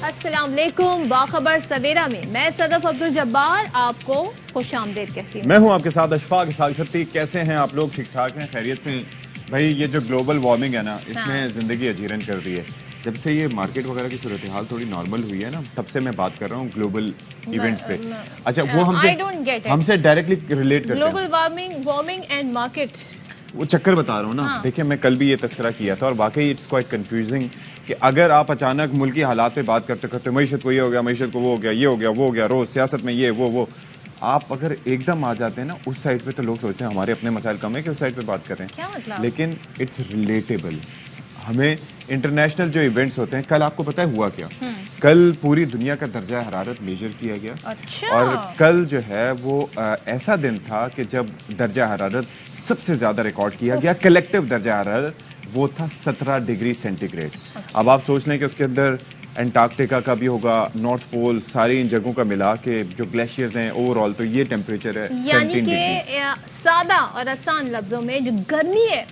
السلام علیکم، باخبر سویرا میں میں صدف عبدالجبار آپ کو خوش آمدید کہتی ہوں۔ میں ہوں آپ کے ساتھ اشفاق ساگشتی۔ کیسے ہیں آپ لوگ؟ ٹھیک ٹھاک ہیں؟ خیریت سے ہیں؟ بھائی یہ جو گلوبل وارمنگ ہے نا، اس نے زندگی اجیرن کر دی ہے۔ جب سے یہ مارکیٹ وغیرہ کی صورتحال تھوڑی نارمل ہوئی ہے نا، تب سے میں بات کر رہا ہوں گلوبل ایونٹس پہ۔ اچھا وہ ہم سے ڈائریکٹلی ریلیٹ کرتے ہیں گلوبل وارمنگ اینڈ مارکیٹ، وہ چکر بتا رہا ہوں نا۔ دیکھیں میں کل بھی یہ تذکرہ کیا تھا اور واقعی اٹس کوائٹ کنفیوزنگ کہ اگر آپ اچانک ملکی حالات پہ بات کرتے کرتے معیشت کو یہ ہو گیا، معیشت کو وہ ہو گیا، یہ ہو گیا، وہ ہو گیا، روز سیاست میں یہ وہ آپ اگر ایک دم آ جاتے ہیں نا اس سائڈ پہ تو لوگ سوچتے ہیں ہمارے اپنے مسائل کم ہے کہ اس سائڈ پہ بات کر رہے ہیں، لیکن اٹس ریلیٹیبل۔ ہمیں انٹرنیشنل جو ایونٹس ہوتے ہیں، کل آپ کو پتہ ہے ہوا کیا؟ کل پوری دنیا کا درجہ حرارت میجر کیا گیا، اور کل جو ہے وہ ایسا دن تھا کہ جب درجہ حرارت سب سے زیادہ ریکارڈ کیا گیا، کلیکٹیو درجہ حرارت وہ تھا 17 ڈگری سینٹی گریڈ۔ اب آپ سوچ لیں کہ اس کے اندر انٹارکٹیکا کا بھی ہوگا، نارتھ پول، ساری ان جگہوں کا ملا کے جو گلیشیئرز ہیں اوور آل تو یہ ٹیمپریچر ہے 17 ڈگری۔ یعنی کہ سادہ اور آسان لفظوں میں جو گرمی ہے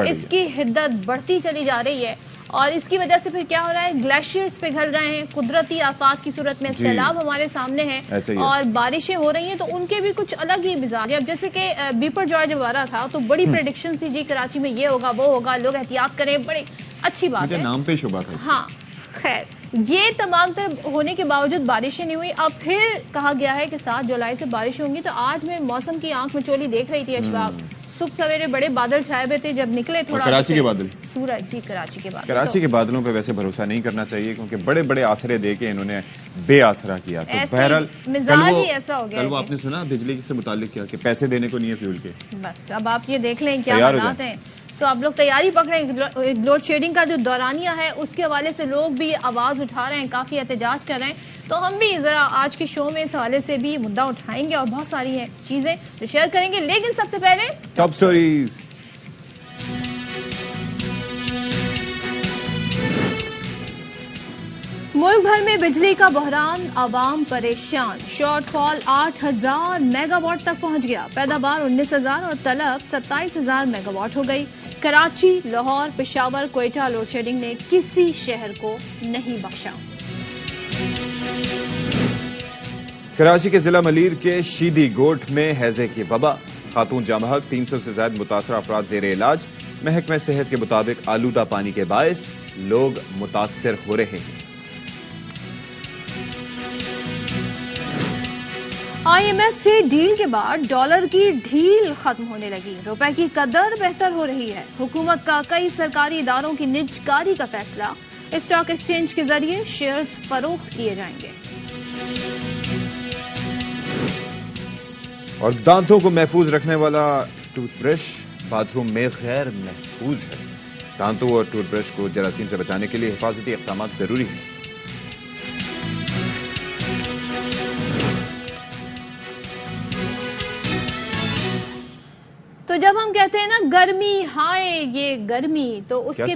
اس کی حدت بڑھتی چلی جا رہی ہے، اور اس کی وجہ سے پھر کیا ہو رہا ہے؟ گلیشیئرز پگھل رہے ہیں، قدرتی آفات کی صورت میں سیلاب ہمارے سامنے ہیں، اور بارشیں ہو رہی ہیں تو ان کے بھی کچھ الگ ہی مزاج ہے۔ اب جیسے کہ بیپر جارج جب آ رہا تھا تو بڑی پریڈکشن تھی، جی کراچی میں یہ ہوگا وہ ہوگا، لوگ احتیاط کریں، بڑی اچھی بات ہے، نام پہ شبہ تھا۔ ہاں خیر، یہ تمام تر ہونے کے باوجود بارشیں نہیں ہوئی۔ اب پھر کہا گیا ہے کہ 7 جولائی سے بارشیں ہوں گی، تو آج میں موسم کی آنکھ مچولی دیکھ رہی تھی اشفاق، صبح سویرے بڑے بادل چھائے ہوئے تھے، جب نکلے تھوڑا کراچی کے بادل، سورج، جی کراچی کے بادل، کراچی کے بادلوں پہ ویسے بھروسہ نہیں کرنا چاہیے کیونکہ بڑے بڑے آسرے دے کے انہوں نے بے آسرا کیا۔ تو بہرحال مزاج ہی ایسا ہو گیا۔ کل وہ آپ نے سنا بجلی سے متعلق کیا کہ پیسے دینے کو نہیں ہے فیول کے؟ بس اب آپ یہ دیکھ لیں کیا حالات ہیں۔ سو آپ لوگ تیاری پکڑیں، لوڈ شیڈنگ کا جو دورانیہ ہے اس کے حوالے سے لوگ بھی آواز اٹھا رہے ہیں، کافی احتجاج کر رہے ہیں، تو ہم بھی ذرا آج کے شو میں اس حوالے سے بھی مدعا اٹھائیں گے اور بہت ساری ہیں چیزیں جو شیئر کریں گے، لیکن سب سے پہلے ٹاپ سٹوریز۔ ملک بھر میں بجلی کا بحران، عوام پریشان، شارٹ فال 8000 میگا واٹ تک پہنچ گیا، پیداوار 19000 اور طلب 27000 میگا واٹ ہو گئی۔ کراچی، لاہور، پشاور، کوئٹہ لوڈ شیڈنگ نے کسی شہر کو نہیں بخشا۔ کراچی کے ضلع ملیر کے شیدی گوٹ میں ہیضے کی وبا، خاتون جاں بحق، 300 سے زائد متاثرہ افراد زیر علاج۔ محکمہ صحت کے مطابق آلودہ پانی کے باعث لوگ متاثر ہو رہے ہیں۔ آئی ایم ایف سے ڈیل کے بعد ڈالر کی ڈھیل ختم ہونے لگی، روپے کی قدر بہتر ہو رہی ہے۔ حکومت کا کئی سرکاری اداروں کی نجکاری کا فیصلہ، اسٹاک ایکسچینج کے ذریعے شیئرز فروخت کیے جائیں گے۔ اور دانتوں کو محفوظ رکھنے والا ٹوتھ برش باتھ روم میں غیر محفوظ ہے۔ دانتوں اور ٹوتھ برش کو جراثیم سے بچانے کے لیے حفاظتی اقدامات ضروری ہیں۔ تو جب ہم کہتے ہیں نا گرمی، ہائے یہ گرمی، تو اس کے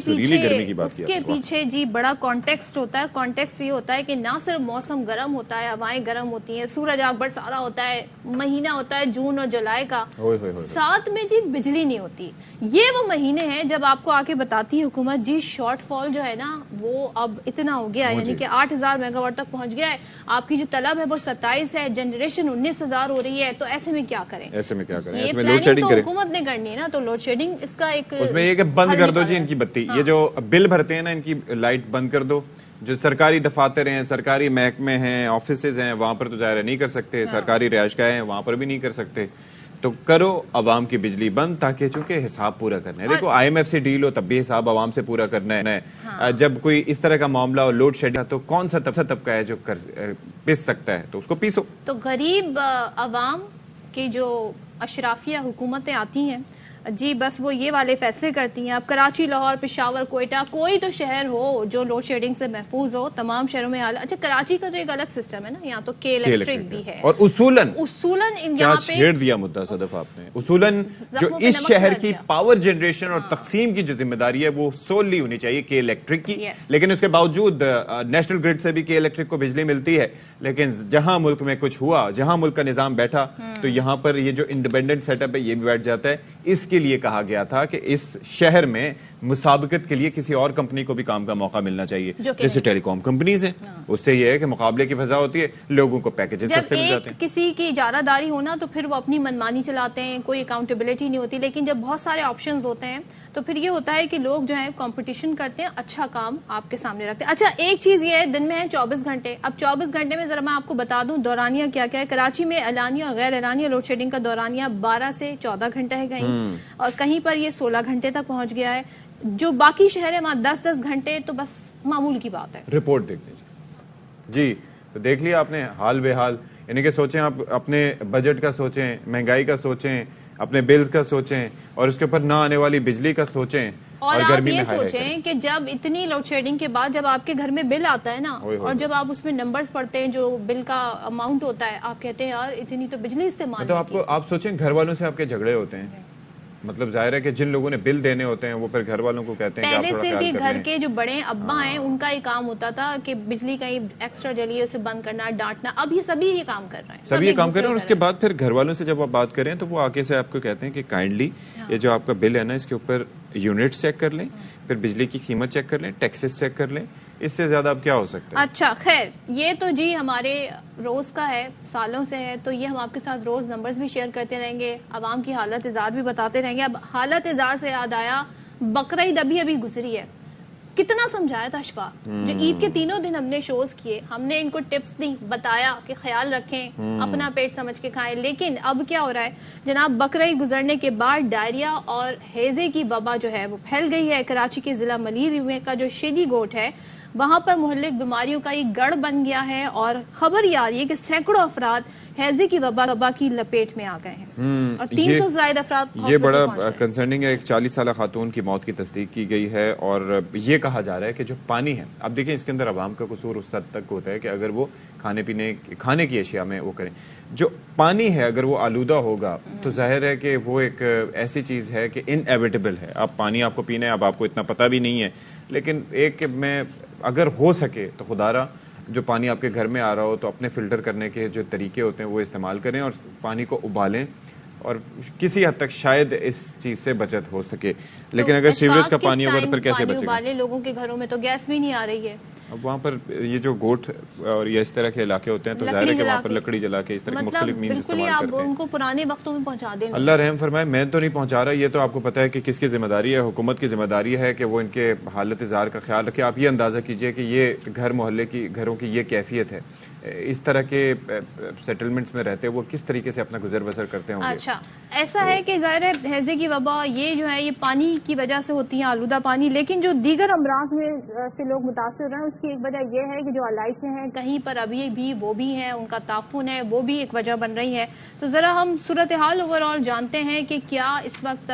پیچھے جی بڑا کانٹیکسٹ ہوتا ہے۔ کانٹیکسٹ یہ ہوتا ہے کہ نہ صرف موسم گرم ہوتا ہے، ہوائیں گرم ہوتی ہیں، سورج آگ بڑھ سارا ہوتا ہے، مہینہ ہوتا ہے جون اور جولائی کا، ساتھ میں جی بجلی نہیں ہوتی۔ یہ وہ مہینے ہیں جب آپ کو آ کے بتاتی ہے حکومت جی شارٹ فال جو ہے نا وہ اب اتنا ہو گیا ہے، یعنی کہ 8000 میگا واٹ تک پہنچ گیا ہے، آپ کی جو طلب ہے وہ 27 ہے، جنریشن 19000 ہو رہی ہے، تو ایسے میں کیا کریں؟ یہ پلاننگ تو حکومت نے کرنی ہے نا، تو لوڈ شیڈنگ اس کا ایک اس میں یہ کہ بند کر دو جی ان کی بتی، یہ جو بل بھرتے ہیں نا ان کی لائٹ بند کر دو۔ جو سرکاری دفاتر ہیں، سرکاری محکمے ہیں، آفیسز ہیں، وہاں پر تو ظاہر نہیں کر سکتے، سرکاری رہائش گاہیں ہیں وہاں پر بھی نہیں کر سکتے، تو کرو عوام کی بجلی بند، تاکہ چونکہ حساب پورا کرنا ہے۔ دیکھو آئی ایم ایف سے ڈیل ہو تب بھی حساب عوام سے پورا کرنا ہے۔ جب کوئی اس طرح کا معاملہ ہو لوڈ شیڈنگ تو کون سا طبقہ ہے جو پس سکتا ہے، تو اس کو پیسو۔ تو غریب عوام کی جو اشرافیہ حکومتیں آتی ہیں جی بس وہ یہ والے فیصلے کرتی ہیں۔ اب کراچی، لاہور، پشاور، کوئٹہ، کوئی تو شہر ہو جو لوڈ شیڈنگ سے محفوظ ہو، تمام شہروں میں حالت۔ اچھا کراچی کا تو ایک الگ سسٹم ہے نا، یہاں تو کے الیکٹرک بھی ہے، اور اصولاً یہاں پہ چھیڑ دیا مدعا صدف آپ نے، اصولاً جو اس شہر کی پاور جنریشن اور تقسیم کی جو ذمہ داری ہے وہ سوللی ہونی چاہیے کے الیکٹرک کی، لیکن اس کے باوجود نیشنل گرڈ سے بھی کے الیکٹرک کو بجلی ملتی ہے، لیکن جہاں ملک میں کچھ ہوا، جہاں ملک کا نظام بیٹھا، تو یہاں پر یہ جو انڈیپینڈنٹ سیٹ اپ ہے یہ بھی بیٹھ جاتا ہے۔ اس کے لیے کہا گیا تھا کہ اس شہر میں مسابقت کے لیے کسی اور کمپنی کو بھی کام کا موقع ملنا چاہیے, جیسے ٹیلی کام کمپنیز ہیں. اس سے یہ ہے کہ مقابلے کی فضا ہوتی ہے, لوگوں کو پیکیجز سستے مل جاتے ہیں. کسی کی اجارہ داری ہونا تو پھر وہ اپنی منمانی چلاتے ہیں, کوئی اکاؤنٹیبلٹی نہیں ہوتی, لیکن جب بہت سارے آپشنز ہوتے ہیں تو پھر یہ ہوتا ہے کہ لوگ جو ہیں کمپٹیشن کرتے ہیں, اچھا کام آپ کے سامنے رکھتے ہیں. اچھا ایک چیز یہ ہے, دن میں ہے 24 گھنٹے. اب 24 گھنٹے میں ذرا میں آپ کو بتا دوں دورانیہ کیا کیا ہے. کراچی میں اعلانیہ اور غیر اعلانیہ لوڈ شیڈنگ کا دورانیہ 12 سے 14 گھنٹہ ہے کہیں, اور کہیں پر یہ 16 گھنٹے تک پہنچ گیا ہے. جو باقی شہر ہے وہاں 10-10 گھنٹے تو بس معمول کی بات ہے. رپورٹ دیکھ لیجیے جی, تو دیکھ لیا آپ نے حال بے حال. یعنی کہ سوچیں آپ اپنے بجٹ کا سوچیں, مہنگائی کا سوچیں, اپنے بلز کا سوچیں, اور اس کے اوپر نہ آنے والی بجلی کا سوچیں, اور آپ یہ سوچیں کہ جب اتنی لوڈ شیڈنگ کے بعد جب آپ کے گھر میں بل آتا ہے نا, اور جب آپ اس میں نمبرز پڑھتے ہیں جو بل کا اماؤنٹ ہوتا ہے, آپ کہتے ہیں یار اتنی تو بجلی استعمال. تو آپ سوچیں گھر والوں سے آپ کے جھگڑے ہوتے ہیں, مطلب ظاہر ہے کہ جن لوگوں نے بل دینے ہوتے ہیں وہ پھر گھر والوں کو کہتے ہیں کہ پہلے صرف یہ گھر کے جو بڑے ابا ہیں ان کا یہ کام ہوتا تھا کہ بجلی کہیں ایکسٹرا جلی ہے اسے بند کرنا, ڈانٹنا. اب یہ سبھی یہ کام کر رہے ہیں, سبھی یہ کام کر رہے ہیں. اور اس کے بعد پھر گھر والوں سے جب آپ بات کریں تو وہ آگے سے آپ کو کہتے ہیں کہ کائنڈلی یہ جو آپ کا بل ہے نا اس کے اوپر یونٹس چیک کر لیں, پھر بجلی کی قیمت چیک کر لیں, ٹیکسز چیک کر لیں. اس سے زیادہ اب کیا ہو سکتا ہے. اچھا خیر, یہ تو جی ہمارے روز کا ہے, سالوں سے ہے, تو یہ ہم آپ کے ساتھ روز نمبرز بھی شیئر کرتے رہیں گے, عوام کی حالت ازار بھی بتاتے رہیں گے. اب حالت ازار سے یاد آیا, بقرعید ابھی گزری ہے. کتنا سمجھایا تھا اشفاق, جو عید کے تینوں دن ہم نے شوز کیے, ہم نے ان کو ٹپس دی, بتایا کہ خیال رکھیں, اپنا پیٹ سمجھ کے کھائیں. لیکن اب کیا ہو رہا ہے جناب, بقرعید گزرنے کے بعد ڈائریا اور ہیضے کی وبا جو ہے وہ پھیل گئی ہے. کراچی کے ضلع ملیر کا جو شیدی گوٹ ہے وہاں پر مہلک بیماریوں کا ایک گڑھ بن گیا ہے, اور خبر یہ آ رہی ہے کہ سینکڑوں افراد ہیضے کی وبا کی لپیٹ میں آ گئے ہیں, اور 300 سے زائد افراد. یہ بڑا کنسرننگ ہے. ایک 40 سالہ خاتون کی موت کی تصدیق کی گئی ہے, اور یہ کہا جا رہا ہے کہ جو پانی ہے, اب دیکھیں اس کے اندر عوام کا قصور اس حد تک ہوتا ہے کہ اگر وہ کھانے کی اشیاء میں وہ کریں, جو پانی ہے اگر وہ آلودہ ہوگا تو ظاہر ہے کہ وہ ایک ایسی چیز ہے کہ انایویٹیبل ہے. اب پانی آپ کو پینا ہے, اب آپ کو اتنا پتہ بھی نہیں ہے, لیکن ایک میں اگر ہو سکے تو خدارا جو پانی آپ کے گھر میں آ رہا ہو تو اپنے فلٹر کرنے کے جو طریقے ہوتے ہیں وہ استعمال کریں, اور پانی کو ابالیں, اور کسی حد تک شاید اس چیز سے بچت ہو سکے. لیکن اگر سیوریج کا پانی ہوگا تو پھر کیسے بچے گا. لوگوں کے گھروں میں تو گیس بھی نہیں آ رہی ہے. اب وہاں پر یہ جو گوٹ اور یہ اس طرح کے علاقے ہوتے ہیں تو ظاہر ہے کہ وہاں پر لکڑی جلا کے اس طرح کے مختلف مینز استعمال کرتے ہیں. ان کو پرانے وقتوں میں پہنچا دیں. اللہ رحم فرمائے, میں تو نہیں پہنچا رہا, یہ تو آپ کو پتا ہے کہ کس کی ذمہ داری ہے. حکومت کی ذمہ داری ہے کہ وہ ان کے حالت اظہار کا خیال رکھے. آپ یہ اندازہ کیجئے کہ یہ گھر محلے کی گھروں کی یہ کیفیت ہے, اس طرح کے سیٹلمنٹس میں رہتے وہ کس طریقے سے اپنا گزر بسر کرتے ہوں گے. اچھا ایسا ہے کہ ظاہر ہے ہیضے کی وبا یہ جو ہے یہ پانی کی وجہ سے ہوتی ہے, آلودہ پانی, لیکن جو دیگر امراض میں سے لوگ متاثر ہو رہے ہیں اس کی ایک وجہ یہ ہے کہ جو علائشیں ہیں کہیں پر ابھی بھی وہ بھی ہیں, ان کا تعفن ہے, وہ بھی ایک وجہ بن رہی ہے. تو ذرا ہم صورتحال اوور آل جانتے ہیں کہ کیا اس وقت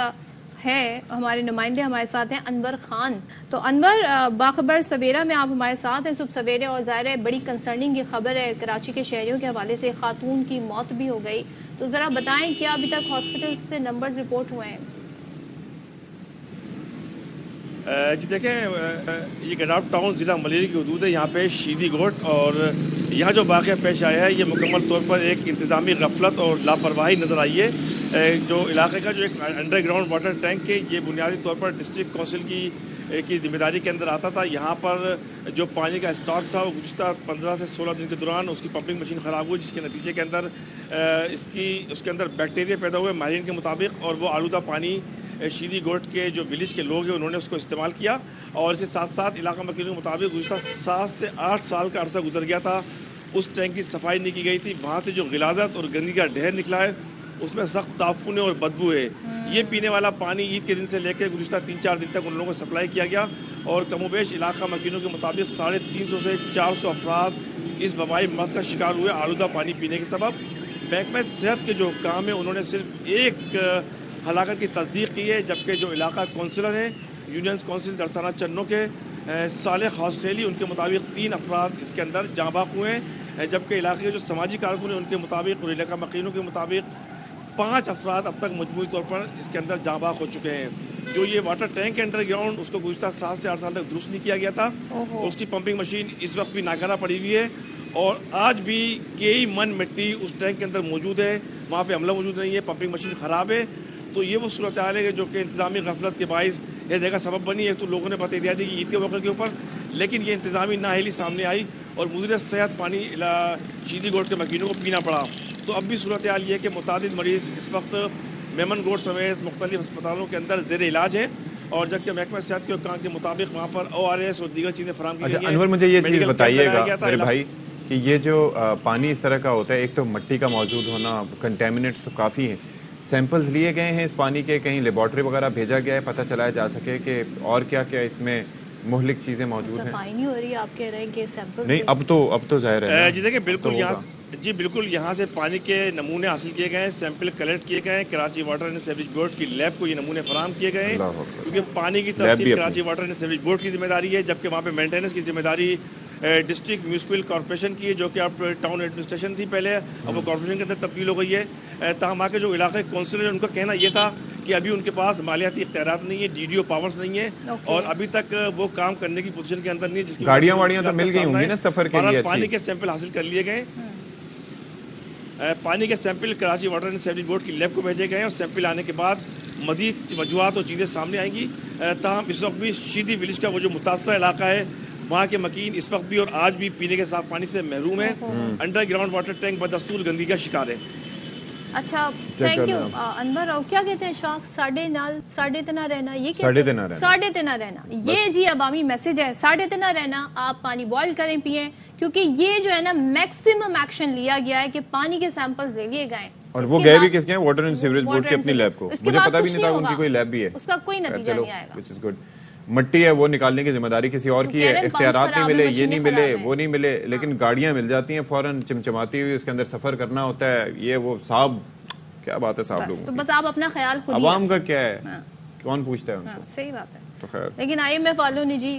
ہے. ہمارے نمائندے ہمارے ساتھ ہیں انور خان. تو انور, باخبر سویرا میں آپ ہمارے ساتھ ہیں صبح سویرے, اور ظاہر ہے بڑی کنسرننگ یہ خبر ہے کراچی کے شہریوں کے حوالے سے, خاتون کی موت بھی ہو گئی. تو ذرا بتائیں کیا ابھی تک ہاسپٹل سے نمبرز رپورٹ ہوئے ہیں؟ جی دیکھیں, یہ گڈاف ٹاؤن ضلع ملیری کی حدود ہے, یہاں پہ شیدی گوٹ, اور یہاں جو واقعہ پیش آیا ہے یہ مکمل طور پر ایک انتظامی غفلت اور لاپرواہی نظر آئی ہے. جو علاقے کا جو ایک انڈر گراؤنڈ واٹر ٹینک ہے یہ بنیادی طور پر ڈسٹرکٹ کونسل کی ذمہ داری کے اندر آتا تھا. یہاں پر جو پانی کا اسٹاک تھا وہ گزشتہ 15 سے 16 دن کے دوران اس کی پمپنگ مشین خراب ہوئی, جس کے نتیجے کے اندر اس کے اندر بیکٹیریا پیدا ہوئے ماہرین کے مطابق, اور وہ آلودہ پانی شیدی گوٹ کے جو ولیج کے لوگ ہیں انہوں نے اس کو استعمال کیا. اور اس کے ساتھ ساتھ علاقہ مکینوں کے مطابق گزشتہ 7 سے 8 سال کا عرصہ گزر گیا تھا, اس ٹینک کی صفائی نہیں کی گئی تھی. وہاں سے جو غلاظت اور گندگی کا ڈھیر نکلا ہے اس میں سخت تعفن اور بدبو ہے. یہ پینے والا پانی عید کے دن سے لے کے گزشتہ 3-4 دن تک ان لوگوں کو سپلائی کیا گیا, اور کم و بیش علاقہ مکینوں کے مطابق 350 سے 400 افراد اس وبائی مرض کا شکار ہوئے آلودہ پانی پینے کے سبب. محکمہ صحت کے جو حکام ہیں انہوں نے صرف ایک ہلاکت کی تصدیق کی ہے, جبکہ جو علاقہ کونسلر ہیں یونینز کونسل درسانہ چنوں کے صالح خاصخیلی, ان کے مطابق 3 افراد اس کے اندر جاں بحق ہوئے ہیں, جبکہ علاقے کے جو سماجی کارکن ہیں ان کے مطابق اور علاقہ مکینوں کے مطابق 5 افراد اب تک مجموعی طور پر اس کے اندر جاں بحق ہو چکے ہیں. جو یہ واٹر ٹینک انڈر گراؤنڈ اس کو گزشتہ 7 سے 8 سال تک درست نہیں کیا گیا تھا, اس کی پمپنگ مشین اس وقت بھی ناکارہ پڑی ہوئی ہے, اور آج بھی کئی من مٹی اس ٹینک کے اندر موجود ہے, وہاں پہ عملہ موجود نہیں ہے, پمپنگ مشین خراب ہے. تو یہ وہ صورتحال ہے جو کہ انتظامی غفلت کے باعث یہ جگہ سبب بنی ہے. تو لوگوں نے بتا دیا تھی کہ عید کے موقع کے اوپر, لیکن یہ انتظامی نااہلی سامنے آئی اور مضر صحت پانی شیدی گوٹ کے مکینوں کو پینا پڑا. تو اب بھی صورتحال یہ ہے کہ متعدد مریض اس وقت میمن گوٹ سمیت مختلف ہسپتالوں کے اندر زیر علاج ہیں, اور جبکہ محکمہ صحت کے حکام کے مطابق وہاں پر ORS اور دیگر چیزیں فراہم کی گئی ہیں. انور مجھے یہ چیز بتائیے گا میرے بھائی کہ یہ جو پانی اس طرح کا ہوتا ہے, ایک تو مٹی کا موجود ہونا, کنٹامینٹس تو کافی ہیں, سیمپلز لیے گئے ہیں اس پانی کے, کہیں لیبارٹری وغیرہ بھیجا گیا ہے پتہ چلایا جا سکے کہ اور کیا کیا اس میں مہلک چیزیں موجود ہیں؟ صفائی نہیں ہو رہی, آپ کہہ رہے ہیں کہ سیمپل نہیں, اب تو ظاہر ہے جی دیکھیں بالکل یہاں جی بالکل یہاں سے پانی کے نمونے حاصل کیے گئے ہیں, سیمپل کلیکٹ کیے گئے ہیں. Karachi water and sewerage board کی لیب کو یہ نمونے فراہم کیے گئے ہیں, کیونکہ پانی کی تفصیل Karachi water and sewerage board کی ذمہ داری ہے, جبکہ وہاں پہ مینٹیننس کی ذمہ داری ڈسٹرکٹ میونسپل کارپوریشن کی ہے, جو کہ اب ٹاؤن ایڈمنسٹریشن تھی پہلے, اب وہ کارپوریشن کے اندر تبدیل ہو گئی ہے. تاہم وہاں کے جو علاقے کونسلر ان کا کہنا یہ تھا کہ ابھی ان کے پاس مالیاتی اختیارات نہیں ہے, DDO پاورز نہیں ہے, اور ابھی تک وہ کام کرنے کی پوزیشن کے اندر نہیں ہے, جس کی گاڑیاں واڑیاں تو مل گئی ہوں گی نا سفر کے لیے. پانی کے سیمپل حاصل کر لیے گئے, پانی کے sample Karachi water and sewerage board کی لیب کو بھیجے گئے ہیں, اور سیمپل آنے کے بعد مزید وجوہات اور چیزیں سامنے آئیں گی. تاہم اس وقت بھی شیدی ولیج کا وہ جو متاثرہ علاقہ ہے وہاں کے مکین اس وقت بھی اور آج بھی پینے کے صاف پانی سے محروم ہیں. انڈر گراؤنڈ واٹر ٹینک بدستور گندگی کا شکار ہے. اچھا تھینک یو انور. اور کیا کہتے ہیں شاخ ساڑھے تنا رہنا, یہ ساڑھے تنا رہنا, یہ جی عوامی میسج ہے. ساڑھے تنا رہنا, آپ پانی بوائل کریں پئیں, کیونکہ یہ جو ہے نا میکسیمم ایکشن لیا گیا ہے کہ پانی کے سیمپلز لے لیے گئے, اور وہ گئے بھی کس کے ہیں؟ واٹر اینڈ سیوریج بورڈ کی اپنی لیب کو. مجھے پتا بھی نہیں تھا ان کی کوئی لیب بھی ہے, اس کا کوئی نتیجہ نہیں آئے گا. which is good. مٹی ہے وہ نکالنے کی ذمہ داری کسی اور کی ہے, اختیارات نہیں ملے, یہ نہیں ملے, وہ نہیں ملے, لیکن گاڑیاں مل جاتی ہیں فوراً چمچماتی ہوئی, اس کے اندر سفر کرنا ہوتا ہے. یہ وہ صاحب کیا بات ہے صاحب لوگوں, بس آپ اپنا خیال خود, عوام کا کیا ہے, کون پوچھتا ہے ان کو. صحیح بات ہے. تو خیر, لیکن IMF والوں نے جی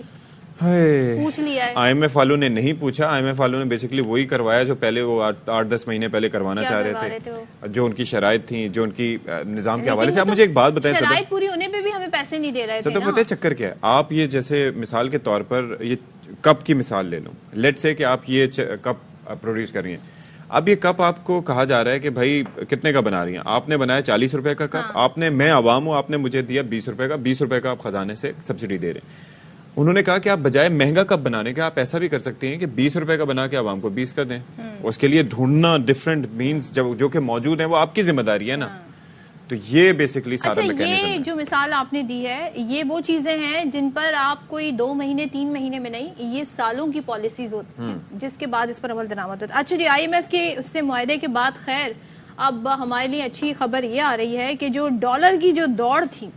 پوچھ لیا ہے. IMF والوں نے نہیں پوچھا, IMF والوں نے بیسیکلی وہی کروایا جو پہلے وہ 8-10 مہینے پہلے کروانا چاہ رہے تھے, جو ان کی شرائط تھیں, جو ان کی نظام کے حوالے سے. آپ مجھے ایک بات بتائیں, شرائط پوری ہونے پہ بھی ہمیں پیسے نہیں دے رہے تھے. پتہ ہے چکر کیا ہے, آپ یہ جیسے مثال کے طور پر یہ کپ کی مثال لے لو, لیٹ سے کہ آپ یہ کپ پروڈیوس کر رہی ہیں. اب یہ کپ آپ کو کہا جا رہا ہے کہ بھائی کتنے کا بنا رہی ہیں, آپ نے بنایا 40 روپے کا کپ, آپ نے, میں عوام ہوں, آپ نے مجھے دیا 20 روپے کا, 20 روپے کا آپ خزانے سے سبسڈی دے رہے ہیں. انہوں نے کہا کہ آپ بجائے مہنگا کپ بنانے کے آپ ایسا بھی کر سکتے ہیں کہ 20 روپے کا بنا کے عوام کو 20 کا دیں. اس کے لیے ڈھونڈنا ڈفرینٹ مینز جو کہ موجود ہیں وہ آپ کی ذمہ داری ہے نا. تو یہ بیسکلی سارا میکینزم ہے. یہ جو مثال آپ نے دی ہے, یہ وہ چیزیں ہیں جن پر آپ کوئی 2 مہینے 3 مہینے میں نہیں, یہ سالوں کی پالیسیز ہوتی ہیں جس کے بعد اس پر عمل درآمد ہوتا ہے. اچھا جی, IMF کے اس سے معاہدے کے بعد خیر اب ہمارے لیے اچھی خبر یہ آ رہی ہے کہ جو ڈالر کی جو دوڑ تھی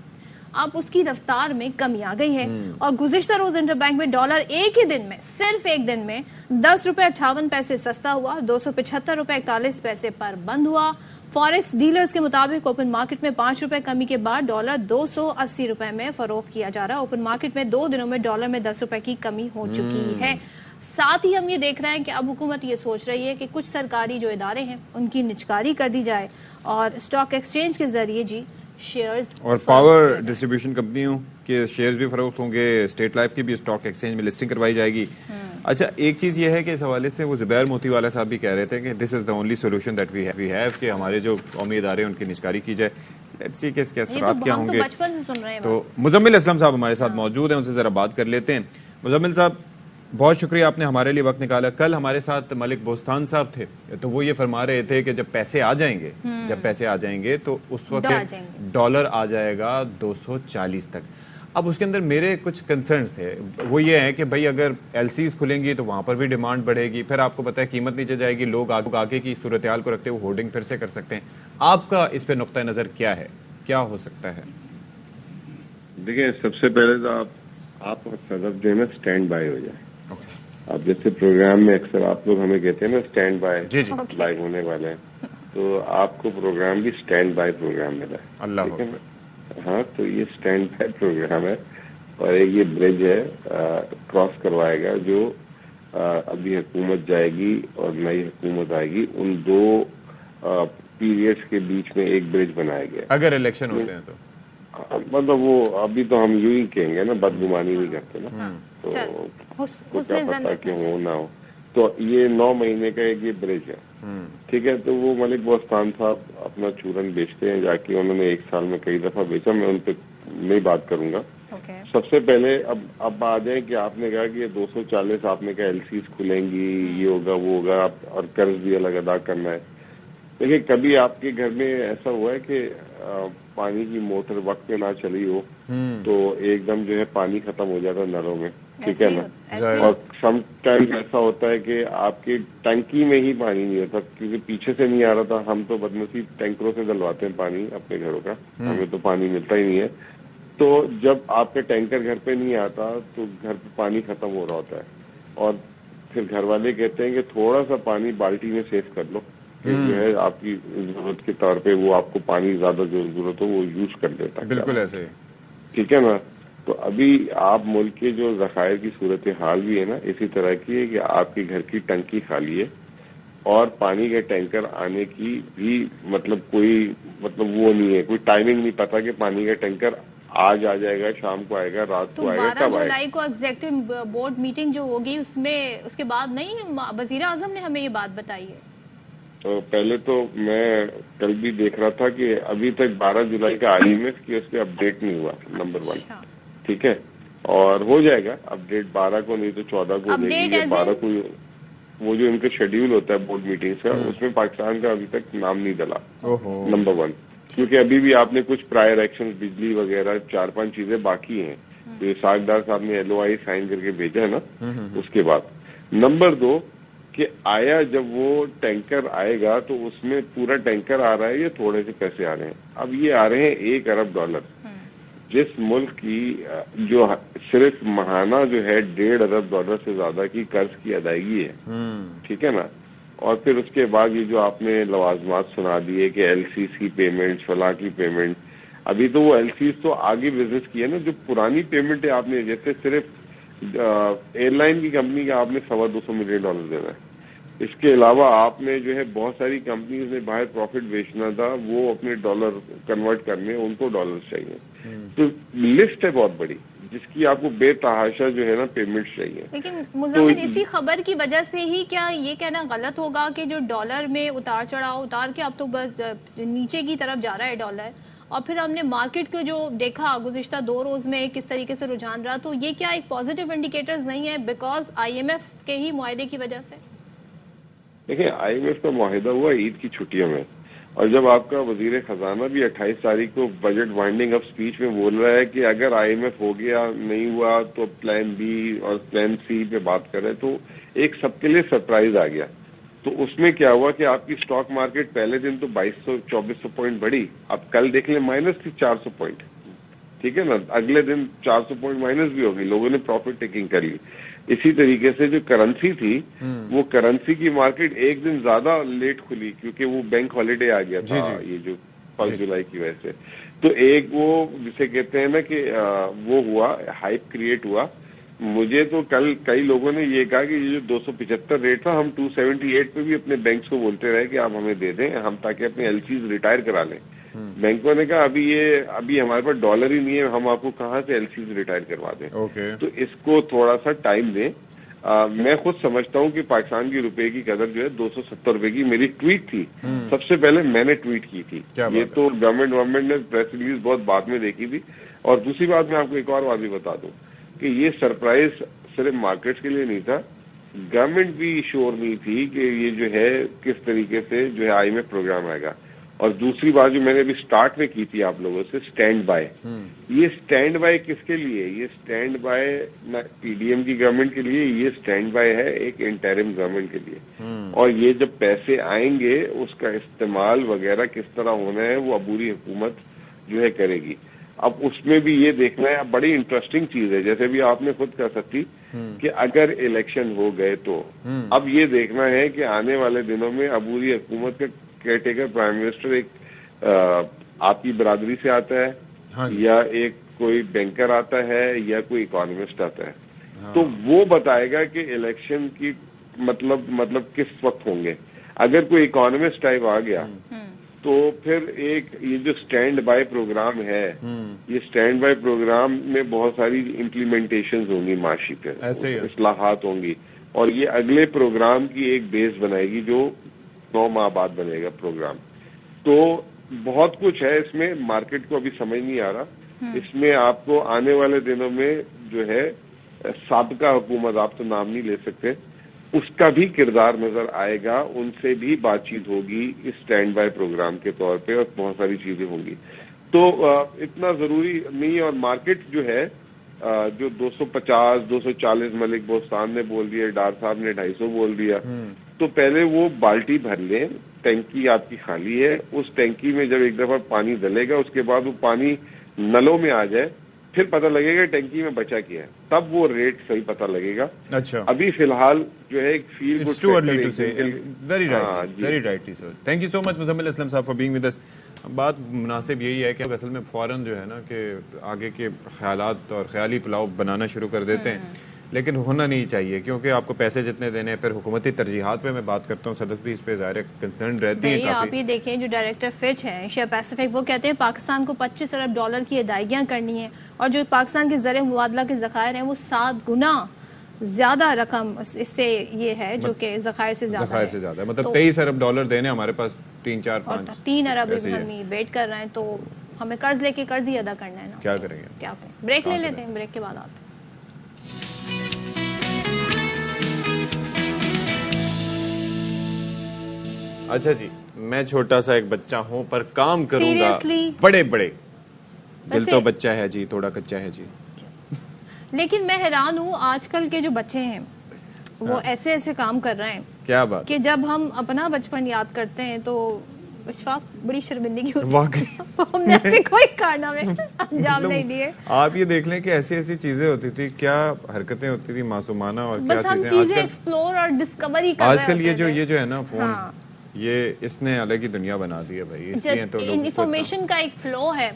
اب اس کی رفتار میں کمی آ گئی ہے, اور گزشتہ روز انٹر بینک میں ڈالر ایک ہی دن میں, صرف ایک دن میں 10 روپے 58 پیسے سستا ہوا, 275 روپے 41 پیسے پر بند ہوا. فوریکس ڈیلرز کے مطابق اوپن مارکیٹ میں 5 روپے کمی کے بعد ڈالر 280 روپے میں فروخت کیا جا رہا ہے. اوپن مارکیٹ میں 2 دنوں میں ڈالر میں 10 روپے کی کمی ہو چکی ہے. ساتھ ہی ہم یہ دیکھ رہے ہیں کہ اب حکومت یہ سوچ رہی ہے کہ کچھ سرکاری جو ادارے ہیں ان کی نجکاری کر دی جائے, اور اسٹاک ایکسچینج کے ذریعے جی شیئرز اور پاور ڈسٹریبیوشن کمپنیوں کے شیئرز بھی فروخت ہوں گے, اسٹیٹ لائف کی بھی اسٹاک ایکسچینج میں لسٹنگ کروائی جائے گی. اچھا, ایک چیز یہ ہے کہ اس حوالے سے وہ زبیر موتی والا صاحب بھی کہہ رہے تھے کہ this is the only solution that we have, کہ ہمارے جو قومی ادارے ان کی نجکاری کی جائے. لیٹس سی کہ اس کے اثرات کیا ہوں گے. تو مزمل اسلم صاحب ہمارے ساتھ موجود ہیں, ان سے ذرا بات کر لیتے ہیں. مزمل صاحب, بہت شکریہ آپ نے ہمارے لیے وقت نکالا. کل ہمارے ساتھ ملک بوستان صاحب تھے, تو وہ یہ فرما رہے تھے کہ جب پیسے آ جائیں گے تو اس وقت ڈالر آ جائے گا 240 تک. اب اس کے اندر میرے کچھ کنسرنز تھے, وہ یہ ہیں کہ بھائی اگر LCs کھلیں گی تو وہاں پر بھی ڈیمانڈ بڑھے گی, پھر آپ کو پتہ ہے قیمت نیچے جائے گی, لوگ آگے کی صورتحال کو رکھتے ہوئے ہولڈنگ پھر سے کر سکتے ہیں. آپ کا اس پہ نقطہ نظر کیا ہے, کیا ہو سکتا ہے؟ دیکھیں, سب سے پہلے تو آپ صدف جو ہے نا اسٹینڈ بائی ہو جائے. اب جیسے پروگرام میں اکثر آپ لوگ ہمیں کہتے ہیں نا اسٹینڈ بائی لائیو ہونے والے ہیں, تو آپ کو پروگرام بھی اسٹینڈ بائی پروگرام ملا ہے. اللہ, ہاں, تو یہ اسٹینڈ بائی پروگرام ہے. اور ایک یہ برج ہے کراس کروائے گا, جو ابھی حکومت جائے گی اور نئی حکومت آئے گی, ان 2 پیریڈز کے بیچ میں ایک برج بنایا گیا. اگر الیکشن ہوتے ہیں تو مطلب وہ ابھی تو ہم یوں ہی کہیں گے نا, بدگمانی نہیں کرتے نا, تو کیا پتا کہ ہو نہ ہو. تو یہ 9 مہینے کا ایک یہ برج ہے. ٹھیک ہے, تو وہ ملک بوستان صاحب اپنا چورن بیچتے ہیں جا کے, انہوں نے 1 سال میں کئی دفعہ بیچا, میں ان پہ نہیں بات کروں گا. سب سے پہلے اب آ جائیں کہ آپ نے کہا کہ یہ 240 آپ نے کہا ایل سیز کھلیں گی, یہ ہوگا وہ ہوگا, اور قرض بھی الگ ادا کرنا ہے. دیکھیے کبھی آپ کے گھر میں ایسا ہوا ہے کہ پانی کی موٹر وقت پہ نہ چلی ہو تو ایک دم جو ہے پانی ختم ہو جاتا نلوں میں, ٹھیک ہے نا, اور سم ٹائم ایسا ہوتا ہے کہ آپ کی ٹنکی میں ہی پانی نہیں ہوتا کیونکہ پیچھے سے نہیں آ رہا تھا. ہم تو بدنصیب ٹینکروں سے ڈلواتے ہیں پانی اپنے گھروں کا, ہمیں تو پانی ملتا ہی نہیں ہے. تو جب آپ کا ٹینکر گھر پہ نہیں آتا تو گھر پہ پانی ختم ہو رہا ہوتا ہے, اور پھر گھر والے کہتے ہیں کہ تھوڑا سا پانی بالٹی میں سیو کر لو, کہ جو ہے آپ کی ضرورت کے طور پہ وہ آپ کو پانی زیادہ جو ضرورت ہو وہ یوز کر دیتا ہے. بالکل ایسے, ٹھیک ہے نا. تو ابھی آپ ملک کے جو ذخائر کی صورتحال بھی ہے نا اسی طرح کی ہے کہ آپ کے گھر کی ٹنکی خالی ہے اور پانی کے ٹینکر آنے کی بھی کوئی وہ نہیں ہے, کوئی ٹائمنگ نہیں پتا کہ پانی کا ٹینکر آج آ جائے گا, شام کو آئے گا, رات کو آئے گا, کب آئے گا. 12 جولائی کو ایگزیکٹو بورڈ میٹنگ جو ہوگی اس کے بعد نہیں وزیر اعظم نے ہمیں یہ بات بتائی ہے. تو پہلے تو میں کل بھی دیکھ رہا تھا کہ ابھی تک 12 جولائی کا IMF کی اس پہ اپڈیٹ نہیں ہوا, نمبر 1, ٹھیک ہے, اور ہو جائے گا اپڈیٹ 12 کو, نہیں تو 14 کو ہو جائے گی, یا 12 کو. وہ جو ان کا شیڈیول ہوتا ہے بورڈ میٹنگز کا اس میں پاکستان کا ابھی تک نام نہیں ڈلا, نمبر 1, کیونکہ ابھی بھی آپ نے کچھ پرائر ایکشن بجلی وغیرہ 4-5 چیزیں باقی ہیں. تو یہ ساکھدار صاحب نے LOI سائن کر کے بھیجا ہے نا, اس کے بعد. نمبر 2 کہ آیا جب وہ ٹینکر آئے گا تو اس میں پورا ٹینکر آ رہا ہے یا تھوڑے سے پیسے آ رہے ہیں. اب یہ آ رہے ہیں $1 ارب, جس ملک کی جو صرف ماہانہ جو ہے $1.5 ارب سے زیادہ کی قرض کی ادائیگی ہے, ٹھیک ہے نا. اور پھر اس کے بعد یہ جو آپ نے لوازمات سنا دیے کہ LCs کی پیمنٹ, فلاں کی پیمنٹ, ابھی تو وہ LCs تو آگے بزنس کی ہے نا. جو پرانی پیمنٹ ہے آپ نے, جیسے صرف ایئر لائن کی کمپنی کا آپ نے $250 ملین دینا ہے. اس کے علاوہ آپ نے جو ہے بہت ساری کمپنیز نے باہر پروفٹ بیچنا تھا, وہ اپنے ڈالر کنورٹ کرنے, ان کو ڈالر چاہیے. تو لسٹ ہے بہت بڑی جس کی آپ کو بے تحاشا جو ہے نا پیمنٹ چاہیے. لیکن مزمل اسی خبر کی وجہ سے ہی کیا یہ کہنا غلط ہوگا کہ جو ڈالر میں اتار کے اب تو بس نیچے کی طرف جا رہا ہے ڈالر, اور پھر ہم نے مارکیٹ کو جو دیکھا گزشتہ 2 روز میں کس طریقے سے رجحان رہا, تو یہ کیا ایک پازیٹیو انڈیکیٹرز نہیں ہے بیکاز IMF کے ہی معاہدے کی وجہ سے؟ دیکھیں IMF کا معاہدہ ہوا عید کی چھٹیوں میں, اور جب آپ کا وزیر خزانہ بھی 28 تاریخ کو بجٹ وائنڈنگ اپ اسپیچ میں بول رہا ہے کہ اگر IMF ہو گیا نہیں ہوا تو پلان B اور پلان C پہ بات کریں, تو ایک سب کے لیے سرپرائز آ گیا. تو اس میں کیا ہوا کہ آپ کی اسٹاک مارکیٹ پہلے دن تو 2200-2400 پوائنٹ بڑھی, اب کل دیکھ لیں مائنس تھی 400 پوائنٹ, ٹھیک ہے نا. اگلے دن 400 پوائنٹ مائنس بھی ہوگی, لوگوں نے پروفٹ ٹیکنگ کر لی. اسی طریقے سے جو کرنسی تھی وہ کرنسی کی مارکیٹ ایک دن زیادہ لیٹ کھلی کیونکہ وہ بینک ہالیڈے آ گیا تھا, یہ جو 1 جولائی کی وجہ سے. تو ایک وہ جسے کہتے ہیں نا کہ وہ ہوا, ہائپ کریٹ ہوا. مجھے تو کل کئی لوگوں نے یہ کہا کہ یہ جو 275 ریٹ تھا, ہم 278 پہ بھی اپنے بینکس کو بولتے رہے کہ آپ ہمیں دے دیں, ہم تاکہ اپنے LCs ریٹائر کرا لیں. بینکوں نے کہا ابھی ہمارے پاس ڈالر ہی نہیں ہے, ہم آپ کو کہاں سے LCs ریٹائر کروا دیں. تو اس کو تھوڑا سا ٹائم دیں. میں خود سمجھتا ہوں کہ پاکستان کی روپے کی قدر جو ہے 270 روپے کی میری ٹویٹ تھی, سب سے پہلے میں نے ٹویٹ کی تھی. یہ تو گورنمنٹ نے پریس ریلیز بہت بعد میں دیکھی تھی. اور دوسری بات میں آپ کو ایک اور بات بھی بتا دوں کہ یہ سرپرائز صرف مارکیٹس کے لیے نہیں تھا, گورنمنٹ بھی شور نہیں تھی کہ یہ جو ہے کس طریقے سے جو ہے IMF پروگرام آئے گا. اور دوسری بات جو میں نے ابھی سٹارٹ میں کی تھی آپ لوگوں سے, اسٹینڈ بائی. یہ اسٹینڈ بائی کس کے لیے؟ یہ اسٹینڈ بائی نہ PDM کی گورنمنٹ کے لیے, یہ اسٹینڈ بائی ہے ایک انٹرم گورنمنٹ کے لیے. اور یہ جب پیسے آئیں گے اس کا استعمال وغیرہ کس طرح ہونا ہے وہ عبوری حکومت جو ہے کرے گی. اب اس میں بھی یہ دیکھنا ہے, بڑی انٹرسٹنگ چیز ہے, جیسے بھی آپ نے خود کہا سکتی کہ اگر الیکشن ہو گئے تو اب یہ دیکھنا ہے کہ آنے والے دنوں میں عبوری حکومت کا کیئر ٹیکر پرائم منسٹر ایک آپ کی برادری سے آتا ہے یا ایک کوئی بینکر آتا ہے یا کوئی اکانومسٹ آتا ہے. تو وہ بتائے گا کہ الیکشن کی مطلب کس وقت ہوں گے. اگر کوئی اکانومسٹ ٹائپ آ گیا تو پھر ایک یہ جو اسٹینڈ بائی پروگرام ہے, یہ اسٹینڈ بائی پروگرام میں بہت ساری امپلیمنٹیشنز ہوں گی, معاشی پہ اصلاحات ہوں گی, اور یہ اگلے پروگرام کی ایک بیس بنائے گی جو 9 ماہ بعد بنے گا پروگرام. تو بہت کچھ ہے اس میں, مارکیٹ کو ابھی سمجھ نہیں آ رہا. اس میں آپ کو آنے والے دنوں میں جو ہے سابقہ حکومت, آپ تو نام نہیں لے سکتے, اس کا بھی کردار نظر آئے گا, ان سے بھی بات چیت ہوگی اس اسٹینڈ بائی پروگرام کے طور پہ, اور بہت ساری چیزیں ہوں گی. تو اتنا ضروری نہیں. اور مارکیٹ جو ہے جو 250 240 ملک بوستان نے بول دیا, ڈار صاحب نے 250 بول دیا, تو پہلے وہ بالٹی بھر لیں, ٹینکی آپ کی خالی ہے, اس ٹینکی میں جب ایک دفعہ پانی ڈلے گا اس کے بعد وہ پانی نلوں میں آ جائے, پھر پتہ لگے گا ٹینکی میں بچا کیا ہے, تب وہ ریٹ صحیح پتہ لگے گا. اچھا, ابھی فی الحال جو ہے ایک feel good. Very rightly sir. Thank you so much Muzammil Aslam Sahab for being with اس. بات مناسب یہی ہے کہ اصل میں فوراً جو ہے نا کہ آگے کے خیالات اور خیالی پلاؤ بنانا شروع کر دیتے ہیں, لیکن ہونا نہیں چاہیے, کیونکہ آپ کو پیسے جتنے دینے ہیں. پھر حکومتی ترجیحات پہ میں بات کرتا ہوں, صدف بھی اس پہ ظاہر کنسرن رہتی ہیں. آپ یہ دیکھیں جو ڈائریکٹر فچ ہیں ایشیا پیسیفک, وہ کہتے ہیں پاکستان کو $25 ارب کی ادائیگیاں کرنی ہیں, اور جو پاکستان کے زر مبادلہ کے ذخائر ہیں وہ 7 گنا زیادہ رقم اس سے یہ ہے جو کہ ذخائر سے زیادہ ہے. مطلب $23 ارب دینے, ہمارے پاس 3 ارب ہم ویٹ کر رہے ہیں, تو ہمیں قرض لے کے قرض ہی ادا کرنا ہے نا. کیا کریں گے, کیا کریں, بریک لے لیتے ہیں, بریک کے بعد آتے ہیں. اچھا جی, میں چھوٹا سا ایک بچہ ہوں پر کام کروں گا بڑے بڑے. دل تو بچہ ہے جی, تھوڑا کچا ہے جی. لیکن میں حیران ہوں آج کل کے جو بچے ہیں وہ ایسے ایسے کام کر رہے ہیں, کیا بات, کہ جب ہم اپنا بچپن یاد کرتے ہیں تو اشفاق بڑی شرمندگی ہوتی ہے, ہم نے ایسے کوئی کارنامے انجام نہیں دیے. آپ یہ دیکھ لیں کہ ایسی ایسی چیزیں ہوتی تھی, کیا حرکتیں ہوتی تھی معصومانہ, اور کیا بس ہم چیزیں ایکسپلور اور ڈسکوری کر رہے ہیں. آج کل یہ جو ہے نا فون, یہ اس نے الگ ہی دنیا بنا دی ہے بھائی. اس لیے تو انفارمیشن کا ایک فلو ہے,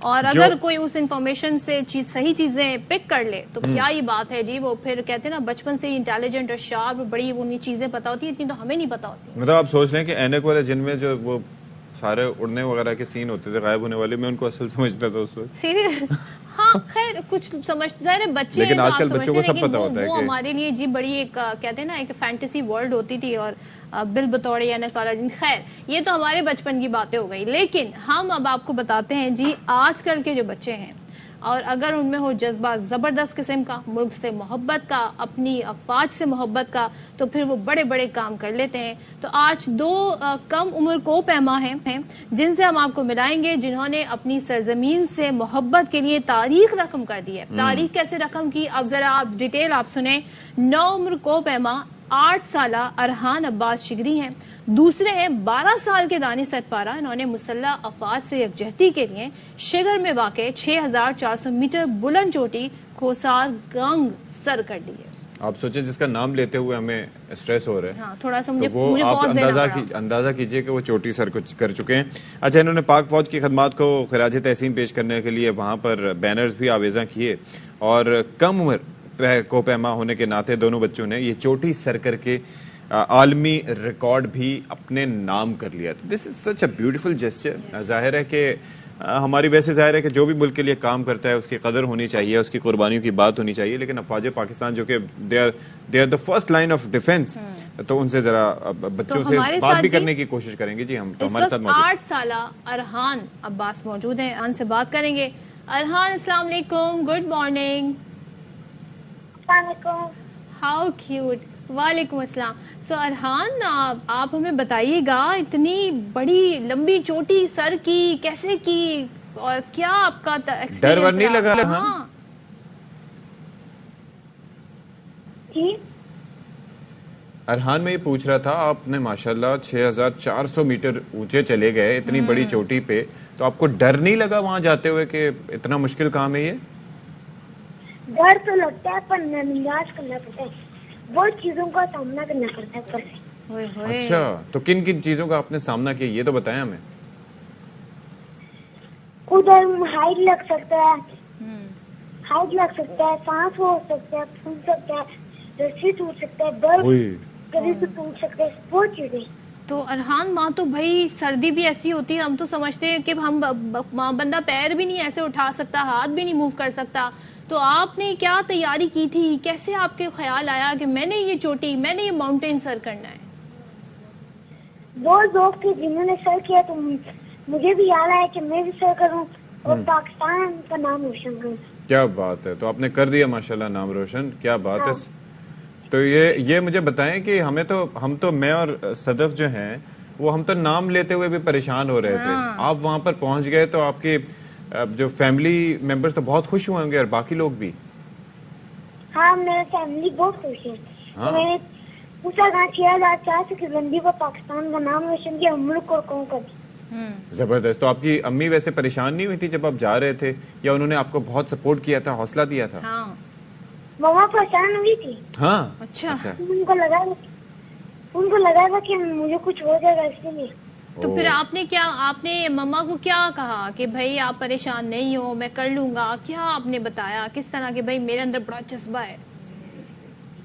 اور اگر کوئی اس انفارمیشن سے صحیح چیزیں پک کر لے تو کیا یہ بات ہے جی. وہ پھر کہتے ہیں نا بچپن سے انٹیلیجنٹ اور شارپ, بڑی انہیں چیزیں پتا ہوتی ہیں, اتنی تو ہمیں نہیں پتا ہوتی. مطلب آپ سوچ رہے ہیں کہ اینک والے جن میں جو وہ سارے اڑنے وغیرہ کے سین ہوتے تھے, غائب ہونے والے, میں ان کو اصل سمجھتا تھا اس وقت. سیریس, ہاں خیر کچھ سمجھتے ہیں بچے, لیکن آج کل بچوں کو سب پتا ہوتا ہے وہ ہمارے لیے جی بڑی ایک کہتے ہیں نا ایک فینٹیسی ورلڈ ہوتی تھی, اور بل بطور اینک والا جن. خیر یہ تو ہمارے بچپن کی باتیں ہو گئی, لیکن ہم اب آپ کو بتاتے ہیں جی آج کل کے جو بچے ہیں, اور اگر ان میں ہو جذبہ زبردست قسم کا, ملک سے محبت کا, اپنی افواج سے محبت کا, تو پھر وہ بڑے بڑے کام کر لیتے ہیں. تو آج 2 کم عمر کو پیما ہیں جن سے ہم آپ کو ملائیں گے, جنہوں نے اپنی سرزمین سے محبت کے لیے تاریخ رقم کر دی ہے. تاریخ کیسے رقم کی, اب ذرا آپ ڈیٹیل آپ سنیں. 9 عمر کو پیما 8 سالہ ارحان عباس شگری ہیں. دوسرے ہیں 12 سال کے دانش ستپارہ, انہوں نے مسلح افواج سے یکجہتی کے لیے شگر میں واقع 6400 میٹر بلند چوٹی کھوسار گنگ سر کر لی ہے. آپ سوچیں جس کا نام لیتے ہوئے ہمیں اسٹریس ہو رہا ہے, ہاں تھوڑا سا مجھے وہ آپ اندازہ کیجئے کہ وہ چوٹی سر کر چکے ہیں. اچھا, انہوں نے پاک فوج کی خدمات کو خراج تحسین پیش کرنے کے لیے وہاں پر بینرز بھی آویزاں کیے, اور کم عمر کو پیما ہونے کے ناطے دونوں بچوں نے یہ چوٹی سر کر کے عالمی ریکارڈ بھی اپنے نام کر لیا. دس از سچ اے بیوٹیفل جسچر. ظاہر ہے کہ ہماری ویسے ظاہر ہے کہ جو بھی ملک کے لیے کام کرتا ہے اس کی قدر ہونی چاہیے, اس کی قربانیوں کی بات ہونی چاہیے, لیکن افواج پاکستان جو کہ they are the first line of defence, تو ان سے ذرا بچوں سے بات بھی کرنے کی کوشش کریں گے. جی ہم تو ہمارے ساتھ 8 سالہ ارحان عباس موجود ہیں, ان سے بات کریں گے. ارحان السلام علیکم, گڈ مارننگ. السلام علیکم. How cute. وعلیکم السلام. سو ارحان آپ ہمیں بتائیے گا اتنی بڑی لمبی چوٹی سر کی کیسے کی, اور کیا آپ کا ڈر ور نہیں لگا؟ ہاں جی ارحان میں یہ پوچھ رہا تھا, آپ نے ماشاءاللہ 6400 میٹر اونچے چلے گئے اتنی بڑی چوٹی پہ, تو آپ کو ڈر نہیں لگا وہاں جاتے ہوئے کہ اتنا مشکل کام ہے یہ؟ ڈر تو لگتا ہے پر نماز کرنا پڑتا ہے, بہت چیزوں کا سامنا کرنا پڑتا ہے. اچھا, تو کن کن چیزوں کا آپ نے سامنا کیا یہ تو بتائیں ہمیں. ادھر ہائٹ لگ سکتا ہے, ہائٹ لگ سکتا ہے, سانس ہو سکتا ہے, پھول سکتا ہے, رسی ٹوٹ سکتا ہے, برف کبھی سے ٹوٹ سکتا ہے, بہت چیزیں. تو ارحان ماں تو بھائی سردی بھی ایسی ہوتی ہے, ہم تو سمجھتے ہیں کہ ہم بندہ پیر بھی نہیں ایسے اٹھا سکتا, ہاتھ بھی نہیں موو کر سکتا, تو آپ نے کیا تیاری کی تھی؟ کیسے آپ کے خیال آیا کہ میں نے یہ ماؤنٹین سر کرنا ہے؟ بہت لوگ تھے جنہوں نے سر کیا تو مجھے بھی یاد آیا کہ میں بھی سر کروں اور پاکستان کا نام روشن کروں. کیا بات ہے. تو آپ نے کر دیا ماشاءاللہ نام روشن. کیا بات ہے. تو یہ مجھے بتائیں کہ ہم تو میں اور صدف جو ہیں وہ ہم تو نام لیتے ہوئے بھی پریشان ہو رہے تھے. آپ وہاں پر پہنچ گئے تو آپ کے جو فیملی ممبرز تو بہت خوش ہوئے ہوں گے اور باقی لوگ بھی. ہاں میری فیملی بہت خوش ہے. میں نے پوچھا تھا 6400 کی زندگی کو پاکستان کا نام روشن کیا, ملک اور قوم کا. زبردست. تو آپ کی امی ویسے پریشان نہیں ہوئی تھی جب آپ جا رہے تھے, یا انہوں نے آپ کو بہت سپورٹ کیا تھا, حوصلہ دیا تھا؟ مما پریشان ہوئی تھی. ہاں اچھا. ان کو لگا تھا کہ مجھے کچھ ہو جائے گا اس لیے. تو پھر آپ نے مما کو کیا کہا کہ بھائی آپ پریشان نہیں ہو, میں کر لوں گا؟ کیا آپ نے بتایا کس طرح کہ بھائی میرے اندر بڑا جذبہ ہے؟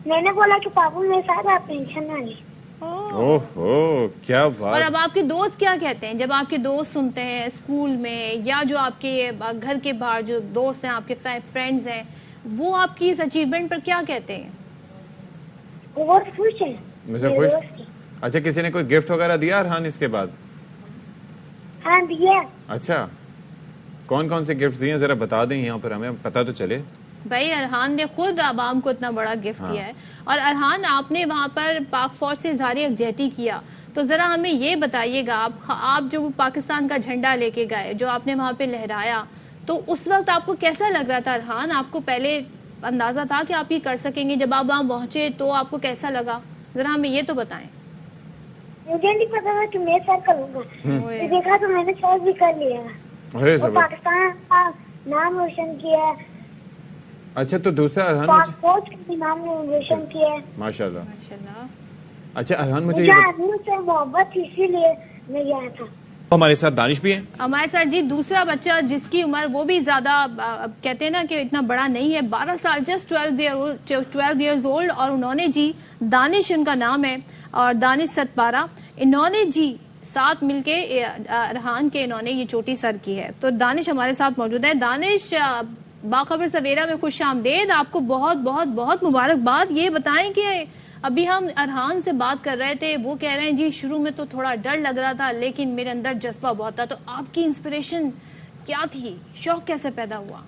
میں نے بولا کہ پاپا میرے ساتھ آپ ٹینشن نہ لیں. اوہ کیا بات. اور اب آپ کے دوست کیا کہتے ہیں جب آپ کے دوست سنتے ہیں اسکول میں یا جو آپ کے گھر کے باہر جو دوست ہیں, آپ کے فرینڈز ہیں, وہ آپ کی اس اچیومنٹ پر کیا کہتے ہیں؟ وہ بہت خوش ہیں. اچھا, کسی نے کوئی گفٹ وغیرہ دیا ارحان اس کے بعد؟ ہاں دیا. اچھا, کون سے گفٹ دیے ذرا بتا دیں یہاں پر, ہمیں پتہ تو چلے. بھائی ارحان نے خود عوام کو اتنا بڑا گفٹ دیا ہے. اور ارحان آپ نے وہاں پر پاک فوج سے اظہار یکجہتی کیا, تو ذرا ہمیں یہ بتائیے گا, آپ جو پاکستان کا جھنڈا لے کے گئے, جو آپ نے وہاں پہ لہرایا, تو اس وقت آپ کو کیسا لگ رہا تھا ارحان؟ آپ کو پہلے اندازہ تھا کہ آپ یہ کر سکیں گے؟ جب آپ وہاں پہنچے تو آپ کو کیسا لگا, ذرا ہمیں یہ تو بتائیں. مجھے نہیں پتا تھا کہ میں سر کروں گا, دیکھا تو میں نے سر بھی کر لیا اور پاکستان کا نام روشن کیا. اچھا, تو دوسرا ارحان پاک فوج کا بھی نام روشن کیا ہے. ماشاءاللہ. اچھا ارحان, مجھے سے محبت اسی لیے میں گیا تھا. ہمارے ساتھ دانش بھی ہیں. ہمارے ساتھ جی دوسرا بچہ جس کی عمر وہ بھی زیادہ کہتے ہیں نا کہ اتنا بڑا نہیں ہے, 12 سال, جسٹ 12 ایئرز اولڈ, اور انہوں نے جی دانش ان کا نام ہے, اور دانش ستپارہ, انہوں نے جی ساتھ مل کے ارحان کے انہوں نے یہ چوٹی سر کی ہے. تو دانش ہمارے ساتھ موجود ہے. دانش, باخبر سویرا میں خوش آمدید, آپ کو بہت بہت بہت مبارکباد. یہ بتائیں کہ ابھی ہم ارحان سے بات کر رہے تھے, وہ کہہ رہے ہیں جی شروع میں تو تھوڑا ڈر لگ رہا تھا لیکن میرے اندر جذبہ بہت تھا. تو آپ کی انسپریشن کیا تھی, شوق کیسے پیدا ہوا؟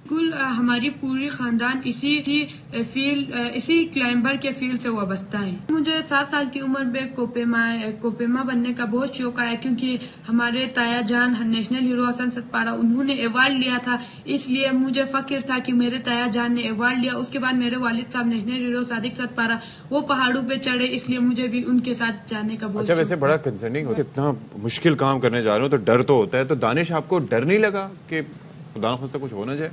بالکل, ہماری پوری خاندان اسی کلائمبر کے فیلڈ سے وابستہ ہیں. مجھے 7 سال کی عمر میں کوپیما بننے کا بہت شوق آیا, کیونکہ ہمارے تایا جان نیشنل ہیرو حسن ستپارہ انہوں نے ایوارڈ لیا تھا, اس لیے مجھے فخر تھا کہ میرے تایا جان نے ایوارڈ لیا. اس کے بعد میرے والد صاحب نیشنل ہیرو صادق ستپارہ وہ پہاڑوں پہ چڑھے, اس لیے مجھے بھی ان کے ساتھ جانے کا بہت. اچھا, ویسے بڑا کنسرننگ ہوتا ہے, اتنا مشکل کام کرنے جا رہے ہو تو ڈر تو ہوتا ہے. تو دانش, آپ کو ڈر نہیں لگا کہ خدا نخواستہ کچھ ہو نہ جائے؟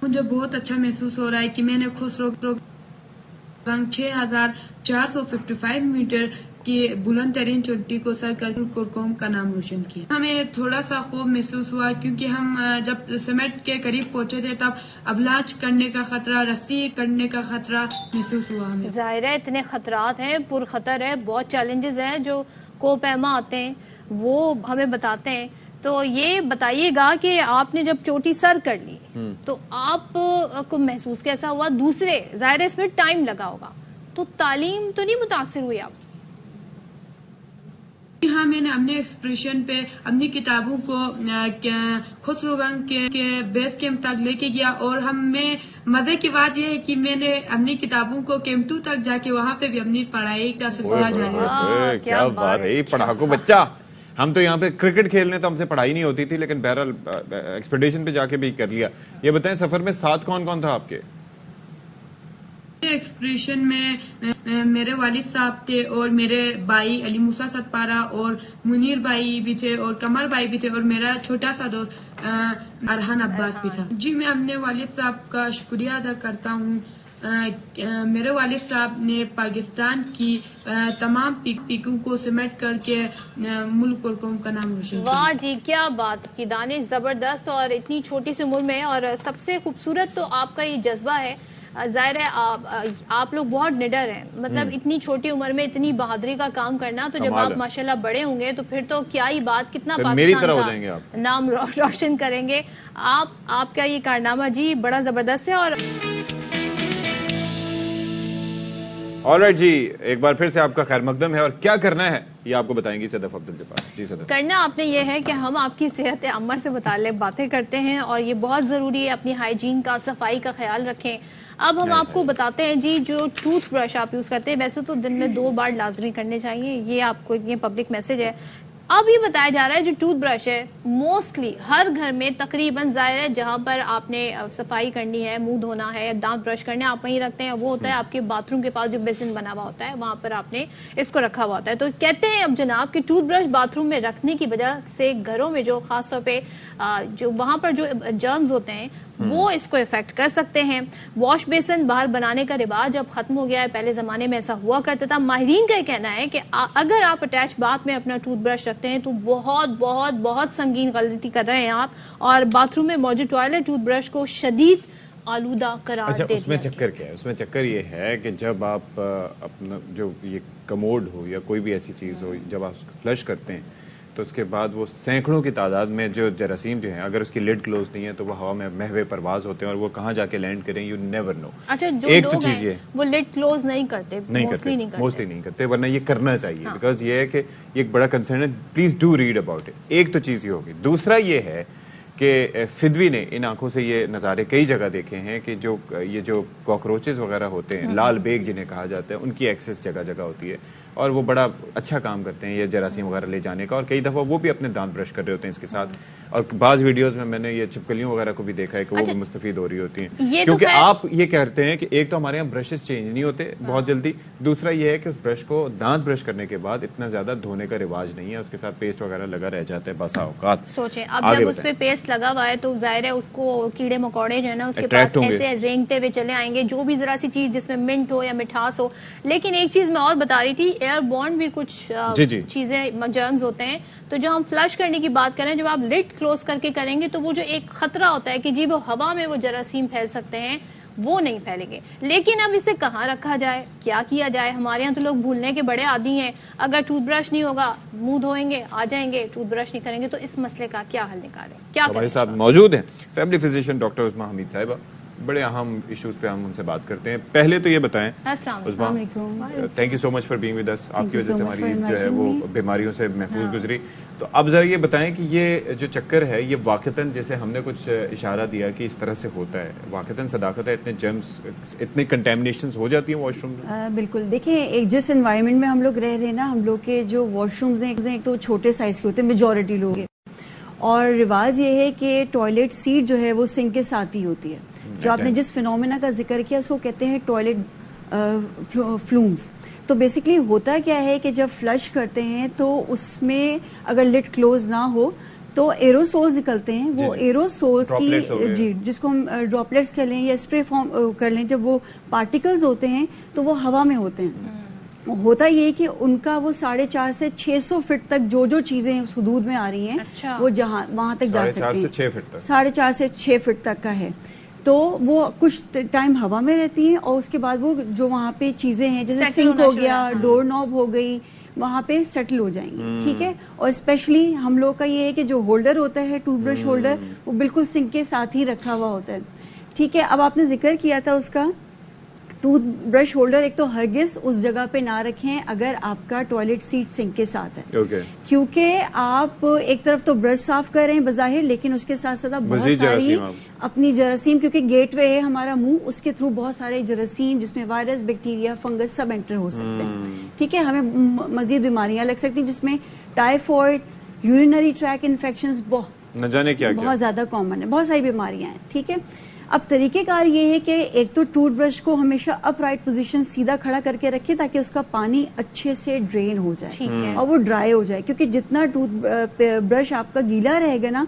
مجھے بہت اچھا محسوس ہو رہا ہے کہ میں نے خسرو گنگ 6455 میٹر کی بلند ترین چوٹی کو سر کر قوم کا نام روشن کیا. ہمیں تھوڑا سا خوف محسوس ہوا کیونکہ ہم جب سمٹ کے قریب پہنچے تھے تب ابلاچ کرنے کا خطرہ, رسی کرنے کا خطرہ محسوس ہوا ہمیں. ظاہر ہے اتنے خطرات ہیں, پر خطر ہے, بہت چیلنجز ہیں جو کوپیما آتے ہیں وہ ہمیں بتاتے ہیں. تو یہ بتائیے گا کہ آپ نے جب چوٹی سر کر لی تو آپ کو محسوس کیسا ہوا؟ دوسرے ظاہر اس میں ٹائم لگا ہوگا, تو تعلیم تو نہیں متاثر ہوئی آپ؟ ہاں, میں نے اپنے ایکسپریشن پہ اپنی کتابوں کو خسرو گنگ کے بیس کیمپ تک لے کے گیا, اور میں مزے کی بات یہ ہے کہ میں نے اپنی کتابوں کو کیمپ 2 تک جا کے وہاں پہ بھی اپنی پڑھائی کا سلسلہ جاری رکھا. کیا بات ہے, پڑھاکو بچہ. ہم تو یہاں پہ کرکٹ کھیلنے تو ہم سے پڑھائی نہیں ہوتی تھی, لیکن بہرحال ایکسپیڈیشن پہ جا کے بھی کر لیا. یہ بتائیں سفر میں ساتھ کون کون تھا آپ کے؟ ایکسپریشن میں میرے والد صاحب تھے, اور میرے بھائی علی موسیٰ ستپارہ, اور منیر بھائی بھی تھے, اور قمر بھائی بھی تھے, اور میرا چھوٹا سا دوست ارحان عباس بھی تھا. جی, میں اپنے والد صاحب کا شکریہ ادا کرتا ہوں. میرے والد صاحب نے پاکستان کی تمام پیکوں کو سمیٹ کر کے ملک اور قوم کا نام روشن کیا. واہ جی, کیا بات کی دانش, زبردست. اور اتنی چھوٹی سی عمر میں, اور سب سے خوبصورت تو آپ کا یہ جذبہ ہے ظاہر ہے آپ لوگ بہت نڈر ہیں, مطلب اتنی چھوٹی عمر میں اتنی بہادری کا کام کرنا, تو جب آپ ماشاءاللہ بڑے ہوں گے تو پھر تو کیا ہی بات, کتنا پاکستان کا نام روشن کریں گے آپ کا یہ کارنامہ جی بڑا زبردست ہے. آلرائٹ جی, ایک بار پھر سے آپ کا خیر مقدم ہے, اور کیا کرنا ہے یہ آپ کو بتائیں گی صدف عبدل جبار. جی صدف. کرنا آپ نے یہ ہے کہ ہم آپ کی صحت عامہ سے متعلق باتیں کرتے ہیں, اور یہ بہت ضروری ہے, اپنی ہائیجین کا, صفائی کا خیال رکھیں. اب ہم آپ کو بتاتے ہیں جی, جو ٹوتھ برش آپ یوز کرتے ہیں, ویسے تو دن میں 2 بار لازمی کرنے چاہیے, یہ آپ کو یہ پبلک میسج ہے. اب یہ بتایا جا رہا ہے جو ٹوتھ برش ہے موسٹلی ہر گھر میں تقریباً ظاہر ہے جہاں پر آپ نے صفائی کرنی ہے, منہ دھونا ہے, دانت برش کرنے آپ وہیں رکھتے ہیں, وہ ہوتا ہے آپ کے باتھ روم کے پاس جو بیسن بنا ہوا ہوتا ہے, وہاں پر آپ نے اس کو رکھا ہوا ہوتا ہے. تو کہتے ہیں اب جناب کہ ٹوتھ برش باتھ روم میں رکھنے کی وجہ سے گھروں میں جو خاص طور پہ جو وہاں پر جو جرمز ہوتے ہیں وہ اس کو افیکٹ کر سکتے ہیں. واش بیسن باہر بنانے کا رواج اب ختم ہو گیا ہے, پہلے زمانے میں ایسا ہوا کرتا تھا. ماہرین کا یہ کہنا ہے کہ اگر آپ اٹیچ باتھ میں اپنا ٹوتھ برش رکھتے ہیں تو بہت بہت بہت سنگین غلطی کر رہے ہیں آپ, اور باتھ روم میں موجود ٹوائلٹ ٹوتھ برش کو شدید آلودہ قرار دے دیا. اس میں چکر کیا ہے؟ اس میں چکر یہ ہے کہ جب آپ اپنا جو یہ کموڈ ہو یا کوئی بھی ایسی چیز ہو, جب آپ اس کو فلش کرتے ہیں تو اس کے بعد وہ سینکڑوں کی تعداد میں جو جراثیم جو ہیں, اگر اس کی لڈ کلوز نہیں ہے تو وہ ہوا میں محو پرواز ہوتے ہیں, اور وہ کہاں جا کے لینڈ کریں یو نیور نو. اچھا, جو ایک لوگ ہیں وہ لڈ کلوز نہیں کرتے, موسٹلی نہیں کرتے, ورنہ یہ کرنا چاہیے, بیکاز یہ ہے کہ یہ ایک بڑا کنسرن ہے. Please do read about it. ایک تو چیز یہ ہوگی. دوسرا یہ ہے کہ فدوی نے ان آنکھوں سے یہ نظارے کئی جگہ دیکھے ہیں کہ یہ جو کاکروچز وغیرہ ہوتے ہیں, لال بیگ جنہیں کہا جاتا ہے, ان کی ایکسس جگہ جگہ ہوتی ہے, اور وہ بڑا اچھا کام کرتے ہیں یہ جراثیم وغیرہ لے جانے کا, اور کئی دفعہ وہ بھی اپنے دانت برش کر رہے ہوتے ہیں اس کے ساتھ. اور بعض ویڈیوز میں نے یہ چھپکلیوں وغیرہ کو بھی دیکھا ہے کہ وہ بھی مستفید ہو رہی ہوتی ہیں, کیونکہ آپ یہ کہتے ہیں کہ ایک تو ہمارے یہاں برشز چینج نہیں ہوتے بہت جلدی, دوسرا یہ ہے کہ اس برش کو دانت برش کرنے کے بعد اتنا زیادہ دھونے کا رواج نہیں ہے, اس کے ساتھ پیسٹ وغیرہ لگا رہ جاتا ہے بسا اوقات. سوچیں اب جب اس پہ پیسٹ لگا ہوا ہے تو ظاہر ہے اس کو کیڑے مکوڑے جو ہے نا اس کے پاس ایسے رینگتے ہوئے چلے آئیں گے, جو بھی ذرا سی چیز جس میں منٹ ہو یا مٹھاس ہو. لیکن ایک چیز میں اور بتا رہی تھی, ایئر بورن بھی کچھ چیزیں جرمز ہوتے ہیں, تو جو ہم فلش کرنے کی بات کریں, جب آپ لڈ کلوز کر کے کریں گے تو وہ جو ایک خطرہ ہوتا ہے کہ جی وہ ہوا میں وہ جراثیم پھیل سکتے ہیں, وہ نہیں پھیلیں گے. لیکن اب اسے کہاں رکھا جائے, کیا کیا جائے؟ ہمارے یہاں تو لوگ بھولنے کے بڑے عادی ہیں, اگر ٹوتھ برش نہیں ہوگا منہ دھوئیں گے, آ جائیں گے, ٹوتھ برش نہیں کریں گے, تو اس مسئلے کا کیا حل نکالیں؟ کیا ہمارے ساتھ موجود ہیں فیملی فزیشین ڈاکٹر عظمیٰ حمید صاحبہ. بڑے اہم ایشوز پہ ہم ان سے بات کرتے ہیں. پہلے تو یہ بتائیں Uzma, thank you so much for being with us, آپ کی وجہ سے ہماری جو ہے وہ بیماریوں سے محفوظ گزری. تو اب ذرا یہ بتائیں کہ یہ جو چکر ہے یہ واقعتاً, جیسے ہم نے کچھ اشارہ دیا کہ اس طرح سے ہوتا ہے, واقعتاً صداقت ہے, اتنے جرمز اتنے کنٹامنیشنز ہو جاتی ہیں واش روم میں؟ بالکل. دیکھیں ایک جس انوائرمنٹ میں ہم لوگ رہ رہے ہیں نا, ہم لوگ کے جو واش رومز ہیں ایک تو چھوٹے سائز کے ہوتے ہیں میجورٹی لوگ, اور رواج یہ ہے کہ ٹوائلٹ سیٹ جو ہے وہ سنک کے ساتھ ہی ہوتی ہے. جو آپ نے جس فینومینا کا ذکر کیا اس کو کہتے ہیں ٹوائلٹ فلومز. تو بیسکلی ہوتا کیا ہے کہ جب فلش کرتے ہیں تو اس میں اگر لڈ کلوز نہ ہو تو ایروسولز نکلتے ہیں. وہ ایروسولز کی جس کو ہم ڈراپلیٹس کر لیں یا اسپرے فارم کر لیں, جب وہ پارٹیکلز ہوتے ہیں تو وہ ہوا میں ہوتے ہیں. ہوتا یہ کہ ان کا وہ 450 سے 600 فٹ تک جو چیزیں اس حدود میں آ رہی ہیں وہ جہاں وہاں تک جا سکتی ہیں. 4.5 سے 6 فٹ تک کا ہے. تو وہ کچھ ٹائم ہوا میں رہتی ہیں, اور اس کے بعد وہ جو وہاں پہ چیزیں ہیں جیسے سنک ہو گیا, ڈور نوب ہو گئی, وہاں پہ سیٹل ہو جائیں گی. ٹھیک ہے. اور اسپیشلی ہم لوگ کا یہ ہے کہ جو ہولڈر ہوتا ہے ٹوتھ برش ہولڈر, وہ بالکل سنک کے ساتھ ہی رکھا ہوا ہوتا ہے. ٹھیک ہے. اب آپ نے ذکر کیا تھا اس کا, ٹوتھ برش ہولڈر ایک تو ہرگز اس جگہ پہ نہ رکھیں اگر آپ کا ٹوائلٹ سیٹ سنک کے ساتھ ہے, کیونکہ آپ ایک طرف تو برش صاف کر رہے ہیں بظاہر, لیکن اس کے ساتھ ساتھ بہت ساری اپنی جراثیم, کیونکہ گیٹ وے ہے ہمارا منہ, اس کے تھرو بہت سارے جراثیم جس میں وائرس, بیکٹیریا, فنگس سب انٹر ہو سکتے ہیں. ٹھیک ہے. ہمیں مزید بیماریاں لگ سکتی ہیں جس میں ٹائیفائڈ, یورینری ٹریک انفیکشنز بہت زیادہ کامن ہے, بہت ساری بیماریاں ہیں. ٹھیک ہے. اب طریقہ کار یہ ہے کہ ایک تو ٹوتھ برش کو ہمیشہ اپ رائٹ پوزیشن سیدھا کھڑا کر کے رکھے تاکہ اس کا پانی اچھے سے ڈرین ہو جائے اور وہ ڈرائی ہو جائے, کیونکہ جتنا ٹوتھ برش آپ کا گیلا رہے گا نا,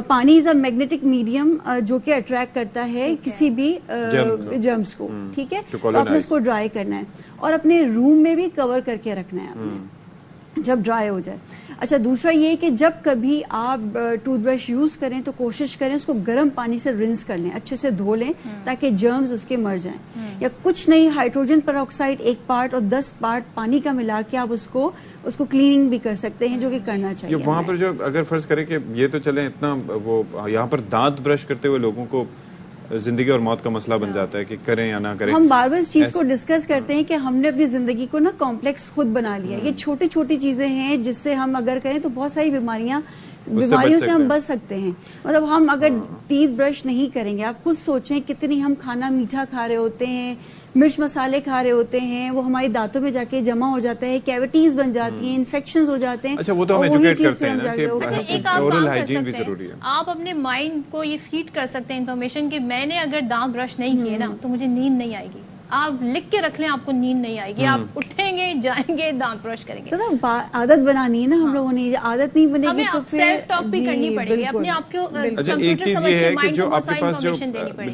پانی از اے میگنیٹک میڈیم جو کہ اٹریکٹ کرتا ہے کسی بھی جرمز کو. ٹھیک ہے. تو آپ نے اس کو ڈرائی کرنا ہے اور اپنے روم میں بھی کور کر کے رکھنا ہے آپ نے. جب ڈرائی ہو جائے. اچھا دوسرا یہ کہ جب کبھی آپ ٹوتھ برش یوز کریں تو کوشش کریں اس کو گرم پانی سے رنس کر لیں, اچھے سے دھو لیں تاکہ جرمز اس کے مر جائیں. یا کچھ نہیں, ہائیڈروجن پر آکسائڈ 1 پارٹ اور 10 پارٹ پانی کا ملا کے آپ اس کو کلیننگ بھی کر سکتے ہیں, جو کہ کرنا چاہیے. وہاں پر جو اگر فرض کریں کہ یہ تو چلیں اتنا وہ یہاں پر دانت برش کرتے ہوئے لوگوں کو زندگی اور موت کا مسئلہ بن جاتا ہے کہ کریں یا نہ کریں. ہم بار بار اس چیز کو ڈسکس کرتے ہیں کہ ہم نے اپنی زندگی کو نا کمپلیکس خود بنا لیا. یہ چھوٹی چھوٹی چیزیں ہیں جس سے ہم اگر کریں تو بہت ساری بیماریوں سے ہم بچ سکتے ہیں. مطلب ہم اگر ٹیتھ برش نہیں کریں گے, آپ خود سوچیں کتنی ہم کھانا میٹھا کھا رہے ہوتے ہیں, مرچ مسالے کھا رہے ہوتے ہیں, وہ ہماری دانتوں میں جا کے جمع ہو جاتا ہے, کیویٹیز بن جاتی ہیں, انفیکشنز ہو جاتے ہیں. اچھا وہ تو ہم ایجوکیٹ کرتے ہیں نا کہ ایک آپ اورل کام ہائیجین کر بھی سکتے ضروری ہیں, ہے. آپ اپنے مائنڈ کو یہ فیڈ کر سکتے ہیں انفارمیشن کہ میں نے اگر دانت برش نہیں کیے نا تو مجھے نیند نہیں آئے گی. آپ لکھ کے رکھ لیں, آپ کو نیند نہیں آئے گی, آپ اٹھیں گے جائیں گے دانت برش کریں گے. سر عادت بنانی ہے نا ہم لوگوں نے, عادت نہیں بنے گی تو پھر سیلف ٹاک بھی کرنی پڑے گی اپنے آپ کو. اچھا ایک چیز یہ ہے کہ جو آپ کے پاس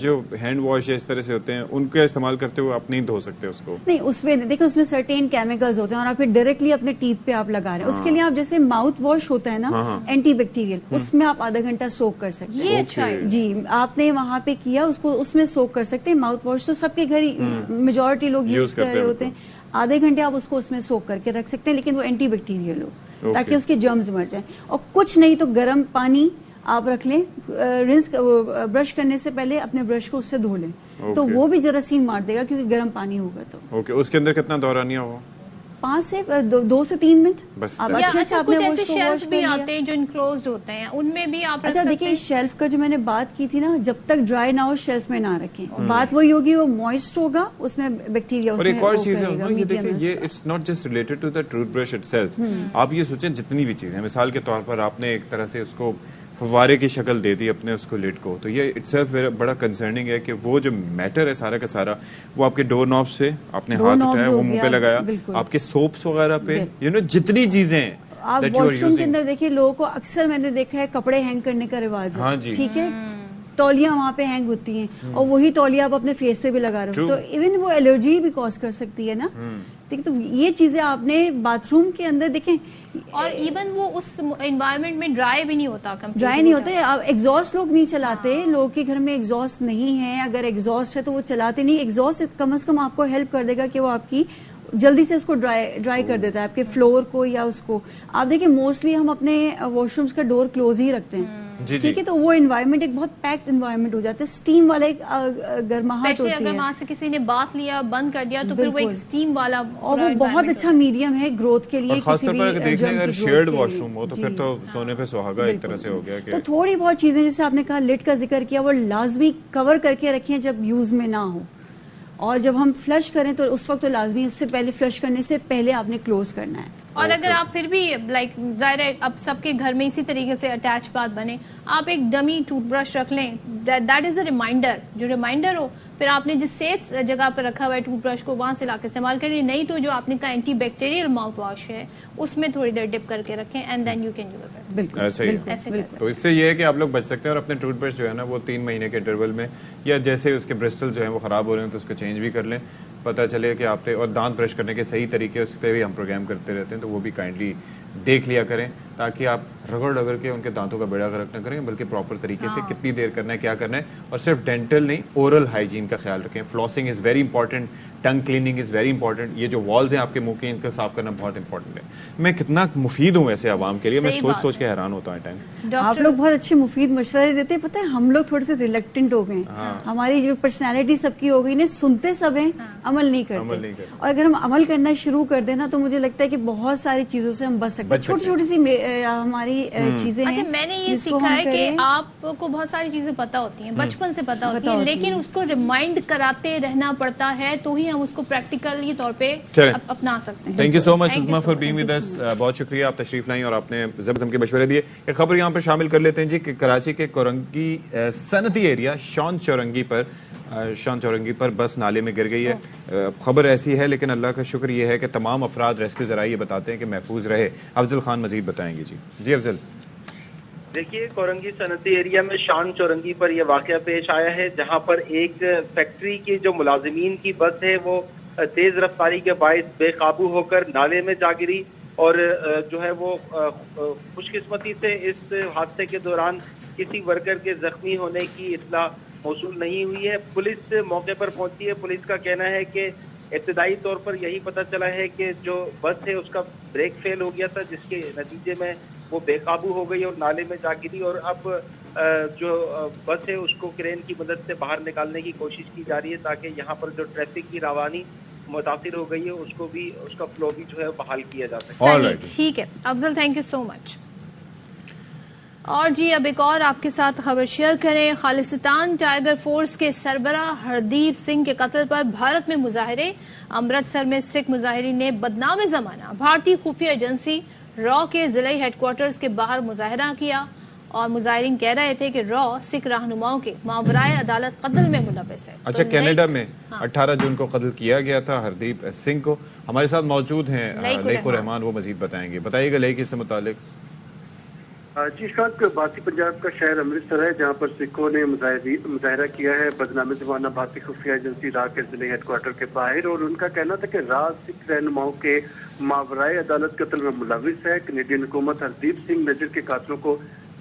جو ہینڈ واش اس طرح سے ہوتے ہیں ان کا استعمال کرتے ہوئے آپ نہیں دھو سکتے اس کو. نہیں, اس میں دیکھیں اس میں سرٹین کیمیکلز ہوتے ہیں اور آپ پھر ڈائریکٹلی اپنے ٹیتھ پہ آپ لگا رہے ہیں. اس کے لیے آپ جیسے ماؤتھ واش ہوتا ہے نا اینٹی بیکٹیریل, اس میں آپ آدھا گھنٹہ سوک کر سکتے ہیں. اچھا جی آپ نے وہاں پہ کیا اس کو, اس میں سوک کر سکتے ہیں. ماؤتھ واش تو سب کے گھر میجورٹی لوگ یوز کر رہے ہوتے ہیں. آدھے گھنٹے آپ اس کو اس میں سوک کر کے رکھ سکتے ہیں, لیکن وہ اینٹی بیکٹیریل ہو تاکہ اس کے جرمز مر جائیں. اور کچھ نہیں تو گرم پانی آپ رکھ لیں, رنس برش کرنے سے پہلے اپنے برش کو اس سے دھو لیں تو وہ بھی جراثیم مار دے گا کیونکہ گرم پانی ہوگا. تو اوکے, اس کے اندر کتنا دورانیہ ہو؟ 5 سے 2 سے 3 منٹ بس. اچھے سے کچھ ایسے شیلف بھی آتے ہیں جو انکلوزڈ ہوتے ہیں, ان میں بھی آپ. اچھا دیکھیں شیلف کا جو میں نے بات کی تھی نا, جب تک ڈرائی نہ ہو شیلف میں نہ رکھیں. بات وہی ہوگی وہ موئسٹ ہوگا, اس میں بیکٹیریا. اور ایک اور چیز ہے یہ دیکھیں, یہ it's not just related to the toothbrush itself. آپ یہ سوچیں جتنی بھی چیزیں, مثال کے طور پر آپ نے ایک طرح سے اس کو فوارے کی شکل دے دی اپنے اس کو لڈ کو, تو یہ اٹ سیلف بڑا کنسرننگ ہے کہ وہ جو میٹر ہے سارا کا سارا وہ آپ کے ڈور نوب سے آپ نے ہاتھ اٹھایا, وہ منہ پہ لگایا, آپ کے سوپس وغیرہ پہ, جتنی چیزیں آپ واش روم کے اندر دیکھیے لوگوں کو اکثر میں نے دیکھا ہے کپڑے ہینگ کرنے کا رواج ہے, ٹھیک ہے, تولیاں وہاں پہ ہینگ ہوتی ہیں اور وہی تولیہ آپ اپنے فیس پہ بھی لگا رہے ہو, تو ایون وہ الرجی بھی کاز کر سکتی ہے نا. تو یہ چیزیں آپ نے باتھ روم کے اندر دیکھیں, اور ایون وہ اس انوائرمنٹ میں ڈرائی بھی نہیں ہوتا, ڈرائی نہیں ہوتے. ایگزاسٹ لوگ نہیں چلاتے, لوگوں کے گھر میں ایگزاسٹ نہیں ہے, اگر ایگزاسٹ ہے تو وہ چلاتے نہیں. ایگزاسٹ کم از کم آپ کو ہیلپ کر دے گا کہ وہ آپ کی جلدی سے اس کو ڈرائی کر دیتا ہے, آپ کے فلور کو یا اس کو. آپ دیکھیں موسٹلی ہم اپنے واش رومز کا ڈور کلوز ہی رکھتے ہیں, ٹھیک ہے, تو وہ انوائرمنٹ ایک بہت پیکڈ انوائرمنٹ ہو جاتا ہے, اسٹیم والا ایک گرماہٹ ہوتی ہے. اگر وہاں سے کسی نے بات لیا بند کر دیا تو پھر وہ ایک اسٹیم والا, اور وہ بہت اچھا میڈیم ہے گروتھ کے لیے. خاص طور پر دیکھیں اگر شیئرڈ واش روم ہو تو پھر تو سونے پہ سہاگا ایک طرح سے ہو گیا. تو تھوڑی بہت چیزیں جیسے آپ نے کہا لڈ کا ذکر کیا, وہ لازمی کور کر کے رکھیں جب یوز میں نہ ہو, اور جب ہم فلش کریں تو اس وقت تو لازمی اس سے پہلے فلش کرنے سے پہلے آپ نے کلوز کرنا ہے. اور اگر آپ پھر بھی لائک ظاہر ہے اب سب کے گھر میں اسی طریقے سے اٹیچ بات بنے, آپ ایک ڈمی ٹوتھ برش رکھ لیں, دیٹ از اے ریمائنڈر, جو ریمائنڈر ہو. پھر آپ نے جس سیف جگہ پر رکھا ہوا ہے ٹوتھ برش کو وہاں سے لا کے استعمال کریں. نہیں تو جو آپ نے کہا اینٹی بیکٹیریل ماؤتھ واش ہے اس میں تھوڑی دیر ڈپ کر کے رکھیں and then you can use it. بالکل ایسے ہی. تو اس سے یہ ہے کہ آپ لوگ بچ سکتے ہیں, اور اپنے ٹوتھ برش جو ہے نا وہ 3 مہینے کے انٹرول میں, یا جیسے اس کے برسٹل جو ہیں وہ خراب ہو رہے ہیں تو اس کو چینج بھی کر لیں, پتہ چلے کہ آپ نے. اور دانت برش کرنے کے صحیح طریقے اس پہ بھی ہم پروگرام کرتے رہتے ہیں, تو وہ بھی کائنڈلی دیکھ لیا کریں تاکہ آپ رگڑ کے ان کے دانتوں کا بیڑا غرق نہ کریں, بلکہ پراپر طریقے سے کتنی دیر کرنا ہے, کیا کرنا ہے. اور صرف ڈینٹل نہیں, اورل ہائیجین کا خیال رکھیں. Flossing is very important, tongue cleaning is very important. یہ جو والز ہیں آپ کے منہ کے, ان کو صاف کرنا بہت امپورٹنٹ ہے. میں کتنا مفید ہوں ایسے عوام کے لیے, میں سوچ کے حیران ہوتا ہوں ٹائم. آپ لوگ بہت اچھے مفید مشورے دیتے ہیں. پتہ ہے ہم لوگ تھوڑے سے ریلیکٹنٹ ہو گئے, ہماری جو پرسنالٹی سب کی ہو گئی نا, سنتے سب ہیں عمل نہیں کرتے. اور اگر ہم عمل کرنا شروع کر دیں نا تو مجھے لگتا ہے کہ بہت ساری چیزوں سے ہم بچ سکتے ہیں. چھوٹی چھوٹی سی ہماری چیزیں ہیں. میں نے یہ سیکھا ہے کہ آپ کو بہت ساری چیزیں پتا ہوتی ہیں, بچپن سے پتا ہوتی ہیں, لیکن اس کو ریمائنڈ کراتے رہنا پڑتا ہے, تو ہی ہم اس کو پریکٹیکلی طور پہ اپنا سکتے ہیں. Thank you so much Uzma for being with us. بہت شکریہ, آپ تشریف لائیں اور آپ نے زبردست کے مشورے دیے. ایک خبر یہاں پہ شامل کر لیتے ہیں جی, کہ کراچی کے کورنگی صنعتی ایریا شان چورنگی پر بس نالے میں گر گئی ہے. خبر ایسی ہے, لیکن اللہ کا شکر یہ ہے کہ تمام افراد ریسکیو ذرائع یہ بتاتے ہیں کہ محفوظ رہے. افضل خان مزید بتائیں گے. جی افضل. دیکھیے, کورنگی صنعتی ایریا میں شان چورنگی پر یہ واقعہ پیش آیا ہے, جہاں پر ایک فیکٹری کے جو ملازمین کی بس ہے وہ تیز رفتاری کے باعث بے قابو ہو کر نالے میں جا گری. اور جو ہے وہ خوش قسمتی سے اس حادثے کے دوران کسی ورکر کے زخمی ہونے کی اطلاع موصول نہیں ہوئی ہے۔ پولیس موقع پر پہنچی ہے۔ پولیس کا کہنا ہے کہ ابتدائی طور پر یہی پتہ چلا ہے کہ جو بس ہے اس کا بریک فیل ہو گیا تھا، جس کے نتیجے میں وہ بے قابو ہو گئی اور نالے میں جا گری، اور اب جو بس ہے اس کو کرین کی مدد سے باہر نکالنے کی کوشش کی جا رہی ہے تاکہ یہاں پر جو ٹریفک کی روانی متاثر ہو گئی ہے اس کو بھی، اس کا فلو بھی جو ہے بحال کیا جا سکے۔ ٹھیک ہے افضل، تھینک یو سو مچ۔ اور جی اب ایک اور آپ کے ساتھ خبر شیئر کریں۔ خالصتان ٹائیگر فورس کے سربراہ ہردیپ سنگھ کے قتل پر بھارت میں مظاہرے۔ امرتسر میں سکھ مظاہرین نے بدنام زمانہ بھارتی خفیہ ایجنسی را کے ضلعی ہیڈ کوارٹرز کے باہر مظاہرہ کیا، اور مظاہرین کہہ رہے تھے کہ را سکھ رہنماؤں کے ماورائے عدالت قتل میں ملوث ہے۔ اچھا، کینیڈا میں 18 جون کو قتل کیا گیا تھا ہردیپ سنگھ کو۔ ہمارے ساتھ موجود ہیں لیکو رحمان، وہ مزید بتائیں گے۔ بتائیے گا لیکی سے متعلق۔ جی اشفاق، بھارتی پنجاب کا شہر امرتسر ہے جہاں پر سکھوں نے مظاہرہ کیا ہے بدنام زمانہ بھارتی خفیہ ایجنسی را کے ضلعی ہیڈ کوارٹر کے باہر، اور ان کا کہنا تھا کہ را سکھ رہنماؤں کے ماورائے عدالت قتل میں ملوث ہے۔ کینیڈین حکومت ہردیپ سنگھ نجر کے قاتلوں کو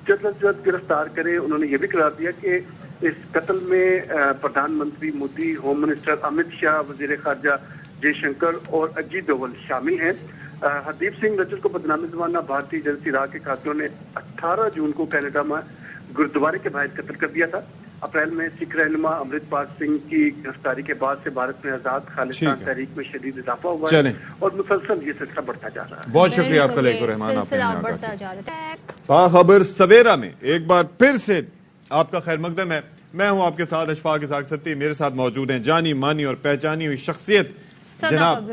جلد از جلد گرفتار کرے۔ انہوں نے یہ بھی قرار دیا کہ اس قتل میں پردھان منتری مودی، ہوم منسٹر امت شاہ، وزیر خارجہ جے شنکر اور اجیت ڈوول شامل ہیں۔ ہردیپ سنگھ نجر کو بدنام زمانہ بھارتی ایجنسی را کے قاتلوں نے 18 جون کو کینیڈا میں گردوارے کے باہر قتل کر دیا تھا۔ اپریل میں سکھ رہنما امرت پال سنگھ کی گرفتاری کے بعد سے بھارت میں آزاد خالصتان تحریک میں شدید اضافہ ہوا ہے اور مسلسل یہ سلسلہ بڑھتا جا رہا ہے۔ بہت شکریہ آپ کا لیکو رحمان۔ خبر سویرا میں ایک بار پھر سے آپ کا خیر مقدم ہے۔ میں ہوں آپ کے ساتھ اشفاق اسحاق ستی، میرے ساتھ موجود ہیں جانی مانی اور پہچانی ہوئی شخصیت جناب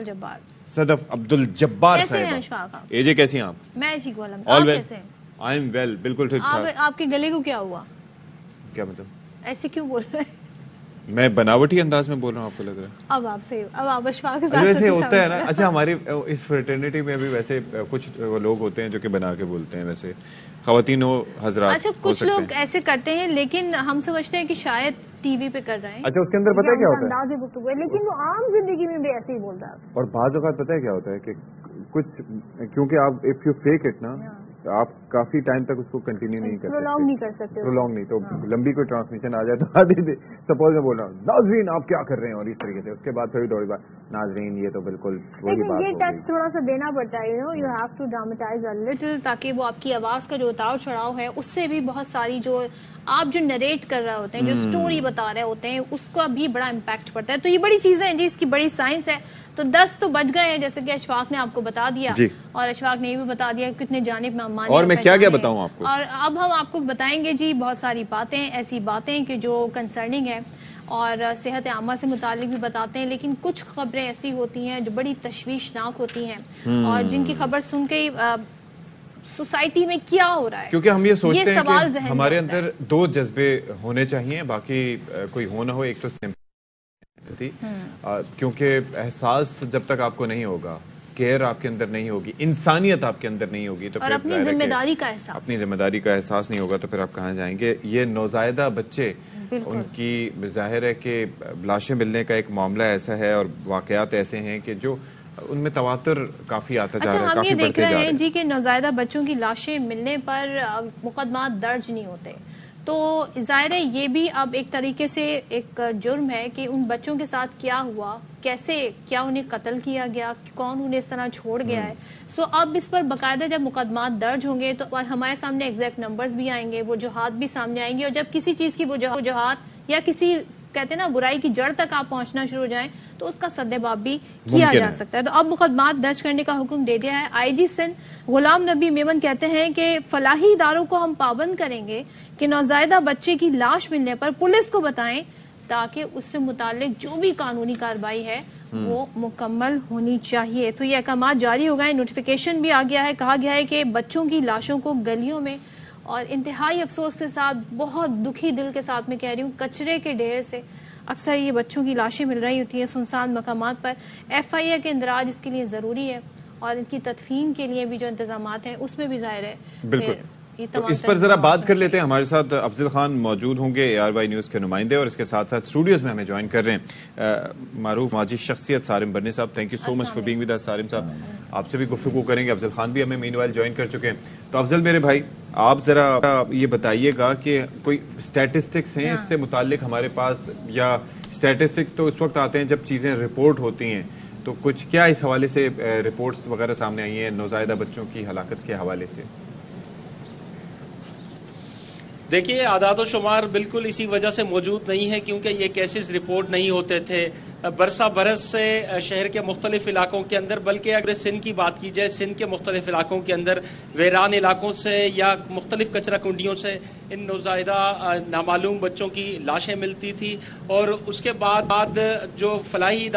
صدف عبد الجبار صاحب۔ اے جے کیسی ہیں آپ؟ میں ٹھیک ہوں، آپ کیسے ہیں؟ آئی ایم ویل، بالکل ٹھیک ٹھاک۔ آپ کے گلے کو کیا ہوا؟ کیا مطلب؟ ایسے کیوں بول رہے ہیں؟ میں بناوٹی انداز میں بول رہا ہوں، آپ کو لگ رہا ہے؟ اب آپ اشفاق کے ساتھ ویسے ہوتا ہے نا۔ اچھا، ہماری اس فریٹرنیٹی میں بھی ویسے کچھ لوگ ہوتے ہیں جو کہ بنا کے بولتے ہیں، ویسے خواتین و حضرات۔ اچھا، کچھ لوگ ایسے کرتے ہیں لیکن ہم سمجھتے ہیں کہ شاید ٹی وی پہ کر رہے ہیں۔ اچھا، اس کے اندر پتہ ہے کیا ہوتا ہے؟ انداز گفتگو ہے، لیکن وہ عام زندگی میں بھی ایسے ہی بولتا ہے۔ اور بعض اوقات پتہ ہے کیا ہوتا ہے کہ کچھ، کیونکہ آپ اف یو فیک اٹ نا، آپ کافی ٹائم تک اس کو کنٹینیو نہیں کر سکتے، پرولونگ نہیں، تو لمبی کوئی ٹرانسمیشن آ جائے تو آدھی سپوز میں بول رہا ہوں ناظرین آپ کیا کر رہے ہیں، اور اس طریقے سے اس کے بعد پھر دوڑی بات ناظرین یہ تو بالکل وہی بات ہے۔ یہ ٹچ تھوڑا سا دینا پڑتا ہے، you have to dramatise a little, تاکہ وہ آپ کی آواز کا جو اتار چڑھاؤ ہے اس سے بھی بہت ساری جو آپ جو نریٹ کر رہے ہوتے ہیں، جو سٹوری بتا رہے ہوتے ہیں، اس کا بھی بڑا امپیکٹ پڑتا ہے۔ تو یہ بڑی چیزیں ہیں جی، اس کی بڑی سائنس ہے۔ تو 10 تو بچ گئے ہیں جیسے کہ اشفاق نے آپ کو بتا دیا، اور اشفاق نے یہ بھی بتا دیا کتنے جانب مانی، اور میں کیا کیا بتاؤں آپ کو، اور اب ہم آپ کو بتائیں گے جی بہت ساری باتیں، ایسی باتیں کہ جو کنسرننگ ہے اور صحت عامہ سے متعلق بھی بتاتے ہیں، لیکن کچھ خبریں ایسی ہوتی ہیں جو بڑی تشویشناک ہوتی ہیں اور جن کی خبر سن کے سوسائٹی میں کیا ہو رہا ہے، کیونکہ ہم یہ سوچتے ہیں کہ ہمارے اندر 2 جذبے ہونے چاہیے، باقی کوئی ہو نہ ہو۔ ایک تو سمپیتھی، کیونکہ احساس جب تک آپ کو نہیں ہوگا، کیئر آپ کے اندر نہیں ہوگی، انسانیت آپ کے اندر نہیں ہوگی، تو اور اپنی ذمہ داری کا احساس، اپنی ذمہ داری کا احساس نہیں ہوگا تو پھر آپ کہاں جائیں گے۔ یہ نوزائیدہ بچے، ان کی ظاہر ہے کہ لاشیں ملنے کا ایک معاملہ ایسا ہے اور واقعات ایسے ہیں کہ جو ان میں تواتر کافی آتا جا رہا ہے، ہم یہ دیکھ رہے ہیں جی کہ نوزائیدہ بچوں کی لاشیں ملنے پر مقدمات درج نہیں ہوتے، تو ظاہر ہے یہ بھی اب ایک طریقے سے ایک جرم ہے کہ ان بچوں کے ساتھ کیا ہوا، کیسے، کیا انہیں قتل کیا گیا، کون انہیں اس طرح چھوڑ گیا ہے۔ سو اب اس پر باقاعدہ جب مقدمات درج ہوں گے تو ہمارے سامنے ایگزیکٹ نمبرز بھی آئیں گے، وجوہات بھی سامنے آئیں گے، اور جب کسی چیز کی وجوہات یا کسی کہتے ہیں نا برائی کی جڑ تک آپ پہنچنا شروع ہو جائیں تو اس کا سدباب بھی کیا جا سکتا ہے۔ تو اب مقدمات درج کرنے کا حکم دے دیا ہے۔ آئی جی سندھ غلام نبی میمن کہتے ہیں کہ فلاحی اداروں کو ہم پابند کریں گے کہ نوزائیدہ بچے کی لاش ملنے پر پولیس کو بتائیں تاکہ اس سے متعلق جو بھی قانونی کارروائی ہے وہ مکمل ہونی چاہیے۔ تو یہ احکامات جاری ہو گئے، نوٹیفیکیشن بھی آ گیا ہے، کہا گیا ہے کہ بچوں کی لاشوں کو گلیوں میں، اور انتہائی افسوس کے ساتھ، بہت دکھی دل کے ساتھ میں کہہ رہی ہوں، کچرے کے ڈھیر سے اکثر یہ بچوں کی لاشیں مل رہی ہوتی ہیں سنسان مقامات پر۔ ایف آئی اے کے اندراج اس کے لیے ضروری ہے، اور ان کی تدفین کے لیے بھی جو انتظامات ہیں اس میں بھی ظاہر ہے تو اس پر ذرا بات کر لیتے ہیں. ہمارے ساتھ افضل خان موجود ہوں گے, ARY نیوز کے نمائندے, اور اس کے ساتھ ساتھ اسٹوڈیوز میں ہمیں جوائن کر رہے ہیں معروف سماجی شخصیت Sarim Burney Sahab. Thank you so much for being with us. Sarim Sahab, آپ سے بھی گفتگو کریں گے. افضل خان بھی ہمیں مین وائل جوائن کر چکے ہیں. تو افضل میرے بھائی, آپ ذرا یہ بتائیے گا کہ کوئی اسٹیٹسٹکس ہیں اس سے متعلق ہمارے پاس, یا اسٹیٹسٹکس تو اس وقت آتے ہیں جب چیزیں رپورٹ ہوتی ہیں, تو کچھ کیا اس حوالے سے رپورٹس وغیرہ سامنے آئی ہیں نوزائیدہ بچوں کی ہلاکت کے حوالے سے؟ دیکھیے, اعداد و شمار بالکل اسی وجہ سے موجود نہیں ہے کیونکہ یہ کیسز رپورٹ نہیں ہوتے تھے برسہ برس سے شہر کے مختلف علاقوں کے اندر, بلکہ اگر سندھ کی بات کی جائے, سندھ کے مختلف علاقوں کے اندر ویران علاقوں سے یا مختلف کچرا کنڈیوں سے ان نوزائیدہ نامعلوم بچوں کی لاشیں ملتی تھی, اور اس کے بعد جو فلاحی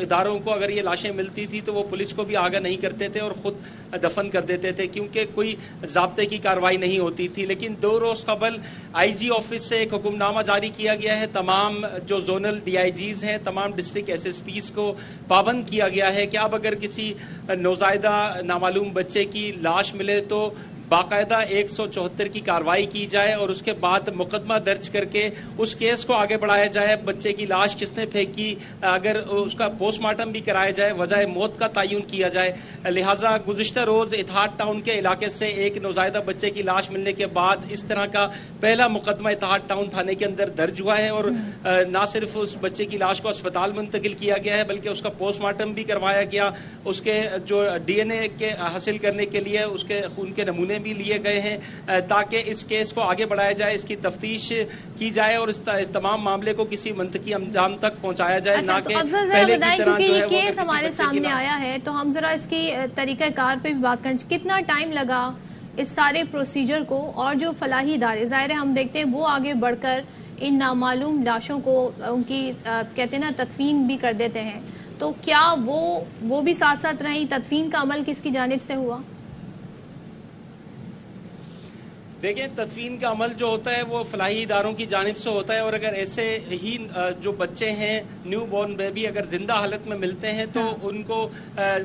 اداروں کو اگر یہ لاشیں ملتی تھی تو وہ پولیس کو بھی آگاہ نہیں کرتے تھے اور خود دفن کر دیتے تھے کیونکہ کوئی ضابطے کی کارروائی نہیں ہوتی تھی. لیکن 2 روز قبل IG آفس سے ایک حکم نامہ جاری کیا گیا ہے. تمام جو زونل DIGs ہیں, تمام ڈسٹرکٹ SSPs کو پابند کیا گیا ہے کہ اب اگر کسی نوزائیدہ نامعلوم بچے کی لاش ملے تو باقاعدہ 174 کی کارروائی کی جائے اور اس کے بعد مقدمہ درج کر کے اس کیس کو آگے بڑھایا جائے. بچے کی لاش کس نے پھینکی, اگر اس کا پوسٹ مارٹم بھی کرایا جائے, وجہ موت کا تعین کیا جائے. لہٰذا گزشتہ روز اتحاد ٹاؤن کے علاقے سے ایک نوزائیدہ بچے کی لاش ملنے کے بعد اس طرح کا پہلا مقدمہ اتحاد ٹاؤن تھانے کے اندر درج ہوا ہے, اور نہ صرف اس بچے کی لاش کو اسپتال منتقل کیا گیا ہے بلکہ اس کا پوسٹ مارٹم بھی کروایا گیا. اس کے جو DNA کے حاصل کرنے کے لیے اس کے خون کے نمونے بھی لیے گئے ہیں تاکہ اس کیس کو آگے بڑھایا جائے, اس کی تفتیش کی جائے اور اس تمام معاملے کو کسی منطقی انجام تک پہنچایا جائے, نہ کہ پہلے کی طرح جو ہے وہ کیس ہمارے سامنے آیا ہے. تو ہم ذرا اس کی طریقہ کار پہ بھی بات کریں, کتنا ٹائم لگا اس سارے پروسیجر کو, اور جو فلاحی ادارے ظاہر ہے ہم دیکھتے ہیں وہ آگے بڑھ کر ان نامعلوم لاشوں کو ان کی کہتے ہیں نا تدفین بھی کر دیتے ہیں, تو کیا وہ بھی ساتھ ساتھ رہیں؟ تدفین کا عمل کس کی جانب سے ہوا؟ دیکھیں, تدفین کا عمل جو ہوتا ہے وہ فلاحی اداروں کی جانب سے ہوتا ہے, اور اگر ایسے ہی جو بچے ہیں نیو بورن بیبی اگر زندہ حالت میں ملتے ہیں تو ان کو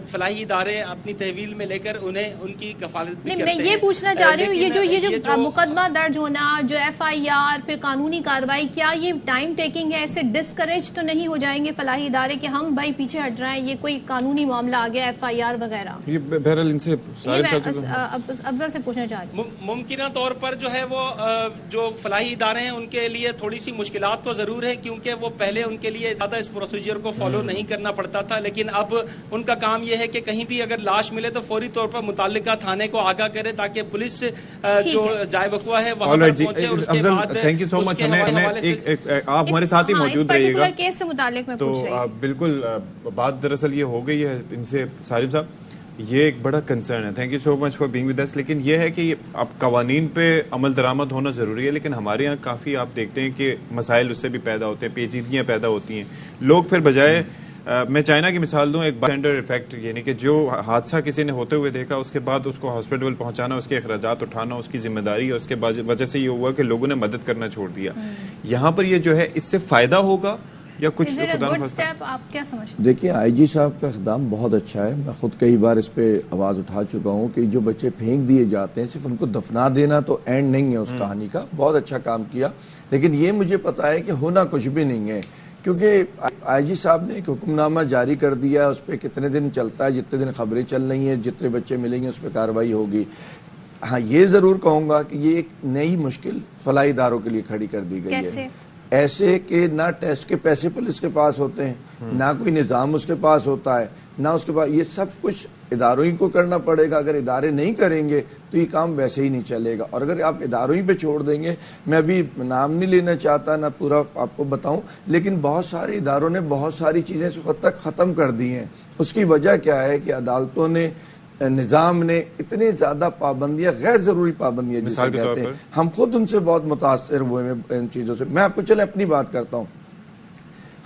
فلاحی ادارے اپنی تحویل میں لے کر انہیں ان کی کفالت بھی کرتے ہیں. میں یہ پوچھنا چاہ رہی ہوں, یہ جو مقدمہ درج ہونا, جو FIR, پھر قانونی کارروائی, کیا یہ ٹائم ٹیکنگ ہے؟ ایسے ڈسکریج تو نہیں ہو جائیں گے فلاحی ادارے کہ ہم بھائی پیچھے ہٹ رہے ہیں, یہ کوئی قانونی معاملہ آ گیا FIR وغیرہ؟ بہرحال ان سے افضل سے پوچھنا چاہ رہی ہوں. ممکنہ طور پر جو ہے وہ جو فلاحی ادارے ہیں ان کے لیے تھوڑی سی مشکلات تو ضرور ہے کیونکہ وہ پہلے ان کے لیے زیادہ اس پروسیجر کو فالو نہیں کرنا پڑتا تھا, لیکن اب ان کا کام یہ ہے کہ کہیں بھی اگر لاش ملے تو فوری طور پر متعلقہ تھانے کو آگاہ کرے تاکہ پولیس جو جائے وقوع ہے وہاں پر پہنچے. اور اس کے بعد تھینک یو سو مچ, آپ ہمارے ساتھ ہی موجود رہیے گا. کیس سے متعلق میں تو بالکل بات دراصل یہ ہو گئی ہے ان سے. سارم صاحب, یہ ایک بڑا کنسرن ہے. Thank you so much for being with us. لیکن یہ ہے کہ اب قوانین پہ عمل درآمد ہونا ضروری ہے, لیکن ہمارے یہاں کافی آپ دیکھتے ہیں کہ مسائل اس سے بھی پیدا ہوتے ہیں, پیچیدگیاں پیدا ہوتی ہیں. لوگ پھر بجائے, میں چائنا کی مثال دوں, ایک بارٹینڈر ایفیکٹ, یعنی کہ جو حادثہ کسی نے ہوتے ہوئے دیکھا اس کے بعد اس کو ہاسپٹل پہنچانا, اس کے اخراجات اٹھانا اس کی ذمہ داری, اور اس کے وجہ سے یہ ہوا کہ لوگوں نے مدد کرنا چھوڑ دیا. یہاں پر یہ جو ہے اس سے فائدہ ہوگا یا کچھ خدا نخواستہ؟ آپ کیا سمجھتے؟ دیکھیے, IG صاحب کا اقدام بہت اچھا ہے. میں خود کئی بار اس پہ آواز اٹھا چکا ہوں کہ جو بچے پھینک دیے جاتے ہیں صرف ان کو دفنا دینا تو اینڈ نہیں ہے اس کہانی کا. بہت اچھا کام کیا, لیکن یہ مجھے پتا ہے کہ ہونا کچھ بھی نہیں ہے کیونکہ IG صاحب نے ایک حکم نامہ جاری کر دیا, اس پہ کتنے دن چلتا ہے, جتنے دن خبریں چل رہی ہیں, جتنے بچے ملیں گے اس پہ کارروائی ہوگی. ہاں, یہ ضرور کہوں گا کہ یہ ایک نئی مشکل فلاحی اداروں کے لیے کھڑی کر دی گئی ہے. ایسے کہ نہ ٹیسٹ کے پیسے پولیس کے پاس ہوتے ہیں, نہ کوئی نظام اس کے پاس ہوتا ہے, نہ اس کے پاس, یہ سب کچھ اداروں ہی کو کرنا پڑے گا. اگر ادارے نہیں کریں گے تو یہ کام ویسے ہی نہیں چلے گا, اور اگر آپ اداروں ہی پہ چھوڑ دیں گے, میں ابھی نام نہیں لینا چاہتا, نہ پورا آپ کو بتاؤں, لیکن بہت سارے اداروں نے بہت ساری چیزیں اس وقت تک ختم کر دی ہیں. اس کی وجہ کیا ہے کہ عدالتوں نے, نظام نے اتنی زیادہ پابندیاں, غیر ضروری پابندیاں جسے کہتے ہیں, ہم خود ان سے بہت متاثر ہوئے ہیں ان چیزوں سے. میں آپ کو چلے اپنی بات کرتا ہوں.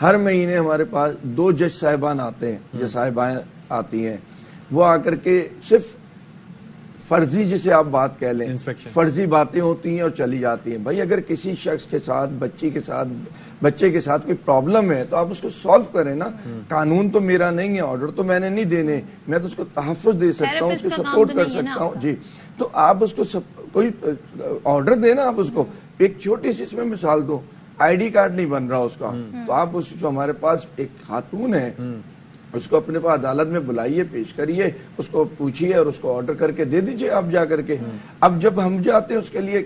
ہر مہینے ہمارے پاس 2 جج صاحبان آتے ہیں, جج صاحبان آتی ہیں, وہ آ کر کے صرف فرضی, جسے آپ بات کہہ لیں, فرضی باتیں ہوتی ہیں اور چلی جاتی ہیں. بھائی اگر کسی شخص کے ساتھ, بچے کے ساتھ کوئی پرابلم ہے تو آپ اس کو سالو کریں نا. قانون تو میرا نہیں ہے, آرڈر تو میں نے نہیں دینے, میں تو اس کو تحفظ دے سکتا ہوں, اس کو سپورٹ کر سکتا ہوں. جی, تو آپ اس کو کوئی آرڈر دینا آپ اس کو. ایک چھوٹی سی اس میں مثال دو, آئی ڈی کارڈ نہیں بن رہا اس کا, تو آپ اس جو ہمارے پاس ایک خاتون ہے اس کو اپنے پاس عدالت میں بلائیے, پیش کریے, اس کو پوچھیے اور اس کو آرڈر کر کے دے دیجئے آپ جا کر کے. اب جب ہم جاتے ہیں اس کے لیے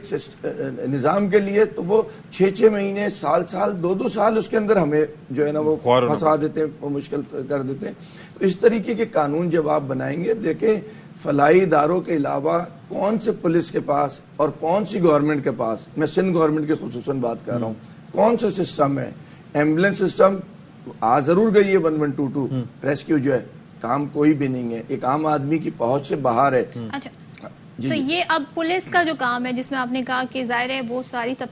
نظام کے لیے, تو وہ 6 مہینے, سال 2 سال اس کے اندر ہمیں جو ہے نا وہ پھنسا دیتے ہیں, وہ مشکل کر دیتے ہیں. تو اس طریقے کے قانون جب آپ بنائیں گے, دیکھیں فلاحی اداروں کے علاوہ کون سے پولیس کے پاس اور کون سی گورنمنٹ کے پاس, میں سندھ گورنمنٹ کی خصوصاً بات کر رہا ہوں, کون سا سسٹم ہے. ایمبولینس سسٹم ضرور گئی ہے 1122 ریسکیو جو ہے, کام کوئی بھی نہیں ہے, ایک عام آدمی کی پہنچ سے باہر ہے. اچھا تو یہ اب پولیس کا جو کام ہے, جس میں آپ نے کہا کہ ظاہر ہے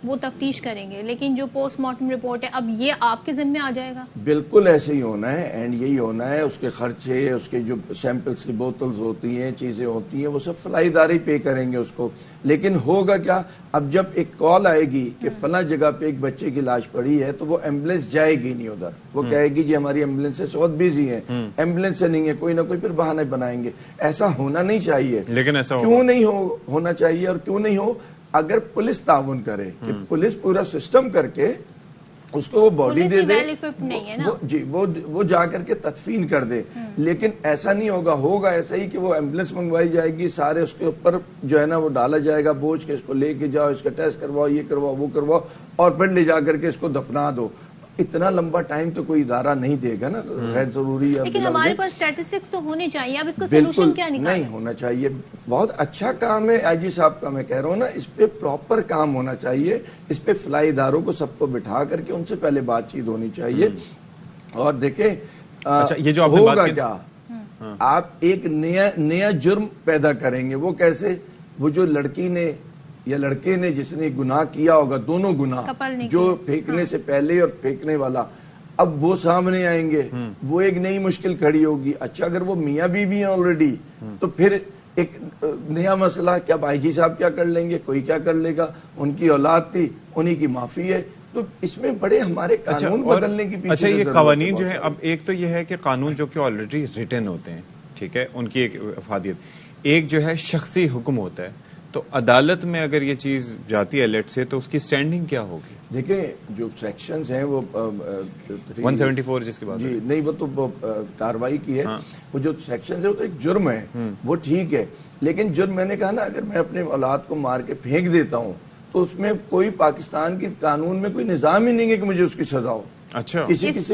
وہ تفتیش کریں گے, لیکن جو پوسٹ مارٹم رپورٹ ہے اب یہ آپ کے ذمہ آ جائے گا؟ بالکل ایسے ہی ہونا ہے, اینڈ یہی ہونا ہے. اس کے خرچے, اس کے جو سیمپلز کی بوتلز ہوتی ہیں, چیزیں ہوتی ہیں, وہ سب فلاحی ادارے پے کریں گے اس کو. لیکن ہوگا کیا, اب جب ایک کال آئے گی کہ فلاں جگہ پہ ایک بچے کی لاش پڑی ہے, تو وہ ایمبولینس جائے گی نہیں ادھر, وہ کہے گی جی ہماری ایمبولینس بہت بیزی ہیں, ایمبولینس سے نہیں ہے, کوئی نہ کوئی پھر بہانے بنائیں گے. ایسا ہونا نہیں چاہیے. لیکن ایسا کیوں نہیں ہونا چاہیے, اور کیوں نہیں ہو, اگر پولیس تعاون کرے, کہ پولیس پورا سسٹم کر کے اس کو وہ باڈی دے دے, جی وہ جا کر کے تدفین کر دے. لیکن ایسا نہیں ہوگا ایسا ہی کہ وہ ایمبولینس منگوائی جائے گی, سارے اس کے اوپر جو ہے نا وہ ڈالا جائے گا بوجھ کے, اس کو لے کے جاؤ, اس کا ٹیسٹ کرواؤ, یہ کرواؤ, وہ کرواؤ, اور پھر لے جا کر کے اس کو دفنا دو. اتنا لمبا ٹائم تو کوئی ادارہ نہیں دے گا نا, غیر ضروری ہے. لیکن ہمارے پاس اسٹیٹسٹکس تو ہونے چاہیے, اب اس کا سولوشن کیا نکالیں؟ نہیں ہونا چاہیے. بہت اچھا کام ہے آئی جی صاحب کا, میں کہہ رہا ہوں نا, اس پہ پراپر کام ہونا چاہیے. اس پہ فلاحی اداروں کو سب کو بٹھا کر کے ان سے پہلے بات چیت ہونی چاہیے. اور دیکھیں یہ جو ہوگا کیا, آپ ایک نیا جرم پیدا کریں گے. وہ کیسے, وہ جو لڑکی نے یا لڑکے نے جس نے گناہ کیا ہوگا, دونوں گناہ, جو پھینکنے سے پہلے اور پھینکنے والا, اب وہ سامنے آئیں گے, وہ ایک نئی مشکل کھڑی ہوگی. اچھا اگر وہ میاں بیوی ہیں آلریڈی, تو پھر ایک نیا مسئلہ, کیا بھائی جی صاحب کیا کر لیں گے, کوئی کیا کر لے گا, ان کی اولاد تھی, انہی کی معافی ہے. تو اس میں بڑے ہمارے قانون بدلنے کی پیچھے. اچھا یہ قوانین جو ہے, اب ایک تو یہ ہے کہ قانون جو کہ آلریڈی ریٹن ہوتے ہیں, ٹھیک ہے, ان کی ایک افادیت, ایک جو ہے شخصی حکم ہوتا ہے. تو عدالت میں اگر یہ چیز جاتی ہے لیٹ سے, تو اس کی سٹینڈنگ کیا ہوگی؟ دیکھیں جو سیکشنز ہیں وہ 174 جس کی بات, جی نہیں وہ تو کاروائی کی ہے. وہ جو سیکشنز ہے وہ تو ایک جرم ہے, وہ ٹھیک ہے. لیکن جرم میں نے کہا نا, اگر میں اپنے اولاد کو مار کے پھینک دیتا ہوں, تو اس میں کوئی پاکستان کی قانون میں کوئی نظام ہی نہیں ہے کہ مجھے اس کی سزا ہو. اچھا کسی قسم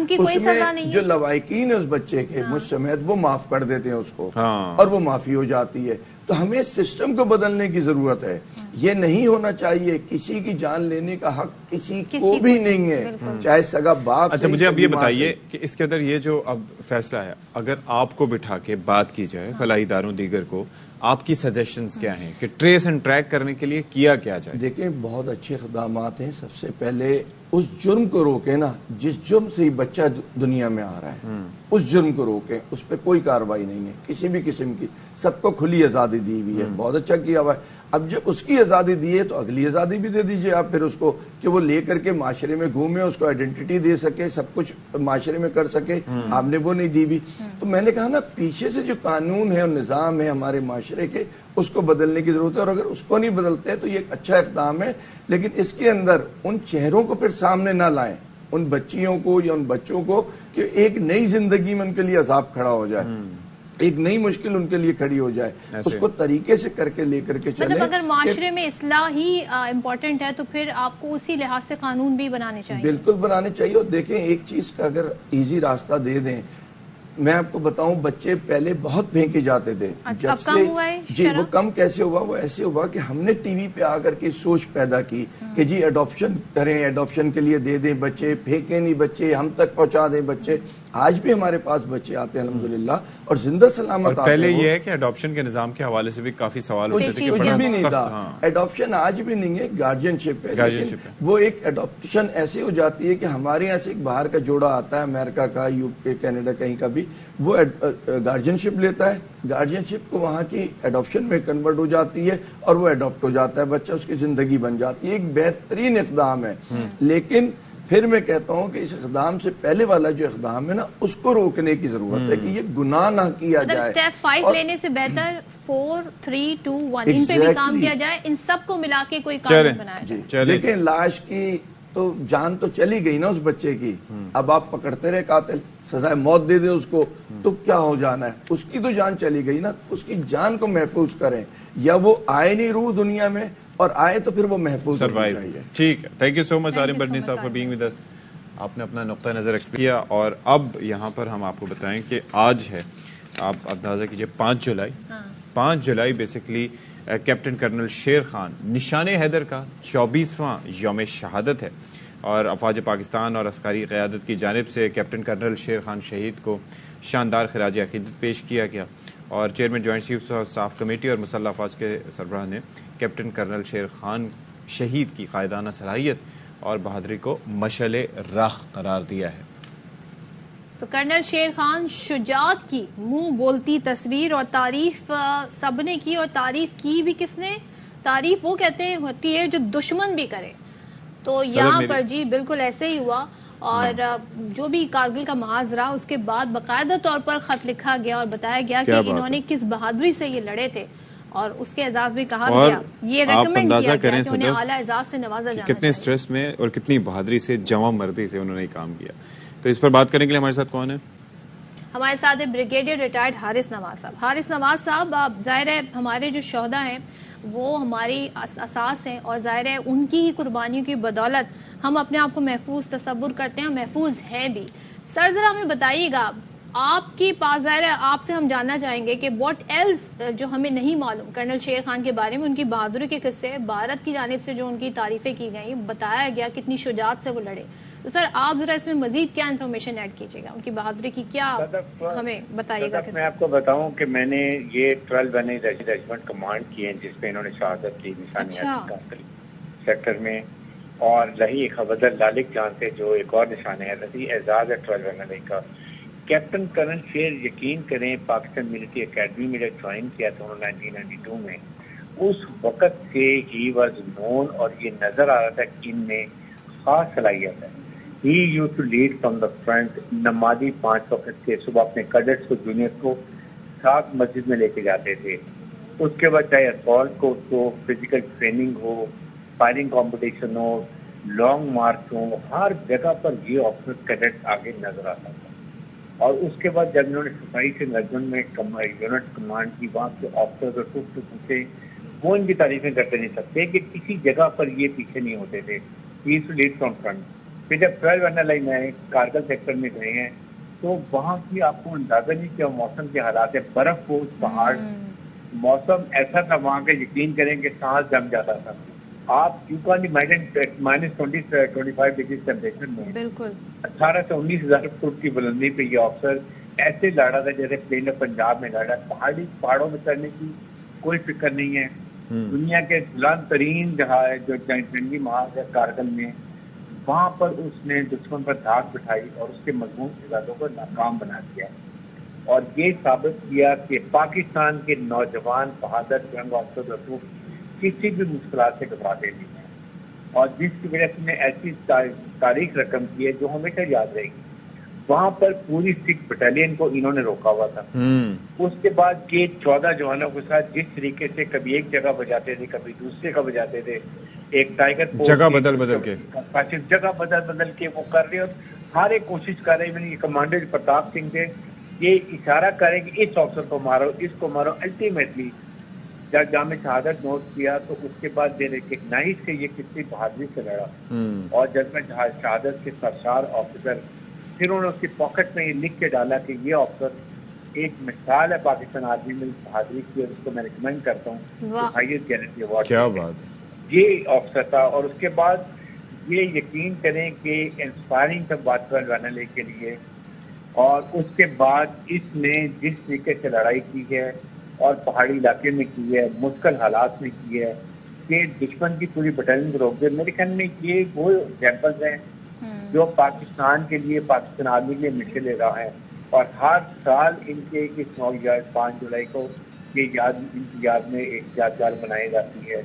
کی اس میں جو لوائقین ہے اس بچے کے مجھ سمیت, وہ معاف کر دیتے ہیں اس کو, اور وہ معافی ہو جاتی ہے. تو ہمیں سسٹم کو بدلنے کی ضرورت ہے. یہ نہیں ہونا چاہیے, کسی کی جان لینے کا حق کسی کو بھی نہیں ہے, چاہے سگا باپ. اچھا مجھے اب یہ بتائیے کہ اس کے اندر یہ جو اب فیصلہ ہے, اگر آپ کو بٹھا کے بات کی جائے فلاحی اداروں دیگر کو, آپ کی سجیشنز کیا ہیں کہ ٹریس اینڈ ٹریک کرنے کے لیے کیا جائے؟ دیکھیں بہت اچھے اقدامات ہیں. سب سے پہلے اس جرم کو روکیں نا, جس جرم سے ہی بچہ دنیا میں آ رہا ہے, اس جرم کو روکیں. اس پہ کوئی کاروائی نہیں ہے کسی بھی قسم کی, سب کو کھلی آزادی دی ہوئی ہے, بہت اچھا کیا ہوا ہے. اب جب اس کی آزادی دی ہے, تو اگلی آزادی بھی دے دیجئے آپ پھر اس کو, کہ وہ لے کر کے معاشرے میں گھومے, اس کو آئیڈینٹی دے سکے, سب کچھ معاشرے میں کر سکے. آپ نے وہ نہیں دی بھی. تو میں نے کہا نا, پیچھے سے جو قانون ہے اور نظام ہے ہمارے معاشرے کے, اس کو بدلنے کی ضرورت ہے. اور اگر اس کو نہیں بدلتے تو یہ ایک اچھا اقدام ہے, لیکن اس کے اندر ان چہروں کو پھر سامنے نہ لائیں, ان بچیوں کو یا ان بچوں کو, کہ ایک نئی زندگی میں ان کے لیے عذاب کھڑا ہو جائے, ایک نئی مشکل ان کے لیے کھڑی ہو جائے. اس کو طریقے سے کر کے لے کر کے چلیں. مطلب اگر معاشرے میں اصلاح ہی امپورٹنٹ ہے, تو پھر آپ کو اسی لحاظ سے قانون بھی بنانے چاہیے. بالکل بنانے چاہیے. اور دیکھیں ایک چیز کا اگر ایزی راستہ دے دیں, میں آپ کو بتاؤں, بچے پہلے بہت پھینکے جاتے تھے. جب سے جی وہ کم کیسے ہوا, وہ ایسے ہوا کہ ہم نے ٹی وی پہ آ کر کے سوچ پیدا کی کہ جی ایڈاپشن کریں, ایڈاپشن کے لیے دے دیں بچے, پھینکیں نہیں بچے, ہم تک پہنچا دیں بچے. آج بھی ہمارے پاس بچے آتے ہیں الحمدللہ, اور زندہ سلامت آتے ہیں. پہلے یہ ہے کہ ایڈاپشن کے نظام کے حوالے سے بھی کافی سوال ہوتے تھے, کچھ بھی نہیں تھا. ایڈاپشن آج بھی نہیں ہے, گارجین شپ ہے. وہ ایک ایڈاپشن ایسے ہو جاتی ہے کہ ہمارے یہاں سے ایک باہر کا جوڑا آتا ہے, امریکہ کا, یو کے, کینیڈا, کہیں کا بھی, وہ گارجین شپ لیتا ہے. گارجین شپ کو وہاں کی ایڈاپشن میں کنورٹ ہو جاتی ہے, اور وہ ایڈاپٹ ہو جاتا ہے بچہ, اس کی زندگی بن جاتی ہے. ایک بہترین اقدام ہے. لیکن پھر میں کہتا ہوں کہ اس اقدام سے پہلے والا جو اقدام ہے نا اس کو روکنے کی ضرورت ہے کہ یہ گناہ نہ کیا جائے. اسٹیپ 5 لینے سے بہتر 4 3 2 1 ان پہ بھی کام کیا جائے, ان سب کو ملا کے کوئی قانون بنایا جائے. لیکن لاش کی تو جان تو چلی گئی نا اس بچے کی, اب آپ پکڑتے رہے قاتل, سزائے موت دے دیں اس کو تو کیا ہو جانا ہے, اس کی تو جان چلی گئی نا, اس کی جان کو محفوظ کریں. یا وہ آئے نہیں روح دنیا میں, اور آئے تو پھر وہ محفوظ ہونی چاہیے. ٹھیک ہے, تھینک یو سو مچ عارم بھٹنی صاحب فار بینگ ود اس. آپ نے اپنا نقطہ نظر ایکسپلین کیا, اور اب یہاں پر ہم آپ کو بتائیں کہ آج ہے, آپ اندازہ کیجئے 5 جولائی basically captain colonel Sher Khan نشان حیدر کا 24واں یوم شہادت ہے, اور افواج پاکستان اور عسکری قیادت کی جانب سے کیپٹن کرنل شیر خان شہید کو شاندار خراج عقیدت پیش کیا گیا, اور chairman joint chief of staff committee اور مسلح افواج کے سربراہ نے کیپٹن کرنل شیر خان شہید کی قائدانہ صلاحیت اور بہادری کو مشعل راہ قرار دیا ہے. تو کرنل شیر خان شجاعت کی منہ بولتی تصویر, اور تعریف سب نے کی, اور تعریف کی بھی کس نے, تعریف وہ کہتے ہیں ہوتی ہے جو دشمن بھی کرے. تو یہاں پر جی بالکل ایسے ہی ہوا, اور جو بھی کارگل کا محاذ رہا اس کے بعد باقاعدہ طور پر خط لکھا گیا اور بتایا گیا کہ انہوں نے کس بہادری سے یہ لڑے تھے, اور اس کے اعزاز بھی کہا گیا, یہ ریکمینڈ کیا گیا کہ انہیں اعلیٰ اعزاز سے نوازا جانا کتنے سٹریس میں اور کتنی بہادری سے, جواں مردی سے انہوں نے کام کیا. تو اس پر بات کرنے کے لیے ہمارے ساتھ کون ہے؟ ہمارے ساتھ بریگیڈیئر ریٹائرڈ حارث نواز صاحب. حارث نواز صاحب, ظاہر ہے ہمارے جو شہداء ہیں وہ ہماری اساس ہیں, اور ظاہر ہے ان کی ہی قربانیوں کی بدولت ہم اپنے آپ کو محفوظ تصور کرتے ہیں, محفوظ ہیں بھی. سر ذرا ہمیں بتائیے گا, آپ کی پاس ظاہر ہے آپ سے ہم جاننا چاہیں گے کہ واٹ ایلس جو ہمیں نہیں معلوم کرنل شیر خان کے بارے میں, ان کی بہادری کے قصے, بھارت کی جانب سے جو ان کی تعریفیں کی گئیں, بتایا گیا کتنی شجاعت سے وہ لڑے. تو سر آپ ذرا اس میں مزید کیا انفارمیشن ایڈ کیجیے گا, ان کی بہادری کی کیا ہمیں بتائیے گا. میں آپ کو بتاؤں کہ میں نے یہ 12 ریجیمنٹ کمانڈ کی ہے جس پہ انہوں نے شہادت لی نشان سیکٹر میں, اور لہی خبردر لالک جان سے جو ایک اور نشان ہے لذی اعزاز ہے 12 کا. کیپٹن کرنل شیر یقین کریں پاکستان ملٹری اکیڈمی میں جب جوائن کیا تھا 1992 میں, اس وقت سے ہی واز نون, اور یہ نظر آ رہا تھا کہ ان میں خاص صلاحیت ہے. He used to lead from the front. نمازی 5 وقت کے صبح اپنے کیڈٹس کو جونیئر کو ساتھ مسجد میں لے کے جاتے تھے. اس کے بعد چاہے اسالٹ کورس ہو, فزیکل ٹریننگ ہو, فائرنگ کمپٹیشن ہو, لانگ مارچ ہو, ہر جگہ پر یہ آفیسر کیڈٹ آگے نظر آتا تھا. اور اس کے بعد جب انہوں نے صفائی سے نظم میں یونٹ کمانڈ کی, وہاں سے آفیسر اور سے پوچھے, وہ ان کی تعریفیں کرتے نہیں سکتے کہ کسی جگہ پر یہ پیچھے نہیں ہوتے تھے. ہی ٹو لیڈ فرام فرنٹ. پھر جب 12 میں کارگل سیکٹر میں گئے ہیں تو وہاں کی آپ کو اندازہ نہیں کیا موسم کے حالات ہے, برف ہو, پہاڑ, موسم ایسا تھا وہاں کا یقین کریں کہ سانس جم جاتا تھا. آپ you can imagine -25 degree temperature میں 18 سے 19,000 فٹ کی بلندی پہ یہ آفسر ایسے لڑا تھا جیسے پلین آف پنجاب میں لڑا. پہاڑوں میں چڑھنے کی کوئی فکر نہیں ہے. دنیا کے بلند ترین جہاں ہے جو جنگی محاذ ہے کارگل میں, وہاں پر اس نے دشمن پر دھاک بٹھائی اور اس کے مضمون ارادوں کو ناکام بنا دیا, اور یہ ثابت کیا کہ پاکستان کے نوجوان بہادر جنگ آفسر رسوخ کسی بھی مشکلات سے گھبراتے نہیں ہیں, اور جس کی وجہ سے ایسی تاریخ رقم کی ہے جو ہمیشہ یاد رہے گی. وہاں پر پوری سکھ بٹالین کو انہوں نے روکا ہوا تھا. اس کے بعد یہ 14 جوانوں کے ساتھ جس طریقے سے کبھی ایک جگہ بجاتے تھے کبھی دوسرے کا بجاتے تھے, ایک ٹائیگر جگہ بدل بدل کے وہ کر رہے, اور ہر ایک کوشش کر رہے ہیں. کمانڈر پرتاپ سنگھ تھے, یہ اشارہ کریں کہ اس آفسر کو مارو, اس کو مارو. الٹیمیٹلی جب جامع شہادت نوٹ کیا تو اس کے بعد دے ریکگنائز کہ یہ کتنی بہادری سے لڑا, اور جب میں شہادت کے سرشار آفیسر, پھر انہوں نے اس کی پاکٹ میں یہ لکھ کے ڈالا کہ یہ آفسر ایک مثال ہے پاکستان آرمی میں بہادری کی, اور اس کو میں ریکمینڈ کرتا ہوں ہائیسٹ گیرنٹی ایوارڈ. کیا بات ہے. یہ آفسر تھا, اور اس کے بعد یہ یقین کریں کہ انسپائرنگ تھا بات بنانے کے لیے. اور اس کے بعد اس نے جس طریقے سے لڑائی کی ہے اور پہاڑی علاقے میں کی ہے, مشکل حالات میں کی ہے, کہ دشمن کی پوری بٹالین کو روک دے. میرے خیال میں یہ وہ ایگزامپلز ہیں جو پاکستان کے لیے, پاکستان آرمی کے لیے مشن لے رہا ہے. اور ہر سال ان کے اس 5 جولائی کو یہ ان کی یاد میں ایک یادگار بنائی جاتی ہے,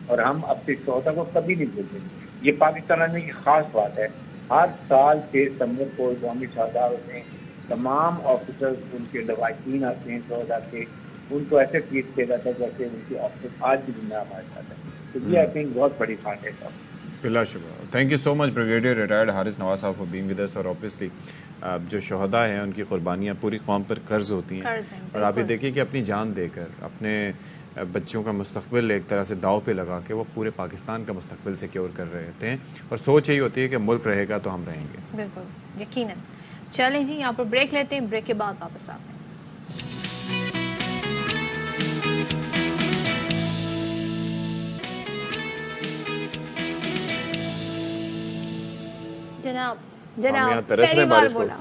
اور ہم اپنے شہدا کو کبھی نہیں بھولیں گے. یہ پاکستان میں ایک خاص بات ہے. ہر سال 6 ستمبر کو قومی شہداء میں تمام آفیسرز ان کے لواحقین آتے ہیں شہداء کے, ان کو ایسے ٹریٹ کیا جاتا ہے جیسے ان کی آفس آج بھی دنیا ہمارے ساتھ ہے. تو یہ آئی تھنک بہت بڑی بات ہے. بلا شکر. Thank you so much brigadier retired Haris Nawaz Sahab for being with اس. اور اوبیسلی جو شہداء ہیں ان کی قربانیاں پوری قوم پر قرض ہوتی ہیں, اور آپ یہ دیکھیے کہ اپنی جان دے کر اپنے بچوں کا مستقبل ایک طرح سے داؤ پہ لگا کے وہ پورے پاکستان کا مستقبل سیکیور کر رہے ہوتے ہیں, اور سوچ یہی ہوتی ہے کہ ملک رہے گا تو ہم رہیں گے. بالکل یقیناً. چلیں جی یہاں پر بریک لیتے ہیں, بریک کے بعد واپس آتے ہیں. جناب پہلی بار بولا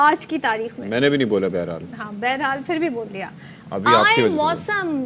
آج کی تاریخ میں نے بھی نہیں بولا, بہرحال ہاں بہرحال پھر بھی بول دیا. آئے موسم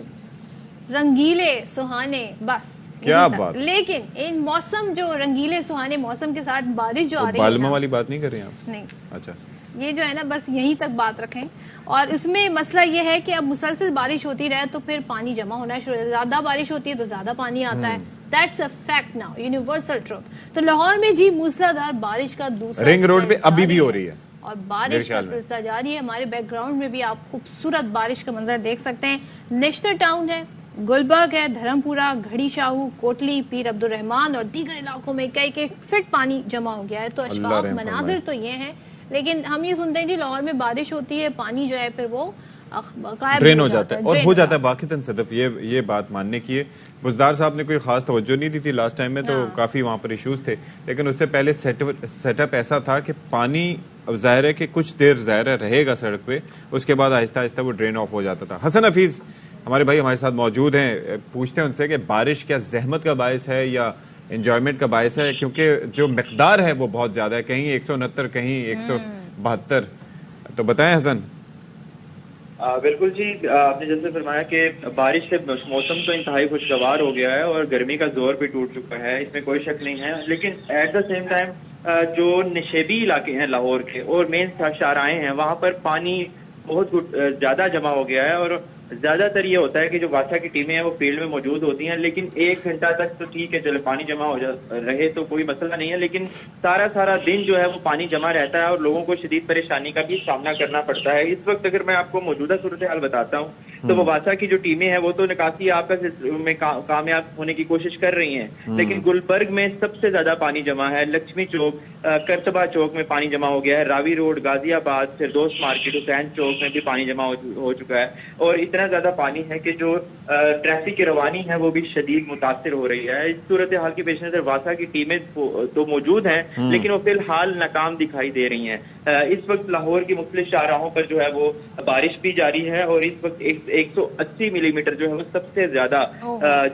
رنگیلے سہانے, بس کیا بات. لیکن ان موسم جو رنگیلے سہانے موسم کے ساتھ بارش جو آ رہی ہے, بالما والی بات نہیں کر رہے ہیں آپ؟ نہیں. اچھا یہ جو ہے نا بس یہیں تک بات رکھیں. اور اس میں مسئلہ یہ ہے کہ اب مسلسل بارش ہوتی رہے تو پھر پانی جمع ہونا شروع, زیادہ بارش ہوتی ہے تو زیادہ پانی آتا ہے. That's a fact now, universal truth. تو لاہور میں جی موسلادھار بارش کا دوسرا رنگ روڈ پہ ابھی بھی ہو رہی ہے, اور بارش کا سلسلہ جاری ہے. ہمارے بیک گراؤنڈ میں بھی آپ خوبصورت بارش کا منظر دیکھ سکتے ہیں. نشتر ٹاؤن ہے, گلبرگ ہے, دھرمپورہ, گھڑی شاہو, کوٹلی, پیر عبدالرحمان اور دیگر علاقوں میں کئی فٹ پانی جمع ہو گیا ہے. تو اشفاق مناظر تو یہ ہیں, لیکن ہم یہ سنتے ہیں جی لاہور میں بارش ہوتی ہے پانی جو ہے پھر وہ ڈرین ہو جاتا ہے اور ہو جاتا ہے. واقعتاً صدف یہ بات ماننے کی ہے, بزدار صاحب نے کوئی خاص توجہ نہیں دی تھی لاسٹ ٹائم میں, تو کافی وہاں پر ایشوز تھے, لیکن اس سے پہلے سیٹ اپ ایسا تھا کہ پانی ظاہر ہے کہ کچھ دیر ظاہر رہے گا سڑک پہ, اس کے بعد آہستہ آہستہ وہ ڈرین آف ہو جاتا تھا. حسن حفیظ ہمارے بھائی ہمارے ساتھ موجود ہیں, پوچھتے ہیں ان سے کہ بارش کیا زحمت کا باعث ہے یا انجوائمنٹ کا باعث ہے, کیونکہ جو مقدار ہے وہ بہت زیادہ ہے, کہیں 169 کہیں 172. تو بتائیں حسن. بالکل جی, آپ نے جیسے فرمایا کہ بارش سے موسم تو انتہائی خوشگوار ہو گیا ہے اور گرمی کا زور بھی ٹوٹ چکا ہے, اس میں کوئی شک نہیں ہے. لیکن ایٹ دا سیم ٹائم جو نشیبی علاقے ہیں لاہور کے اور مین شاہراہیں ہیں, وہاں پر پانی بہت زیادہ جمع ہو گیا ہے. اور زیادہ تر یہ ہوتا ہے کہ جو واسا کی ٹیمیں ہیں وہ فیلڈ میں موجود ہوتی ہیں, لیکن 1 گھنٹہ تک تو ٹھیک ہے, چلے پانی جمع ہو رہے تو کوئی مسئلہ نہیں ہے, لیکن سارا دن جو ہے وہ پانی جمع رہتا ہے اور لوگوں کو شدید پریشانی کا بھی سامنا کرنا پڑتا ہے. اس وقت اگر میں آپ کو موجودہ صورتحال بتاتا ہوں تو وہ واسا کی جو ٹیمیں ہیں وہ تو نکاسی آپ میں کامیاب ہونے کی کوشش کر رہی ہیں, لیکن گلبرگ میں سب سے زیادہ پانی جمع ہے. لکشمی چوک, کرتبہ چوک میں پانی جمع ہو گیا ہے. راوی روڈ, غازی آباد, فردوس مارکیٹ, حسین چوک میں بھی پانی جمع ہو چکا ہے. اور اتنا زیادہ پانی ہے کہ جو ٹریفک کی روانی ہے وہ بھی شدید متاثر ہو رہی ہے. اس صورتحال کے پیش نظر واسا کی ٹیمیں تو موجود ہیں, لیکن وہ فی الحال ناکام دکھائی دے رہی ہیں. اس وقت لاہور کی مختلف شاہراہوں پر جو ہے وہ بارش بھی جاری ہے, اور اس وقت 180 ملی میٹر جو ہے وہ سب سے زیادہ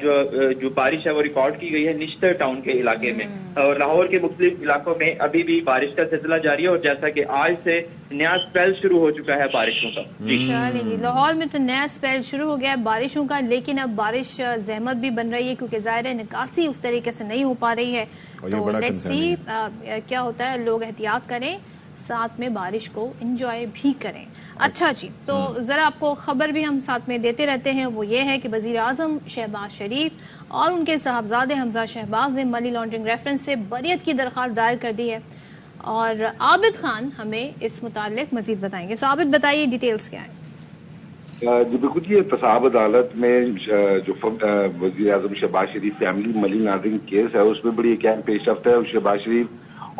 جو بارش ہے وہ ریکارڈ کی گئی ہے نشتر ٹاؤن کے علاقے میں. اور لاہور کے مختلف علاقوں میں ابھی بھی بارش کا سلسلہ جاری ہے, اور جیسا کہ آج سے نیا اسپیل شروع ہو چکا ہے بارشوں کا. جی لاہور میں تو نیا اسپیل شروع ہو گیا ہے بارشوں کا, لیکن اب بارش زحمت بھی بن رہی ہے کیونکہ ظاہر ہے نکاسی اس طریقے سے نہیں ہو پا رہی ہے. تو لیٹس سی کیا ہوتا ہے, لوگ احتیاط کریں, ساتھ میں بارش کو انجوائے بھی کریں. اچھا جی, تو ذرا آپ کو خبر بھی ہم ساتھ میں دیتے رہتے ہیں, وہ یہ ہے کہ وزیر اعظم شہباز شریف اور ان کے صاحبزادے حمزہ شہباز نے منی لانڈرنگ ریفرنس سے بریت کی درخواست دائر کر دی ہے, اور عابد خان ہمیں اس متعلق مزید بتائیں گے. سو عابد بتائیے ڈیٹیلز کیا ہیں. جی بالکل جی, احتساب عدالت میں جو وزیر اعظم شہباز شریف فیملی منی لانڈرنگ کیس ہے اس میں بڑی ایک اہم پیش رفت ہے. شہباز شریف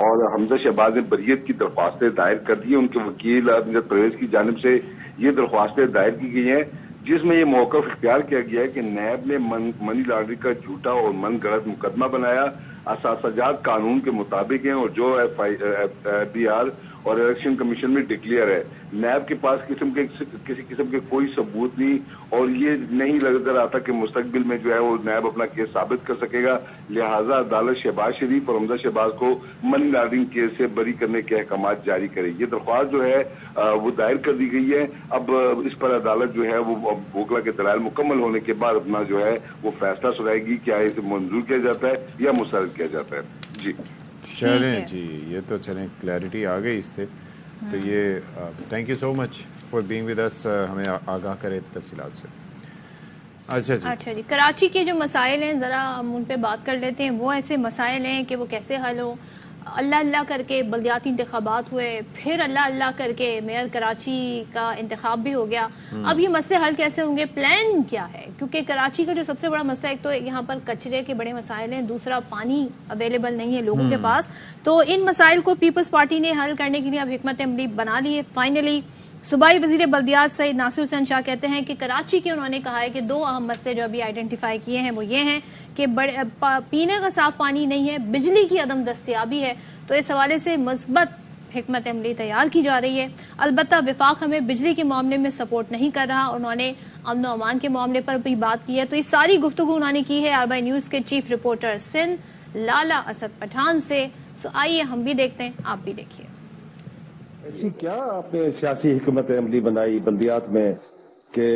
اور حمزہ شہباز نے بریت کی درخواستیں دائر کر دی ہیں. ان کے وکیل امجد پرویز کی جانب سے یہ درخواستیں دائر کی گئی ہیں, جس میں یہ موقف اختیار کیا گیا ہے کہ نیب نے منی لانڈرنگ کا جھوٹا اور من گھڑت مقدمہ بنایا, اساسجات قانون کے مطابق ہیں, اور جو ایف بی آر اور الیکشن کمیشن میں ڈکلیئر ہے. نیب کے پاس کسی قسم کے کوئی ثبوت نہیں, اور یہ نہیں نظر آتا کہ مستقبل میں جو ہے وہ نیب اپنا کیس ثابت کر سکے گا. لہٰذا عدالت شہباز شریف اور حمزہ شہباز کو منی لانڈرنگ کیس سے بری کرنے کے احکامات جاری کرے. یہ درخواست جو ہے وہ دائر کر دی گئی ہے. اب اس پر عدالت جو ہے وہ وکلا کے دلائل مکمل ہونے کے بعد اپنا جو ہے وہ فیصلہ سنائے گی, کیا اسے منظور کیا جاتا ہے یا مسترد کیا جاتا ہے. جی چلیں جی, یہ تو چلیں کلیئرٹی آ گئی اس سے. تو یہ thank you so much for being with us, ہمیں آگاہ کرے تفصیلات سے. اچھا جی، کراچی کے جو مسائل ہیں ذرا ہم ان پہ بات کر لیتے ہیں. وہ ایسے مسائل ہیں کہ وہ کیسے حل ہو. اللہ اللہ کر کے بلدیاتی انتخابات ہوئے، پھر اللہ اللہ کر کے میئر کراچی کا انتخاب بھی ہو گیا. اب یہ مسئلے حل کیسے ہوں گے؟ پلان کیا ہے؟ کیونکہ کراچی کا جو سب سے بڑا مسئلہ، ایک تو یہاں پر کچرے کے بڑے مسائل ہیں، دوسرا پانی اویلیبل نہیں ہے لوگوں کے پاس. تو ان مسائل کو پیپلز پارٹی نے حل کرنے کے لیے اب حکمت عملی بنا لی ہے. فائنلی صوبائی وزیر بلدیات سید ناصر حسین شاہ کہتے ہیں کہ کراچی کے انہوں نے کہا ہے کہ 2 اہم مسئلے جو ابھی آئیڈینٹیفائی کیے ہیں وہ یہ ہیں کہ پینے کا صاف پانی نہیں ہے، بجلی کی عدم دستیابی ہے. تو اس حوالے سے مثبت حکمت عملی تیار کی جا رہی ہے. البتہ وفاق ہمیں بجلی کے معاملے میں سپورٹ نہیں کر رہا. انہوں نے امن و امان کے معاملے پر بھی بات کی ہے. تو یہ ساری گفتگو انہوں نے کی ہے RBI نیوز کے چیف رپورٹر سندھ لالا اسد پٹھان سے. سو آئیے ہم بھی دیکھتے ہیں، آپ بھی دیکھیے. ایسی کیا آپ نے سیاسی حکمت عملی بنائی بلدیات میں کہ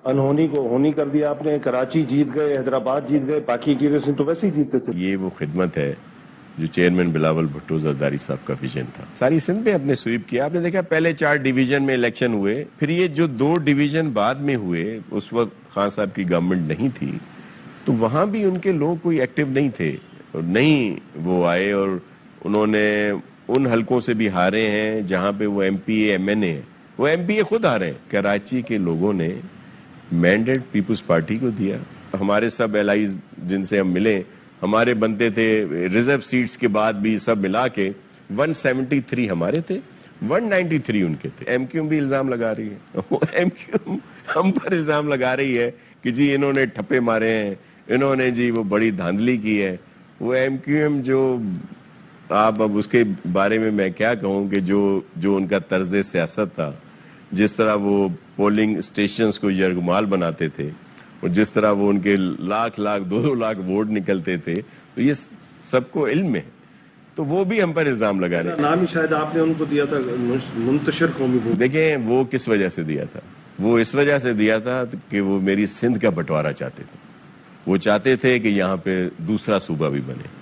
انہونی کو ہونی کر دیا آپ نے؟ کراچی جیت گئے، حیدرآباد جیت گئے، باقی کی وجہ سے تو ویسے ہی جیتتے تھے. یہ وہ خدمت ہے جو چیئرمین بلاول بھٹو زرداری صاحب کا ویژن تھا. ساری سندھ میں اپنے سویپ کیا. آپ نے دیکھا پہلے 4 ڈویژن میں الیکشن ہوئے، پھر یہ جو 2 ڈویژن بعد میں ہوئے، اس وقت خان صاحب کی گورنمنٹ نہیں تھی، تو وہاں بھی ان کے لوگ کوئی ایکٹیو نہیں تھے اور نہیں وہ آئے، اور انہوں نے ان حلقوں سے بھی ہارے ہیں جہاں پہ وہ MPA MNA ہیں. وہ MPA خود ہارے ہیں. کراچی کے لوگوں نے مینڈیٹ پیپلز پارٹی کو دیا. ہمارے سب LIs جن سے ہم ملے، ہمارے بنتے تھے ریزرو سیٹس کے بعد بھی سب ملا کے 173 ہمارے تھے، 193 ان کے تھے. MQM بھی الزام لگا رہی ہے، MQM ہم پر الزام لگا رہی ہے کہ جی انہوں نے ٹھپے مارے ہیں، انہوں نے جی وہ بڑی دھاندلی کی ہے. وہ MQM جو آپ اب اس کے بارے میں کیا کہوں کہ جو ان کا طرز سیاست تھا، جس طرح وہ پولنگ اسٹیشنز کو یرغمال بناتے تھے اور جس طرح وہ ان کے لاکھ 2 لاکھ ووٹ نکلتے تھے، تو یہ سب کو علم ہے. تو وہ بھی ہم پر الزام لگا رہے ہیں. نام ہی شاید آپ نے ان کو دیا تھا منتشر قومی ووٹ. دیکھیں وہ کس وجہ سے دیا تھا. وہ اس وجہ سے دیا تھا کہ وہ میری سندھ کا بٹوارا چاہتے تھے. وہ چاہتے تھے کہ یہاں پہ دوسرا صوبہ بھی بنے.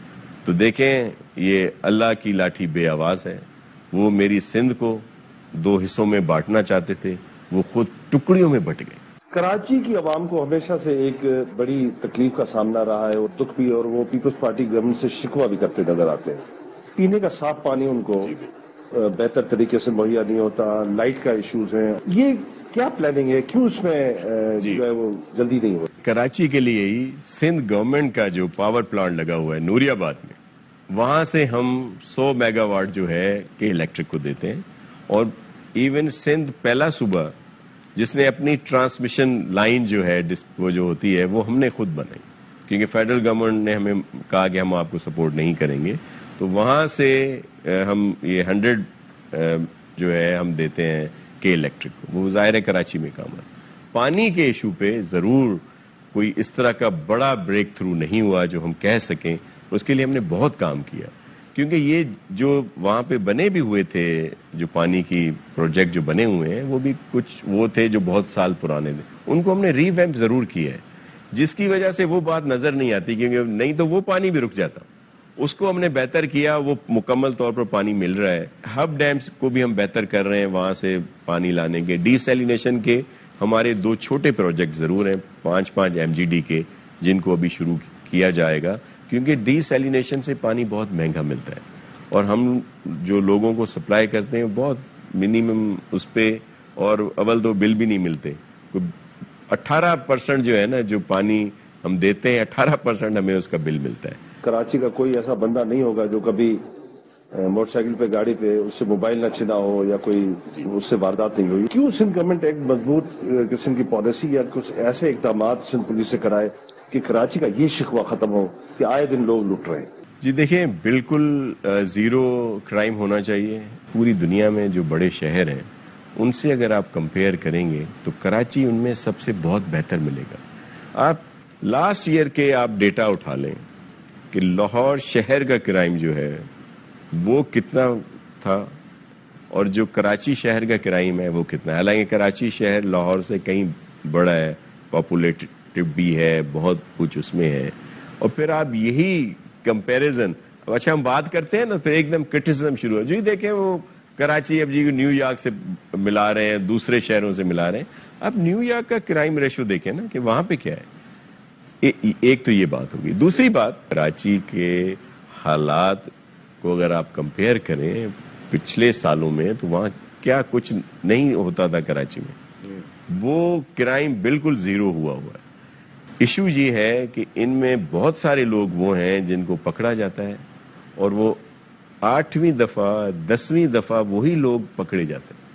تو دیکھیں یہ اللہ کی لاٹھی بے آواز ہے. وہ میری سندھ کو 2 حصوں میں بانٹنا چاہتے تھے، وہ خود ٹکڑیوں میں بٹ گئے. کراچی کی عوام کو ہمیشہ سے ایک بڑی تکلیف کا سامنا رہا ہے اور دکھ بھی، اور وہ پیپلز پارٹی گورنمنٹ سے شکوہ بھی کرتے نظر آتے ہیں. پینے کا صاف پانی ان کو بہتر طریقے سے مہیا نہیں ہوتا، لائٹ کا ایشوز ہیں. یہ کیا پلاننگ ہے؟ کیوں اس میں جو ہے وہ جلدی نہیں ہو؟ کراچی کے لیے ہی سندھ گورنمنٹ کا جو پاور پلانٹ لگا ہوا ہے نوری آباد میں، وہاں سے ہم 100 میگا واٹ جو ہے کہ الیکٹرک کو دیتے ہیں. اور ایون سندھ پہلا صوبہ جس نے اپنی ٹرانسمیشن لائن جو ہے وہ جو ہوتی ہے وہ ہم نے خود بنائی، کیونکہ فیڈرل گورنمنٹ نے ہمیں کہا کہ ہم آپ کو سپورٹ نہیں کریں گے. تو وہاں سے ہم یہ 100 جو ہے ہم دیتے ہیں کہ الیکٹرک کو. وہ ظاہر ہے کراچی میں کام ہے. پانی کے ایشو پہ ضرور کوئی اس طرح کا بڑا بریک تھرو نہیں ہوا جو ہم کہہ سکیں. اس کے لیے ہم نے بہت کام کیا، کیونکہ یہ جو وہاں پہ بنے بھی ہوئے تھے، جو پانی کی پروجیکٹ جو بنے ہوئے ہیں، وہ بھی کچھ وہ تھے جو بہت سال پرانے تھے. ان کو ہم نے ری ویمپ ضرور کیا ہے، جس کی وجہ سے وہ بات نظر نہیں آتی، کیونکہ نہیں تو وہ پانی بھی رک جاتا. اس کو ہم نے بہتر کیا، وہ مکمل طور پر پانی مل رہا ہے. ہب ڈیمز کو بھی ہم بہتر کر رہے ہیں، وہاں سے پانی لانے کے. ڈی سیلینیشن کے ہمارے 2 چھوٹے پروجیکٹ ضرور ہیں، 5 MGD کے، جن کو ابھی شروع کیا جائے گا، کیونکہ ڈی سیلینیشن سے پانی بہت مہنگا ملتا ہے اور ہم جو لوگوں کو سپلائی کرتے ہیں بہت منیمم اس پہ، اور اول تو بل بھی نہیں ملتے. 18% جو ہے نا جو پانی ہم دیتے ہیں، 18% ہمیں اس کا بل ملتا ہے. کراچی کا کوئی ایسا بندہ نہیں ہوگا جو کبھی موٹر سائیکل پہ گاڑی پہ اس سے موبائل نہ چھنا ہو یا کوئی اس سے واردات نہیں ہوئی. کیوں سندھ گورنمنٹ ایک مضبوط قسم کی پالیسی یا کچھ ایسے اقدامات سندھ پولیس سے کرائے کہ کراچی کا یہ شکوہ ختم ہو کہ آئے دن لوگ لٹ رہے ہیں؟ جی دیکھیں، بالکل زیرو کرائم ہونا چاہیے. پوری دنیا میں جو بڑے شہر ہیں ان سے اگر آپ کمپیئر کریں گے تو کراچی ان میں سب سے بہت بہتر ملے گا. آپ لاسٹ ایئر کے آپ ڈیٹا اٹھا لیں کہ لاہور شہر کا کرائم جو ہے وہ کتنا تھا اور جو کراچی شہر کا کرائم ہے وہ کتنا ہے. حالانکہ کراچی شہر لاہور سے کہیں بڑا ہے، پاپولیٹڈ بھی ہے، بہت کچھ اس میں ہے. اور پھر آپ یہی کمپیریزن، اچھا ہم بات کرتے ہیں نا، پھر ایک دم کرٹیسزم شروع ہو. جی دیکھیں وہ کراچی اب جی نیو یارک سے ملا رہے ہیں, دوسرے شہروں سے ملا رہے ہیں. اب نیو یارک کا کرائم ریشو دیکھیں نا کہ وہاں پہ کیا ہے. ایک تو یہ بات ہوگی. دوسری بات, کراچی کے حالات کو اگر آپ کمپیئر کریں پچھلے سالوں میں تو وہاں کیا کچھ نہیں ہوتا تھا کراچی میں. وہ کرائم بالکل زیرو ہوا ہے. ایشو یہ ہے کہ ان میں بہت سارے لوگ وہ ہیں جن کو پکڑا جاتا ہے اور وہ 8ویں دفعہ 10ویں دفعہ وہی لوگ پکڑے جاتے ہیں.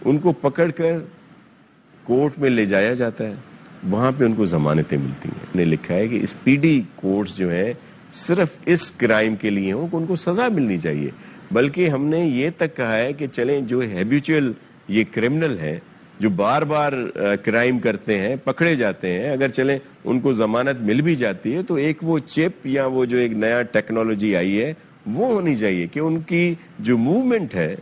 ان کو پکڑ کر کورٹ میں لے جایا جاتا ہے, وہاں پہ ان کو ضمانتیں ملتی ہیں. نے لکھا ہے کہ اسپیڈی کورٹس جو ہیں صرف اس کرائم کے لیے ہوں کہ ان کو سزا ملنی چاہیے, بلکہ ہم نے یہ تک کہا ہے کہ چلیں جو ہیبیچول یہ کرمنل ہیں جو بار بار کرائم کرتے ہیں پکڑے جاتے ہیں, اگر چلیں ان کو ضمانت مل بھی جاتی ہے تو ایک وہ چپ یا وہ جو ایک نیا ٹیکنالوجی آئی ہے وہ ہونی چاہیے کہ ان کی جو موومنٹ ہے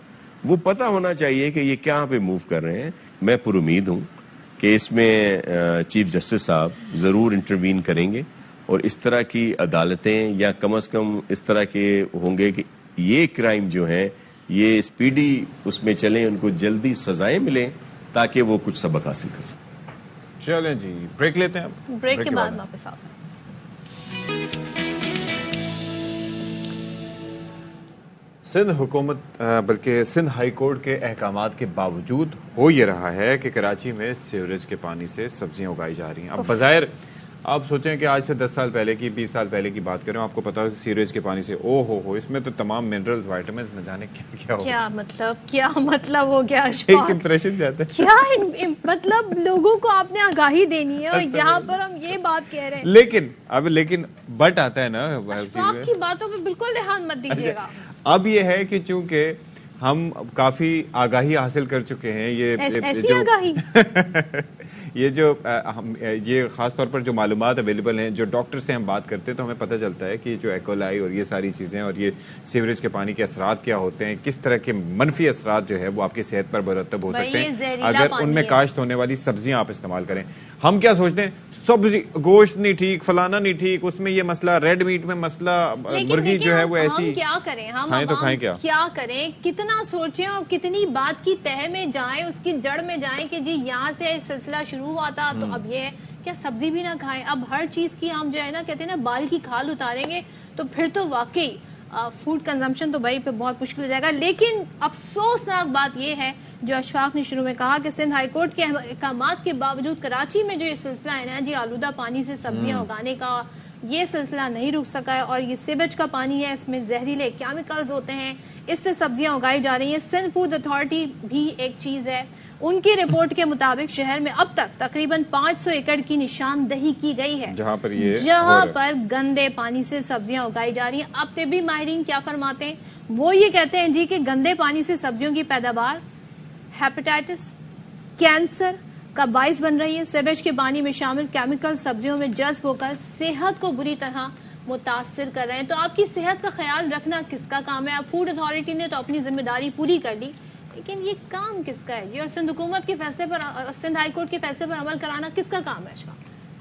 وہ پتہ ہونا چاہیے کہ یہ کہاں پہ موو کر رہے ہیں. میں پر امید ہوں کہ اس میں چیف جسٹس صاحب ضرور انٹروین کریں گے اور اس طرح کی عدالتیں یا کم از کم اس طرح کے ہوں گے کہ یہ کرائم جو ہیں یہ اسپیڈی اس میں چلیں, ان کو جلدی سزائیں ملیں تاکہ وہ کچھ سبق حاصل کر سکیں. چلیں جی بریک لیتے ہیں. بریک کے بعد واپس آتے ہیں. سندھ حکومت بلکہ سندھ ہائی کورٹ کے احکامات کے باوجود ہو یہ رہا ہے کہ کراچی میں سیوریج کے پانی سے سبزیاں اگائی جا رہی ہیں. اب بظاہر آپ سوچیں کہ آج سے 10 سال پہلے کی 20 سال پہلے کی بات کریں, آپ کو پتا ہو سیوریج کے پانی سے اس میں تو تمام منرلز وائٹامنز نہ جانے کیا ہو. کیا مطلب ہو گیا ایک امپریشن جاتا ہے. کیا مطلب لوگوں کو آپ نے آگاہی دینی ہے اور یہاں پر ہم یہ بات کہہ رہے ہیں. لیکن بٹ آتا ہے نا, آپ کی باتوں پہ بالکل دھیان مت دیجیے گا. اب یہ ہے کہ چونکہ ہم کافی آگاہی حاصل کر چکے ہیں, ایسی آگاہی یہ خاص طور پر جو معلومات اویلیبل ہیں, جو ڈاکٹر سے ہم بات کرتے ہیں تو ہمیں پتہ چلتا ہے کہ جو ایکولائی اور یہ ساری چیزیں اور یہ سیوریج کے پانی کے اثرات کیا ہوتے ہیں, کس طرح کے منفی اثرات جو ہے وہ آپ کی صحت پر مرتب ہو سکتے ہیں اگر ان میں کاشت ہونے والی سبزیاں آپ استعمال کریں. ہم کیا سوچتے ہیں سبزی گوشت نہیں ٹھیک, فلانا نہیں ٹھیک, اس میں یہ مسئلہ, ریڈ میٹ میں مسئلہ, مرغی جو ہے وہ ایسی. ہم کیا کریں, ہم کیا کریں, کتنا سوچیں اور کتنی بات کی تہہ میں جائیں, اس کی جڑ میں جائیں کہ جی یہاں سے سلسلہ شروع ہوا تھا تو اب یہ ہے کیا سبزی بھی نہ کھائیں. اب ہر چیز کی ہم جو ہے نا کہتے ہیں نا بال کی کھال اتاریں گے تو پھر تو واقعی فوڈ کنزمپشن تو بھائی پہ بہت مشکل ہو جائے گا. لیکن افسوسناک بات یہ ہے جو اشفاق نے شروع میں کہا کہ سندھ ہائی کورٹ کے احکامات کے باوجود کراچی میں جو یہ سلسلہ ہے نا جی آلودہ پانی سے سبزیاں اگانے کا, یہ سلسلہ نہیں رک سکا ہے. اور یہ سیویج کا پانی ہے, اس میں زہریلے کیمیکلز ہوتے ہیں, اس سے سبزیاں اگائی جا رہی ہیں. سندھ فوڈ اتھارٹی بھی ایک چیز ہے, ان کی رپورٹ کے مطابق شہر میں اب تک تقریباً 500 ایکڑ کی نشاندہی کی گئی ہے جہاں پر گندے پانی سے سبزیاں اگائی جا رہی ہیں. اب طبی ماہرین کیا فرماتے ہیں, وہ یہ کہتے ہیں جی کہ گندے پانی سے سبزیوں کی پیداوار ہیپیٹائٹس, کینسر کا باعث بن رہی ہے. سیویج کے پانی میں شامل کیمیکل سبزیوں میں جذب ہو کر صحت کو بری طرح متاثر کر رہے ہیں. تو آپ کی صحت کا خیال رکھنا کس کا کام ہے؟ اب فوڈ اتھارٹی نے تو اپنی ذمہ داری پوری کر لی, لیکن یہ کام کس کا ہے جی؟ اور سندھ حکومت کے فیصلے پر, سندھ ہائی کورٹ کے فیصلے پر عمل کرانا کس کا کام ہے؟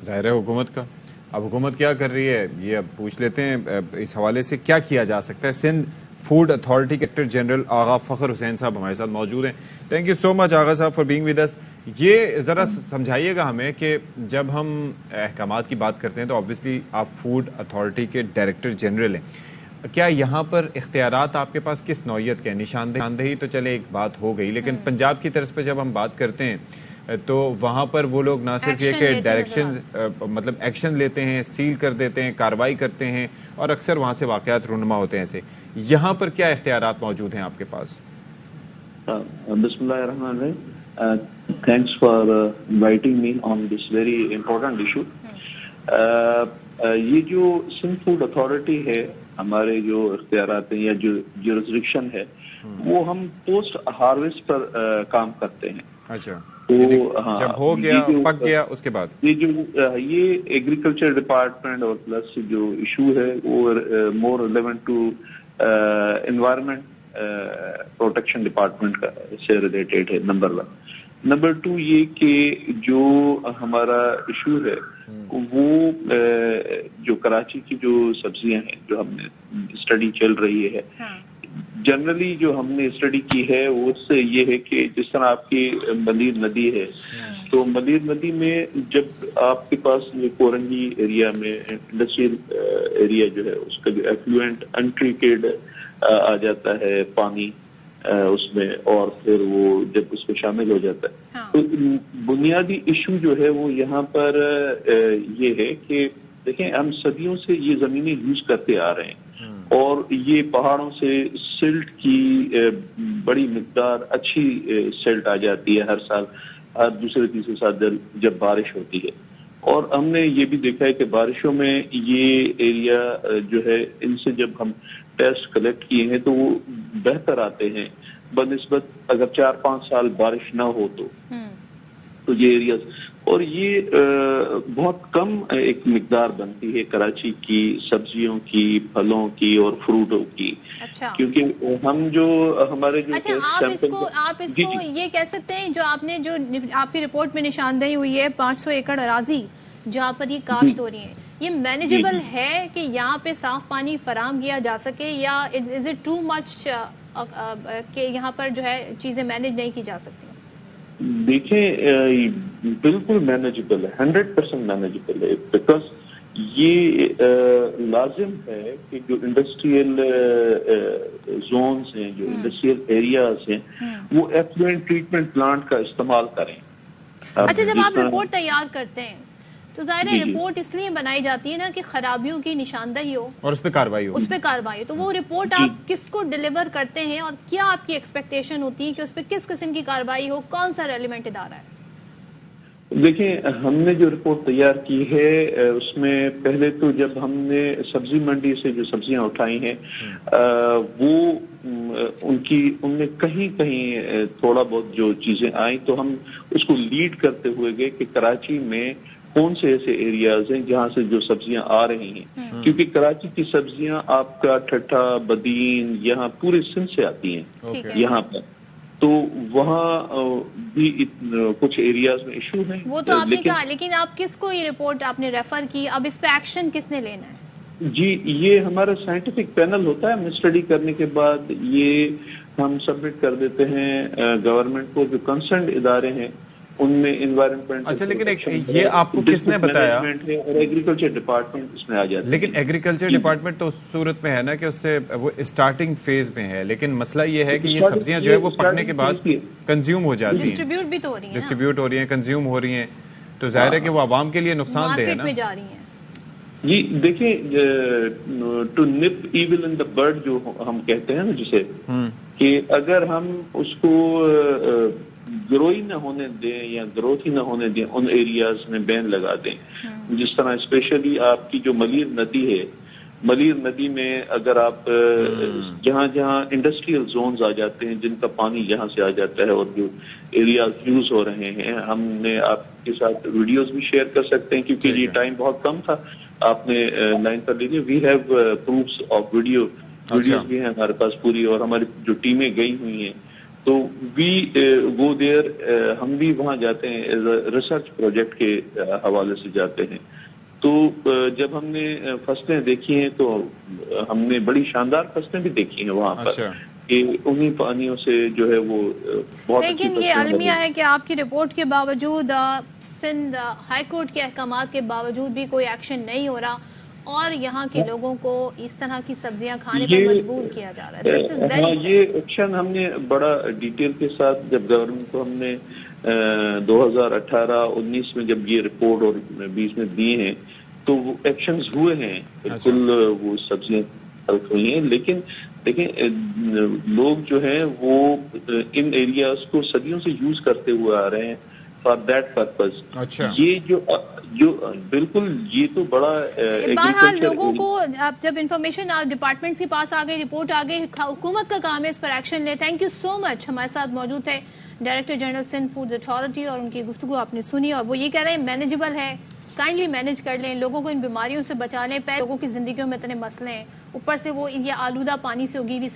ظاہر ہے حکومت کا. اب حکومت کیا کر رہی ہے یہ اب پوچھ لیتے ہیں. اس حوالے سے کیا کیا جا سکتا ہے؟ سندھ فوڈ اتھارٹی کے ڈائریکٹر جنرل آغا فخر حسین صاحب ہمارے ساتھ موجود ہیں. تھینک یو سو مچ آغا صاحب فار بینگ ود اس. یہ ذرا سمجھائیے گا ہمیں کہ جب ہم احکامات کی بات کرتے ہیں تو آبویسلی آپ فوڈ اتھارٹی کے ڈائریکٹر جنرل ہیں, کیا یہاں پر اختیارات آپ کے پاس کس نوعیت کے ہیں؟ نشاندہی تو چلے ایک بات ہو گئی, لیکن پنجاب کی طرف پہ جب ہم بات کرتے ہیں تو وہاں پر وہ لوگ نہ صرف یہ کہ ڈائریکشن مطلب ایکشن لیتے ہیں, سیل کر دیتے ہیں, کارروائی کرتے ہیں اور اکثر وہاں سے واقعات رونما ہوتے ہیں. ایسے یہاں پر کیا اختیارات موجود ہیں آپ کے پاس؟ بسم اللہ الرحمن الرحیم. Thanks for inviting me on this very important issue. یہ جو سندھ فوڈ اتھارٹی ہے, ہمارے جو اختیارات ہیں یا جو جورسڈکشن ہے وہ ہم پوسٹ ہارویسٹ پر کام کرتے ہیں. اچھا, تو جب ہو گیا پک گیا اس کے بعد یہ ایگریکلچر ڈپارٹمنٹ اور پلس جو ایشو ہے وہ more relevant to environment protection department سے ریلیٹڈ ہے. نمبر 1. نمبر 2 یہ کہ جو ہمارا ایشو ہے وہ جو کراچی کی جو سبزیاں ہیں جو ہم نے اسٹڈی چل رہی ہے, جنرلی جو ہم نے اسٹڈی کی ہے اس سے یہ ہے کہ جس طرح آپ کی ملیر ندی ہے تو ملیر ندی میں جب آپ کے پاس کورنگی ایریا میں انڈسٹریل ایریا جو ہے اس کا جو ایفلوئنٹ انٹریٹڈ آ جاتا ہے پانی اس میں اور پھر وہ جب اس میں شامل ہو جاتا ہے تو بنیادی ایشو جو ہے وہ یہاں پر یہ ہے کہ دیکھیں ہم صدیوں سے یہ زمینیں یوز کرتے آ رہے ہیں اور یہ پہاڑوں سے سلٹ کی بڑی مقدار اچھی سلٹ آ جاتی ہے ہر سال ہر دوسرے تیسرے سال جب بارش ہوتی ہے اور ہم نے یہ بھی دیکھا ہے کہ بارشوں میں یہ ایریا جو ہے ان سے جب ہم ٹیسٹ کلیکٹ کیے ہیں تو وہ بہتر آتے ہیں بنسبت اگر 4-5 سال بارش نہ ہو تو یہ ایریاز اور یہ بہت کم ایک مقدار بنتی ہے کراچی کی سبزیوں کی پھلوں کی اور فروٹوں کی کیونکہ ہم جو ہمارے جو آپ اس کو یہ کہہ سکتے ہیں جو آپ کی رپورٹ میں نشاندہی ہوئی ہے 500 ایکڑ اراضی جہاں پر یہ کاشت ہو رہی ہیں یہ مینیجبل ہے کہ یہاں پہ صاف پانی فراہم کیا جا سکے یا از اٹ ٹو مچ کہ یہاں پر جو ہے چیزیں مینیج نہیں کی جا سکتی؟ دیکھیں بالکل مینیجبل ہے 100% مینیجبل ہے بیکاز یہ لازم ہے کہ جو انڈسٹریل زونز ہیں جو انڈسٹریل ایریاز ہیں وہ ایفلوئنٹ ٹریٹمنٹ پلانٹ کا استعمال کریں. اچھا جب آپ رپورٹ تیار کرتے ہیں تو ظاہر ہے رپورٹ اس لیے بنائی جاتی ہے نا کہ خرابیوں کی نشاندہی ہو اور اس پہ کارروائی ہو تو وہ رپورٹ آپ کس کو ڈیلیور کرتے ہیں اور کیا آپ کی ایکسپیکٹیشن ہوتی ہے کہ اس پہ کس قسم کی کارروائی ہو کون سا ریلیونٹ ادارہ ہے؟ دیکھیں ہم نے جو رپورٹ تیار کی ہے اس میں پہلے تو جب ہم نے سبزی منڈی سے جو سبزیاں اٹھائی ہیں وہ ان میں کہیں کہیں تھوڑا بہت جو چیزیں آئیں تو ہم اس کو لیڈ کرتے ہوئے گئے کہ کراچی میں کون سے ایسے ایریاز ہیں جہاں سے جو سبزیاں آ رہی ہیں کیونکہ کراچی کی سبزیاں آپ کا ٹھٹھا بدین یہاں پورے سندھ سے آتی ہیں یہاں پر تو وہاں بھی کچھ ایریاز میں ایشو ہیں وہ تو آپ نے کہا لیکن آپ کس کو یہ رپورٹ آپ نے ریفر کی اب اس پہ ایکشن کس نے لینا ہے؟ جی یہ ہمارا سائنٹیفک پینل ہوتا ہے ہم اسٹڈی کرنے کے بعد یہ ہم سبمٹ کر دیتے ہیں گورنمنٹ کو جو کنسرنڈ ادارے ہیں ان میں انوائرمنٹ. اچھا لیکن یہ آپ کو کس نے بتایا؟ اور ایگریکلچر ڈپارٹمنٹ اس میں آ جاتا ہے. لیکن ایگریکلچر ڈپارٹمنٹ تو اس صورت میں ہے نا کہ اس سے وہ اسٹارٹنگ فیز میں ہے لیکن مسئلہ یہ ہے کہ یہ سبزیاں جو ہے وہ پکنے کے بعد کنزیوم ہو جاتی ہیں ڈسٹریبیوٹ ہو رہی ہیں کنزیوم ہو رہی ہیں تو ظاہر ہے کہ وہ عوام کے لیے نقصان دہ ہے نا. جی دیکھیں ٹو نپ ایول ان دا برڈ جو ہم کہتے ہیں نا جسے کہ اگر ہم اس کو گروئی نہ ہونے دیں یا گروتھ ہی نہ ہونے دیں ان ایریاز میں بین لگا دیں جس طرح اسپیشلی آپ کی جو ملیر ندی ہے ملیر ندی میں اگر آپ جہاں جہاں انڈسٹریل زونز آ جاتے ہیں جن کا پانی یہاں سے آ جاتا ہے اور جو ایریاز یوز ہو رہے ہیں ہم نے آپ کے ساتھ ویڈیوز بھی شیئر کر سکتے ہیں کیونکہ یہ ٹائم بہت کم تھا آپ نے لائن کر لیجیے we have proofs of videos بھی ہیں ہمارے پاس پوری اور ہماری جو ٹیمیں گئی ہوئی ہیں تو وی گو دیئر ہم بھی وہاں جاتے ہیں ایز اے ریسرچ پروجیکٹ کے حوالے سے جاتے ہیں تو جب ہم نے فصلیں دیکھی ہیں تو ہم نے بڑی شاندار فصلیں بھی دیکھی ہیں وہاں پر کہ انہی پانیوں سے جو ہے وہ بہت لیکن یہ المیہ ہے کہ آپ کی رپورٹ کے باوجود سندھ ہائی کورٹ کے احکامات کے باوجود بھی کوئی ایکشن نہیں ہو رہا اور یہاں کے لوگوں کو اس طرح کی سبزیاں کھانے پر مجبور کیا جا رہا ہے. یہ ایکشن ہم نے بڑا ڈیٹیل کے ساتھ جب گورنمنٹ کو ہم نے 2018-19 میں جب یہ رپورٹ اور 20 میں دیے ہیں تو وہ ایکشنز ہوئے ہیں بالکل وہ سبزیاں حلق ہوئی ہیں لیکن دیکھیں لوگ جو ہیں وہ ان ایریاز کو صدیوں سے یوز کرتے ہوئے آ رہے ہیں فار دیٹ پرپز. یہ جو بالکل یہ تو بڑا بہرحال لوگوں کو جب انفارمیشن ڈپارٹمنٹ کے پاس آ گئی رپورٹ آ گئی حکومت کا کام ہے اس پر ایکشن لے. تھینک یو سو مچ. ہمارے ساتھ موجود ہے director general Sindh food authority اور ان کی گفتگو آپ نے سنی اور وہ یہ کہہ رہے ہیں مینیجبل ہے کائنڈلی مینیج کر لیں لوگوں کو ان بیماریوں سے بچا لیں. پہلے لوگوں کی زندگیوں میں اتنے مسئلے ہیں اوپر سے وہ یہ آلودہ پانی سے اگی ہوئی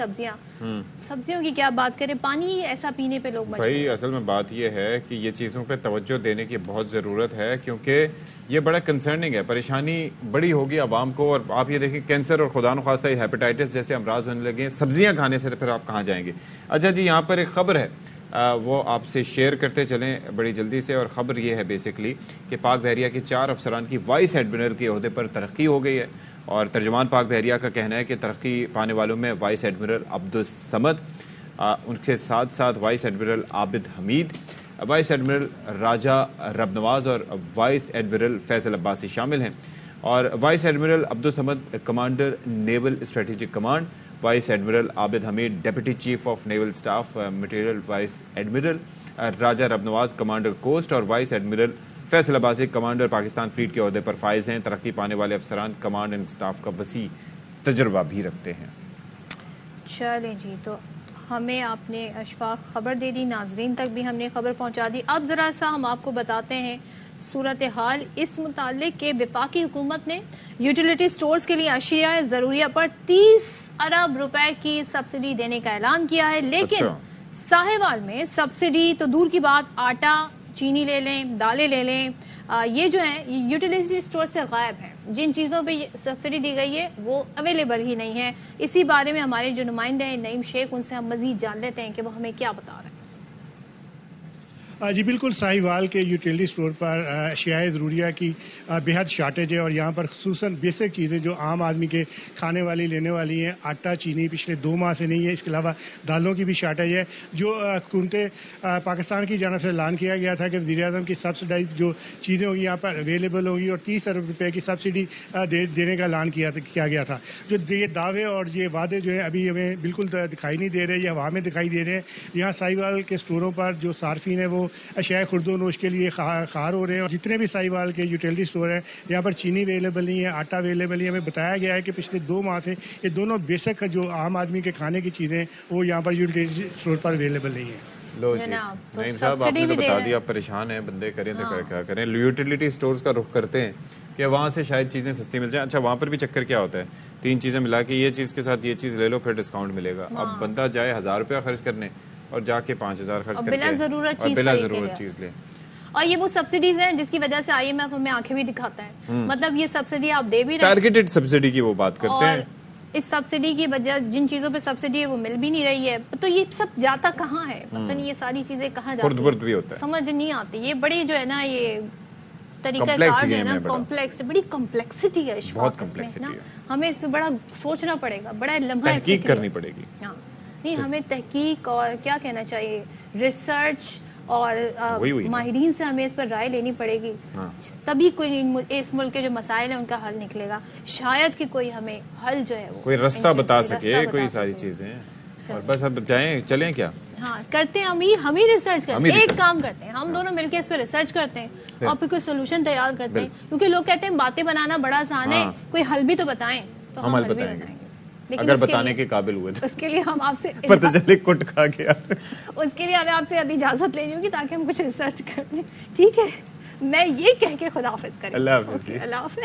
سبزیوں کی کیا بات کریں، پانی ایسا پینے پہ لوگ بھائی اصل میں بات یہ ہے کہ یہ چیزوں پہ توجہ دینے کی بہت ضرورت ہے، کیونکہ یہ بڑا کنسرننگ ہے، پریشانی بڑی ہوگی عوام کو. اور آپ یہ دیکھیں کینسر اور خدا نخواستہ ہیپیٹائٹس جیسے امراض ہونے لگے ہیں، سبزیاں کھانے سے پھر آپ کہاں جائیں گے. اچھا جی، یہاں پر ایک خبر ہے وہ آپ سے شیئر کرتے چلیں بڑی جلدی سے. اور خبر یہ ہے بیسکلی کہ پاک بحریہ کے 4 افسران کی وائس ایڈمرل کے عہدے پر ترقی ہو گئی ہے. اور ترجمان پاک بحریہ کا کہنا ہے کہ ترقی پانے والوں میں وائس ایڈمرل عبدالصمد، ان کے ساتھ ساتھ وائس ایڈمرل عابد حمید، وائس ایڈمرل راجہ رب نواز اور وائس ایڈمرل فیصل عباسی شامل ہیں. اور vice admiral Abdul Samad commander naval strategic command, vice admiral Abid Hamid deputy chief of naval staff material, vice admiral Raja Rab Nawaz commander coast اور vice admiral Faisal Abbasi commander Pakistan fleet کے عہدے پر فائز ہیں. ترقی پانے والے افسران کمانڈ اینڈ سٹاف کا وسیع تجربہ بھی رکھتے ہیں. چلیں جی، تو ہمیں آپ نے اشفاق خبر دے دی، ناظرین تک بھی ہم نے خبر پہنچا دی. اب ذرا سا ہم آپ کو بتاتے ہیں صورتحال اس متعلق کہ وفاقی حکومت نے یوٹیلیٹی سٹورز کے لیے اشیاء ضروریہ پر 30 ارب روپے کی سبسڈی دینے کا اعلان کیا ہے. لیکن ساہیوال میں سبسڈی تو دور کی بات، آٹا چینی لے لیں، دالیں لے لیں، یہ جو ہیں یوٹیلیٹی سٹور سے غائب ہیں. جن چیزوں پہ سبسڈی دی گئی ہے وہ اویلیبل ہی نہیں ہے. اسی بارے میں ہمارے جو نمائندے ہیں نعیم شیخ، ان سے ہم مزید جان لیتے ہیں کہ وہ ہمیں کیا بتا رہے ہیں. جی بالکل، ساہیوال کے یوٹیلیٹی سٹور پر اشیاء ضروریہ کی بے حد شارٹیج ہے، اور یہاں پر خصوصاً بیسک چیزیں جو عام آدمی کے کھانے والی لینے والی ہیں، آٹا چینی پچھلے 2 ماہ سے نہیں ہے. اس کے علاوہ دالوں کی بھی شارٹیج ہے. جو حکومت پاکستان کی جانب سے اعلان کیا گیا تھا کہ وزیر اعظم کی سبسڈائز جو چیزیں ہوں گی یہاں پر اویلیبل ہوں گی، اور 30 ارب روپے کی سبسڈی دینے کا اعلان کیا گیا تھا. جو یہ دعوے اور یہ وعدے جو ہیں ابھی ہمیں بالکل دکھائی نہیں دے رہے، یہ ہوا میں دکھائی دے رہے ہیں. یہاں ساہیوال کے سٹوروں پر جو صارفین ہیں وہ اشیاء خرد و نوش کے لیے خار ہو رہے ہیں. اور جتنے بھی ساہیوال کے یوٹیلیٹی سٹور ہیں یہاں پر چینی اویلیبل نہیں ہے، آٹا اویلیبل نہیں ہے. ہمیں بتایا گیا ہے کہ پچھلے 2 ماہ سے یہ دونوں بیسک جو عام آدمی کے کھانے کی چیزیں وہ یہاں پر یوٹیلیٹی سٹور پر اویلیبل نہیں ہیں. لو جی نعیم صاحب، آپ نے تو بتا دیا، پریشان ہیں بندے، کریں تو کیا کریں. یوٹیلیٹی سٹورز کا رخ کرتے ہیں کہ وہاں سے شاید چیزیں سستی مل جائیں. اچھا، وہاں پر بھی چکر کیا ہوتا ہے، 3 چیزیں ملا کے یہ چیز کے ساتھ یہ چیز لے لو پھر ڈسکاؤنٹ ملے گا. اب بندہ جائے 1000 روپیہ خرچ کرنے اور جا کے 5000 خرچ کرتے ہیں بلا ضرورت چیز لے. اور یہ وہ سبسڈیز ہیں جس کی وجہ سے آئی ایم ایف ہمیں آنکھیں بھی دکھاتا ہے. مطلب یہ سبسڈی آپ دے بھی رہے ہیں، ٹارگیٹڈ سبسڈی کی وہ بات کرتے ہیں. اس سبسڈی کی وجہ جن چیزوں پہ سبسڈی ہے وہ مل بھی نہیں رہی ہے. تو یہ سب جاتا کہاں ہے؟ پتہ نہیں یہ ساری چیزیں کہاں جاتی ہیں، سمجھ نہیں آتی. یہ بڑی جو ہے نا یہ طریقہ کار جو ہے نا کمپلیکس، بڑی کمپلیکسٹی ہے اس میں نا. ہمیں اس پہ بڑا سوچنا پڑے گا، بڑا لمحہ تحقیق کرنی پڑے گی. نہیں، ہمیں تحقیق اور کیا کہنا چاہیے، ریسرچ اور ماہرین سے ہمیں اس پر رائے لینی پڑے گی. تبھی کوئی اس ملک کے جو مسائل ہیں ان کا حل نکلے گا. شاید کہ کوئی ہمیں حل جو ہے وہ کوئی رستہ بتا سکے، کوئی ساری چیزیں. اور بس اب جائیں چلیں کیا؟ ہاں کرتے ہیں، ہم ہی ریسرچ کرتے ہیں. ایک کام کرتے ہیں، ہم دونوں مل کے اس پہ ریسرچ کرتے ہیں اور پھر کوئی سولوشن تیار کرتے ہیں. کیونکہ لوگ کہتے ہیں باتیں بنانا بڑا آسان ہے، کوئی حل بھی تو بتائیں. تو ہم حل بھی بتائیں گے اگر بتانے کے قابل ہوئے تو. اس کے لیے ہم آپ سے پتہ چلے کٹ کھا گیا. اس کے لیے ہمیں آپ سے ابھی اجازت لینی ہوگی تاکہ ہم کچھ ریسرچ کر لیں. ٹھیک ہے، میں یہ کہہ کے خدا حافظ کریں. اللہ حافظ. اللہ حافظ.